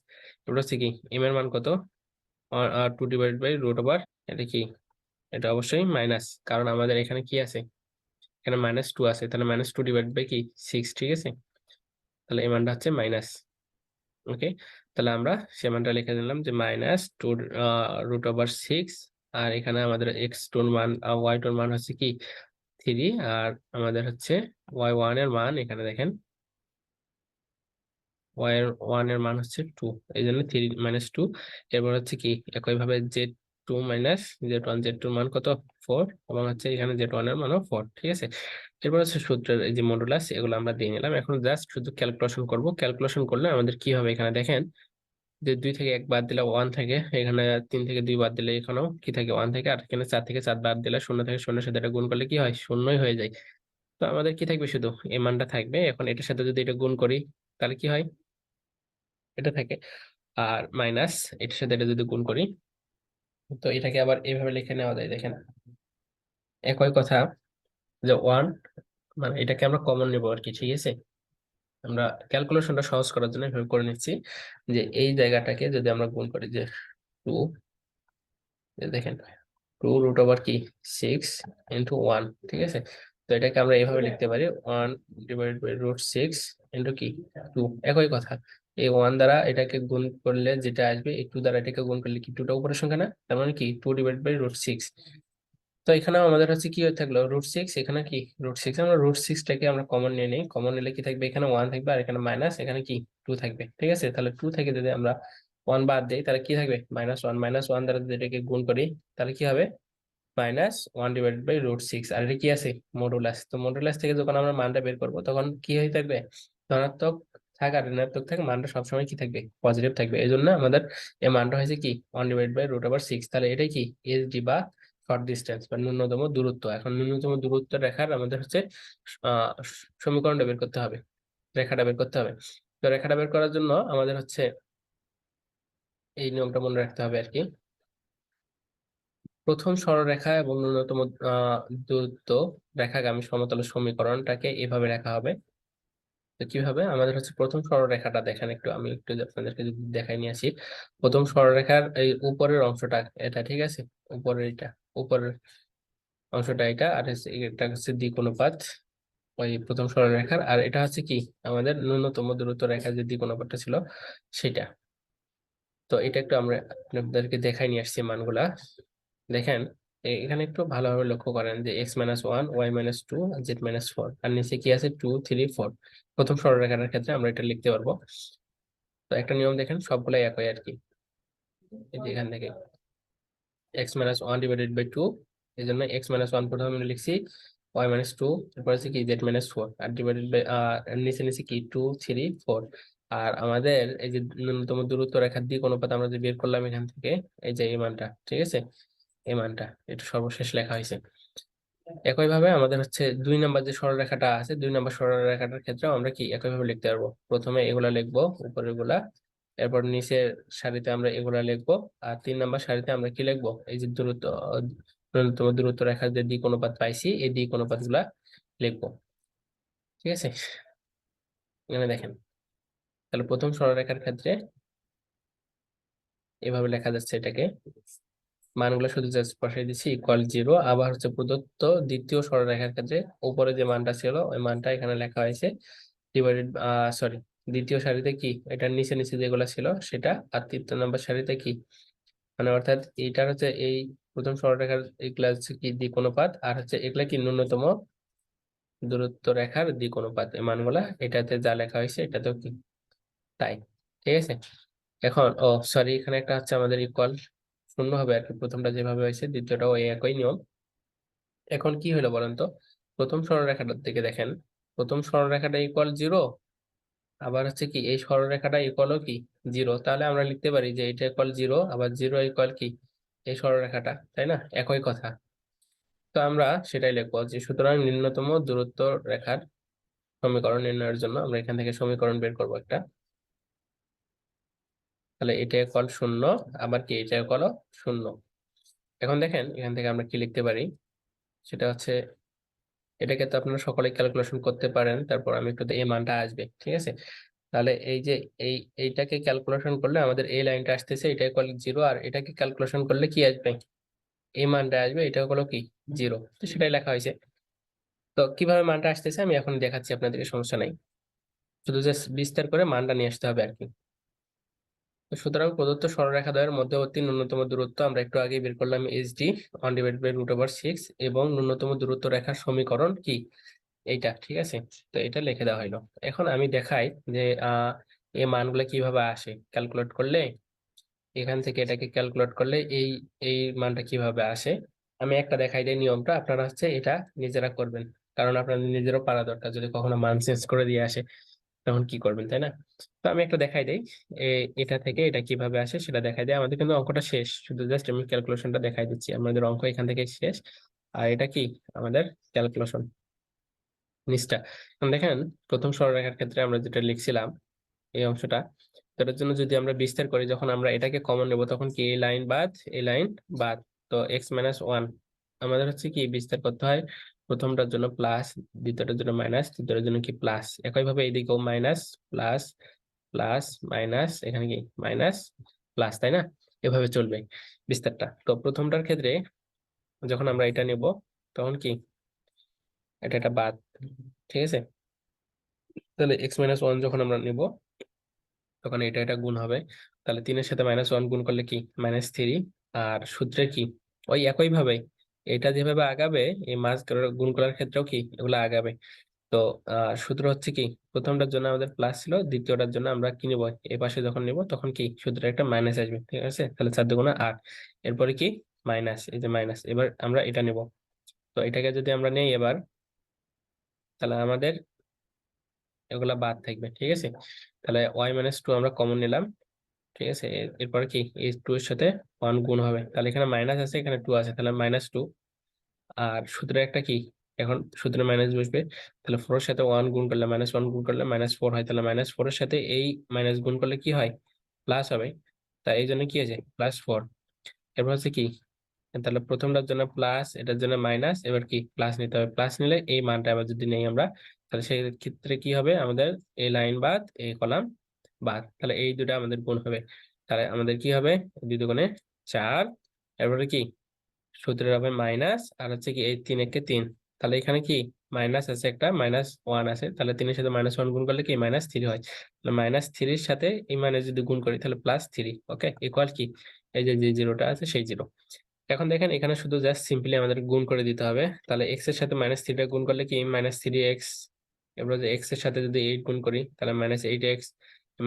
এবার হচ্ছে কি m এর মান কত 2/√, এটা কি, এটা অবশ্যই মাইনাস, কারণ আমাদের এখানে কি আছে, এখানে -2 আছে, তাহলে -2/6। ঠিক আছে, তাহলে এই মানটা হচ্ছে মাইনাস। ওকে, তাহলে আমরা সে মানটা লিখে দিলাম যে -2√6। আর এখানে আমাদের x2 এর মান y2 এর মান হচ্ছে কি 3, আর আমাদের হচ্ছে y1 এর মান এখানে দেখেন y1 এর মান হচ্ছে 2, এই জন্য 3 -2। এরপর হচ্ছে কি একইভাবে z2 মাইনাস z1, z2 এর মান কত 4, এবং হচ্ছে এখানে z1 এর মানও 4। ঠিক আছে, এরপর হচ্ছে সূত্রের এই যে মডুলাস, এগুলো আমরা দিয়ে নিলাম। এখন জাস্ট শুধু ক্যালকুলেশন করব। ক্যালকুলেশন করলে আমাদের কি হবে, এখানে দেখেন যে 2 থেকে 1 বাদ দিলে 1 থাকে, এখানে 3 থেকে 2 বাদ দিলে এখানেও কি থাকে 1 থেকে, আর এখানে 4 থেকে 4 বাদ দিলে 0 থেকে 0 সাথে এটা গুণ করলে কি হয়, শূন্যই হয়ে যায়। তো আমাদের কি থাকবে, শুধু এই মানটা থাকবে। এখন এটার সাথে যদি এটা গুণ করি তাহলে কি হয়, এটা থাকে, আর মাইনাস এটার সাথে এটা যদি গুণ করি, তো এটাকে আবার এইভাবে লিখে নেওয়া যায়। দেখেন একই কথা, যে 1 মানে এটাকে আমরা কমন নেবো আর কি। ঠিক আছে, আমরা ক্যালকুলেশনটা সহজ করার জন্য এভাবে করে নিচ্ছি, যে এই জায়গাটাকে যদি আমরা গুণ করি যে 2, দেখেন 2√, কি 6 ইন্টু 1। ঠিক আছে, তো এটাকে আমরা এইভাবে লিখতে পারি 1/√6 ইন্টু কি 2। একই কথা, এই 1 দ্বারা এটাকে গুণ করলে যেটা আসবে, এই 2 দ্বারা এটাকে গুণ করলে কি 2টা উপরের সংখ্যা না, তার মানে কি 2/√6। তো এখানেও আমাদের হচ্ছে কি হয়ে থাকলো √6, এখানে কি √6, আমরা √6টাকে আমরা কমন নিয়ে নিই। কমন নিলে কি থাকবে, এখানে 1 থাকবে, আর এখানে মাইনাস, এখানে কি 2 থাকবে। ঠিক আছে, তাহলে 2 থেকে যদি আমরা 1 বাদ দিই তাহলে কি থাকবে -1। -1 দ্বারা যদি এটাকে গুণ করি তাহলে কি হবে -1/√6। আর এটা কি আছে মডুলাস, তো মডুলাস থেকে যখন আমরা মানটা বের করবো তখন কি হয়ে থাকবে, ধনাত্মক থাক আর ঋণাত্মক থাক, মানটা সবসময় কি থাকবে, পজিটিভ থাকবে। এই জন্য আমাদের এই মানটা হয়েছে কি 1/√6। তাহলে এটাই কি এসডি বা শর্ট ডিস্টেন্স বা ন্যূনতম দূরত্ব। এখন ন্যূনতম দূরত্ব রেখার আমাদের হচ্ছে আহ সমীকরণটা বের করতে হবে, রেখাটা বের করতে হবে। তো রেখাটা বের করার জন্য আমাদের হচ্ছে এই নিয়মটা মনে রাখতে হবে আর কি। প্রথম সরলরেখা এবং ন্যূনতম দূরত্ব রেখাগামী সমতল সমীকরণটাকে এভাবে রাখা হবে। তো কিভাবে, আমাদের হচ্ছে প্রথম সরলরেখাটা দেখেন, একটু আমি একটু আপনাদেরকে যদি দেখাই নিয়ে আসি। প্রথম সরলরেখার এই উপরের অংশটা এটা, ঠিক আছে, উপরের এটা, উপরের অংশটা এটা, আর এটা হচ্ছে দিক অনুপাত ওই প্রথম সরলরেখার। আর এটা হচ্ছে কি আমাদের ন্যূনতম দূরত্ব রেখার যে দিক অনুপাতটা ছিল সেটা। তো এটা একটু আমরা আপনাদেরকে দেখাই নিয়ে আসছি মানগুলা। দেখেন এখানে একটু ভালোভাবে লক্ষ্য করেন যে x-1 y-2 z-4, আর নিচে কি আছে 2 3 4। প্রথম সরলরেখার ক্ষেত্রে আমরা এটা লিখতে পারবো। তো একটা নিয়ম দেখেন, সবগুলাই একই আর কি। এই যে এখান থেকে x-1/2, এই জন্য x-1 প্রথমে আমরা লিখছি, y-2, তারপর আছে কি z-4, আর ডিভাইডেড বাই নিচে নিচে কি 2 3 4। আর আমাদের এই যে ন্যূনতম দূরত্ব রেখার দিক অনুপাত আমরা যে বের করলাম এখান থেকে, এই যে এই মানটা, ঠিক আছে, এই মানটা এটা সর্বশেষ লেখা হয়েছে। একইভাবে আমাদের হচ্ছে 2 নম্বর যে সরলরেখাটা আছে, 2 নম্বর সরলরেখাটার ক্ষেত্রে আমরা কি একইভাবে লিখতে পারবো। প্রথমে এগুলা লিখবো উপরের গুলা, এরপর নিচের সারিতে আমরা এগুলা লিখবো, আর 3 নাম্বার সারিতে আমরা কি লিখবো, এই যে ন্যূনতম দূরত্ব রেখার যে দিক অনুপাত পাইছি এই দিক অনুপাত গুলা লিখবো। ঠিক আছে, এখানে দেখেন, তাহলে প্রথম সরলরেখার ক্ষেত্রে এভাবে লেখা যাচ্ছে, এটাকে মানগুলো শুধু জাস্ট বসাই দিচ্ছি, ইকুয়াল 0। আবার হচ্ছে প্রদত্ত দ্বিতীয় সরলরেখার ক্ষেত্রে উপরে যে মানটা ছিল ওই মানটা এখানে লেখা হয়েছে ডিভাইডেড, সরি, দ্বিতীয় সারিতে কি এটার নিচে নিচে যেগুলো ছিল সেটা, আর 3 নম্বর সারিতে কি, মানে অর্থাৎ এইটার হচ্ছে এই প্রথম সরলরেখার এগুলা হচ্ছে কি দিক অনুপাত, আর হচ্ছে এগুলা কি ন্যূনতম দূরত্ব রেখার দিক অনুপাত, এই মানগুলা এটাতে যা লেখা হয়েছে এটাতেও কি তাই। ঠিক আছে, এখন সরি, এখানে একটা হচ্ছে আমাদের ইকুয়াল 0 হবে আর কি, প্রথমটা যেভাবে হয়েছে দ্বিতীয়টাও এই একই নিয়ম। এখন কি হলো বলেন তো, প্রথম সরলরেখাটার দিকে দেখেন, প্রথম সরলরেখাটা ইকুয়াল 0, আবার হচ্ছে কি এই সরলরেখাটা ইকুয়ালও কি 0, তাহলে আমরা লিখতে পারি যে এটা ইকুয়াল 0, আবার 0 ইকুয়াল কি এই সরলরেখাটা, তাই না, একই কথা। তো আমরা সেটাই লিখবো যে সুতরাং নিম্নতম দূরত্ব রেখার সমীকরণ নির্ণয়ের জন্য আমরা এখান থেকে সমীকরণ বের করবো একটা, তাহলে এটা ইকুয়াল 0, আবার কি এটা ইকুয়াল 0। এখন দেখেন এখান থেকে আমরা কি লিখতে পারি, সেটা হচ্ছে, এটাকে তো আপনারা সকলে ক্যালকুলেশন করতে পারেন, তারপর আমি একটু এই মানটা আসবে, ঠিক আছে। তাহলে এই যে এইটাকে ক্যালকুলেশন করলে আমাদের এই লাইনটা আসতেছে, এটা ইকুয়াল 0, আর এটাকে ক্যালকুলেশন করলে কি আসবে, এই মানটা আসবে, এটা হলো কি 0, তো সেটাই লেখা হয়েছে। তো কিভাবে মানটা আসতেছে আমি এখন দেখাচ্ছি আপনাদেরকে, সমস্যা নাই, শুধু জাস্ট বিস্তার করে মানটা নিয়ে আসতে হবে আর কি। তো সুতরাং প্রদত্ত সরলরেখা দ্বয়ের মধ্যবর্তী ন্যূনতম দূরত্ব আমরা একটু আগে বের করলাম এইচডি 1/√6, এবং ন্যূনতম দূরত্ব রেখার সমীকরণ কি এইটা, ঠিক আছে। তো এটা লিখে দেওয়া হলো। এখন আমি দেখাই যে এই মানগুলো কিভাবে আসে ক্যালকুলেট করলে, এখান থেকে এটাকে ক্যালকুলেট করলে এই এই মানটা কিভাবে আসে। আমি একটা দেখাই দিই নিয়মটা, আপনারা হচ্ছে এটা নিজেরা করবেন, কারণ আপনাদের নিজেরও পারা দরকার, যদি কখনো মান চেঞ্জ করে দিয়ে আসে তখন কি করবেন, তাই না। তো আমি একটা দেখাই দেই, এটা থেকে এটা কিভাবে আসে সেটা দেখাই দেয়। আমাদের কিন্তু অঙ্কটা শেষ, শুধু জাস্ট আমি ক্যালকুলেশনটা দেখাই দিচ্ছি, আমাদের অঙ্ক এখান থেকে শেষ। আর এটা কি আমাদের ক্যালকুলেশন নিচটা। এখন দেখেন প্রথম সরলরেখার ক্ষেত্রে আমরা যেটা লিখছিলাম এই অংশটা, তো এটার জন্য যদি আমরা বিস্তার করি, যখন আমরা এটাকে কমন নেব তখন কি এই লাইন বাদ এই লাইন বাদ, তো x-1 আমাদের হচ্ছে কি বিস্তার করতে হয়, প্রথমটার জন্য প্লাস, দ্বিতীয়টার জন্য মাইনাস, তৃতীয়টার জন্য কি প্লাস, একইভাবে এইদিকেও মাইনাস প্লাস প্লাস মাইনাস, এখানে কি মাইনাস প্লাস, তাই না, এভাবে চলবে বিস্তারটা। তো প্রথমটার ক্ষেত্রে যখন আমরা এটা নেব তখন কি এটা বাদ, ঠিক আছে। তাহলে x-1 যখন আমরা নেব তখন এটা গুণ হবে, তাহলে 3-এর সাথে -1 গুণ করলে কি -3। আর সূত্রে কি ওই একই ভাবে এটা যেভাবে আগাবে, এই মাস গুণ করার ক্ষেত্রেও কি এগুলো আগাবে। তো সূত্র হচ্ছে কি, প্রথমটার জন্য আমাদের প্লাস ছিল, দ্বিতীয়টার জন্য আমরা কি নিব, এই পাশে যখন নিব তখন কি সূত্রে একটা মাইনাস আসবে, ঠিক আছে। তাহলে 4×8, এরপরে কি মাইনাস, এই যে মাইনাস, এবার আমরা এটা নিব। তো এটাকে যদি আমরা নেই এবার, তাহলে আমাদের এগুলা বাদ থাকবে, ঠিক আছে। তাহলে y-2 আমরা কমন নিলাম, ঠিক আছে। এরপরে কি এই 2 এর সাথে 1 গুণ হবে, তাহলে এখানে মাইনাস আছে এখানে 2 আছে, তাহলে -2। আর সূত্রে একটা কি, এখন সূত্রে মাইনাস বসবে, তাহলে 4 এর সাথে 1 গুণ করলে -1 গুণ করলে -4 হয়, তাহলে -4 এর সাথে এই মাইনাস গুণ করলে কি হয় প্লাস হবে, তাই এই জন্য কি আছে +4। এরপর হচ্ছে কি, তাহলে প্রথমটার জন্য প্লাস, এটার জন্য মাইনাস, এবার কি প্লাস নিতে হবে, প্লাস নিলে এই মানটা আবার যদি নেই আমরা, তাহলে সেই ক্ষেত্রে কি হবে আমাদের এই লাইন বাদ এই কলাম বাদ, তাহলে এই দুটো আমাদের গুণ হবে। তাহলে আমাদের কি হবে 2×4, এরপরে কি সূত্রের হবে মাইনাস, আর হচ্ছে কি এই 3×1 = 3, তাহলে এখানে কি মাইনাস আছে একটা, -1 আছে, তাহলে 3-এর সাথে -1 গুণ করলে কি -3 হয়, তাহলে -3-এর সাথে এই মাইনাস যদি গুণ করি তাহলে +3, ওকে, ইকুয়াল কি এই যে যে জিরোটা আছে সেই জিরো। এখন দেখেন এখানে শুধু জাস্ট সিম্পলি আমাদের গুণ করে দিতে হবে, তাহলে x এর সাথে -3টা গুণ করলে কি -3x, এবার যে x এর সাথে যদি 8 গুণ করি তাহলে -8x,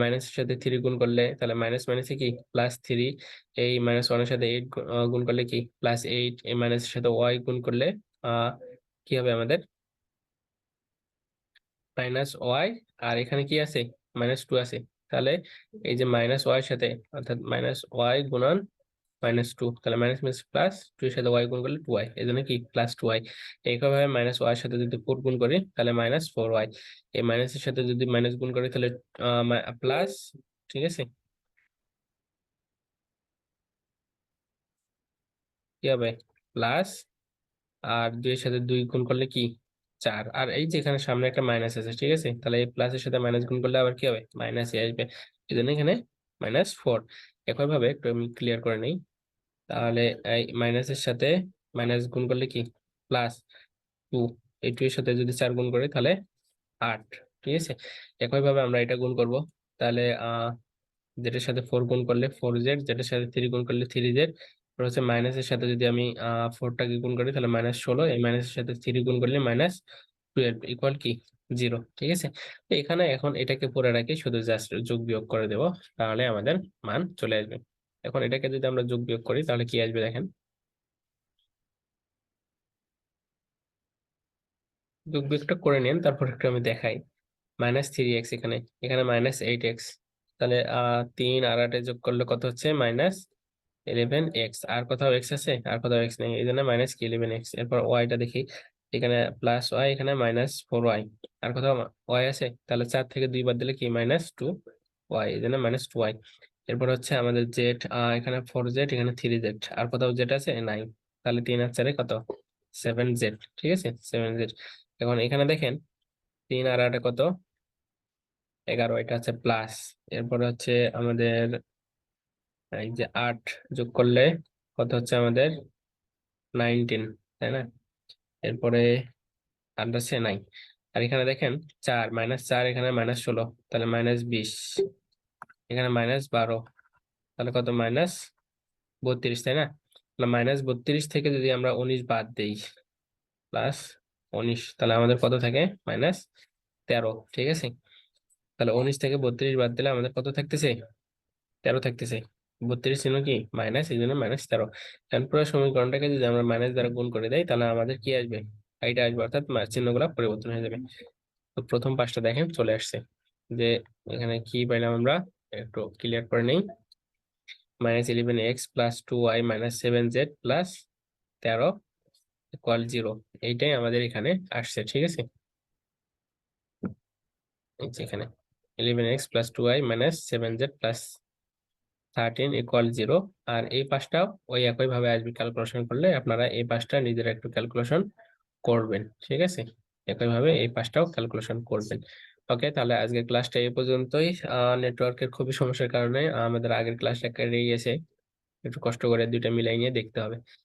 মাইনাস এর সাথে 3 গুণ করলে তাহলে মাইনাস মাইনাসে কি +3, এই -1 এর সাথে 8 গুণ করলে কি +8, এই মাইনাস এর সাথে y গুণ করলে কি হবে আমাদের -y, আর এখানে কি আছে -2 আছে, তাহলে এই যে -y এর সাথে অর্থাৎ -y গুণন -2, তাহলে মাইনাস মাইনাস প্লাস, 2 এর সাথে y গুণ করলে 2y, এই জন্য কি +2y। একইভাবে -y এর সাথে যদি 4 গুণ করি তাহলে -4y, এই মাইনাস এর সাথে যদি মাইনাস গুণ করি তাহলে প্লাস, ঠিক আছে। কি হবে প্লাস, আর 2 এর সাথে 2 গুণ করলে কি 4, আর এই যে এখানে সামনে একটা মাইনাস আছে, ঠিক আছে, তাহলে এই প্লাসের সাথে মাইনাস গুণ করলে আবার কি হবে মাইনাসই আসবে, এই জন্য এখানে -4। একইভাবে একটু আমি ক্লিয়ার করে নেই, তাহলে এই মাইনাসের সাথে মাইনাস গুণ করলে কি +2, এই 2 এর সাথে যদি 4 গুণ করি তাহলে 8, ঠিক আছে। একইভাবে আমরা এটা গুণ করব, তাহলে যেটার সাথে 4 গুণ করলে 4z, যেটার সাথে 3 গুণ করলে 3z, হচ্ছে মাইনাসের সাথে যদি আমি 4টাকে গুণ করি তাহলে -16, এই মাইনাসের সাথে 3 গুণ করলে -12 ইকুয়াল কি 0, ঠিক আছে। তো এখানে এখন এটাকে পরে রাখি, শুধু জাস্ট যোগ বিয়োগ করে দেব, তাহলে আমাদের মান চলে আসবে। এখন এটাকে যদি আমরা যোগ বিয়োগ করি তাহলে কি আসবে দেখেন, যোগ বিয়োগটা করে নিন, তারপর একটু আমি দেখাই। -3x, এখানে এখানে -8x, তাহলে 3 আর 8 যোগ করলে কত হচ্ছে -11x, আর কোথাও x আছে, আর কোথাও x নেই, এই জন্য -11x। এরপর y-টা দেখি, এখানে +y, এখানে -4y, আর কোথাও y আছে, তাহলে 4 থেকে 2 বাদ দিলে কি -2y, এই জন্য -2y। এরপর হচ্ছে আমাদের z, এখানে 4z, এখানে 3z, আর কোথাও z আছে নাই, তাহলে 3 আর 4 কত 7z, ঠিক আছে 7z। এখন এখানে দেখেন 3 আর 8 কত 11, এটা হচ্ছে প্লাস। এরপরে হচ্ছে আমাদের এই যে 8 যোগ করলে কত হচ্ছে আমাদের 19, তাই না। এরপরে আর আছে নাই, আর এখানে দেখেন 4, -4, এখানে -16, তাহলে -20, এখানে -12, তাহলে কত -32, তাই না। তাহলে -32 থেকে যদি আমরা 19 বাদ দেই, +19, তাহলে আমাদের কত থাকে -13, ঠিক আছে। তাহলে 19 থেকে 32 বাদ দিলে আমাদের কত থাকতেছে 13 থাকতেছে, 32 চিহ্ন কি মাইনাস, এই জন্য -13। এখন পুরো সমীকরণটাকে যদি আমরা মাইনাস দ্বারা গুণ করে দেই তাহলে আমাদের কি আসবে, এইটা আসবে, অর্থাৎ চিহ্নগুলো পরিবর্তন হয়ে যাবে। তো প্রথম পাঁচটা দেখেন চলে আসছে, যে এখানে কি পাইলাম আমরা একটু ক্লিয়ার করে নেই, -11x + 2y - 7z + 13 = 0, এইটাই আমাদের এখানে আসছে, ঠিক আছে। এই যে এখানে 11x + 2y - 7z + 13 = 0, আর এই পাশটাও ওই একই ভাবে আসবে, ক্যালকুলেশন করলে আপনারা এই পাশটা নিজেরা একটু ক্যালকুলেশন করবেন, ঠিক আছে। একই ভাবে এই পাশটাও ক্যালকুলেশন করবেন। ওকে, তাহলে আজকের ক্লাসটা এই পর্যন্তই। নেটওয়ার্কের খুবই সমস্যার কারণে আমাদের আগের ক্লাসটা কেটে গেছে, একটু কষ্ট করে দুইটা মিলাই নিয়ে দেখতে হবে।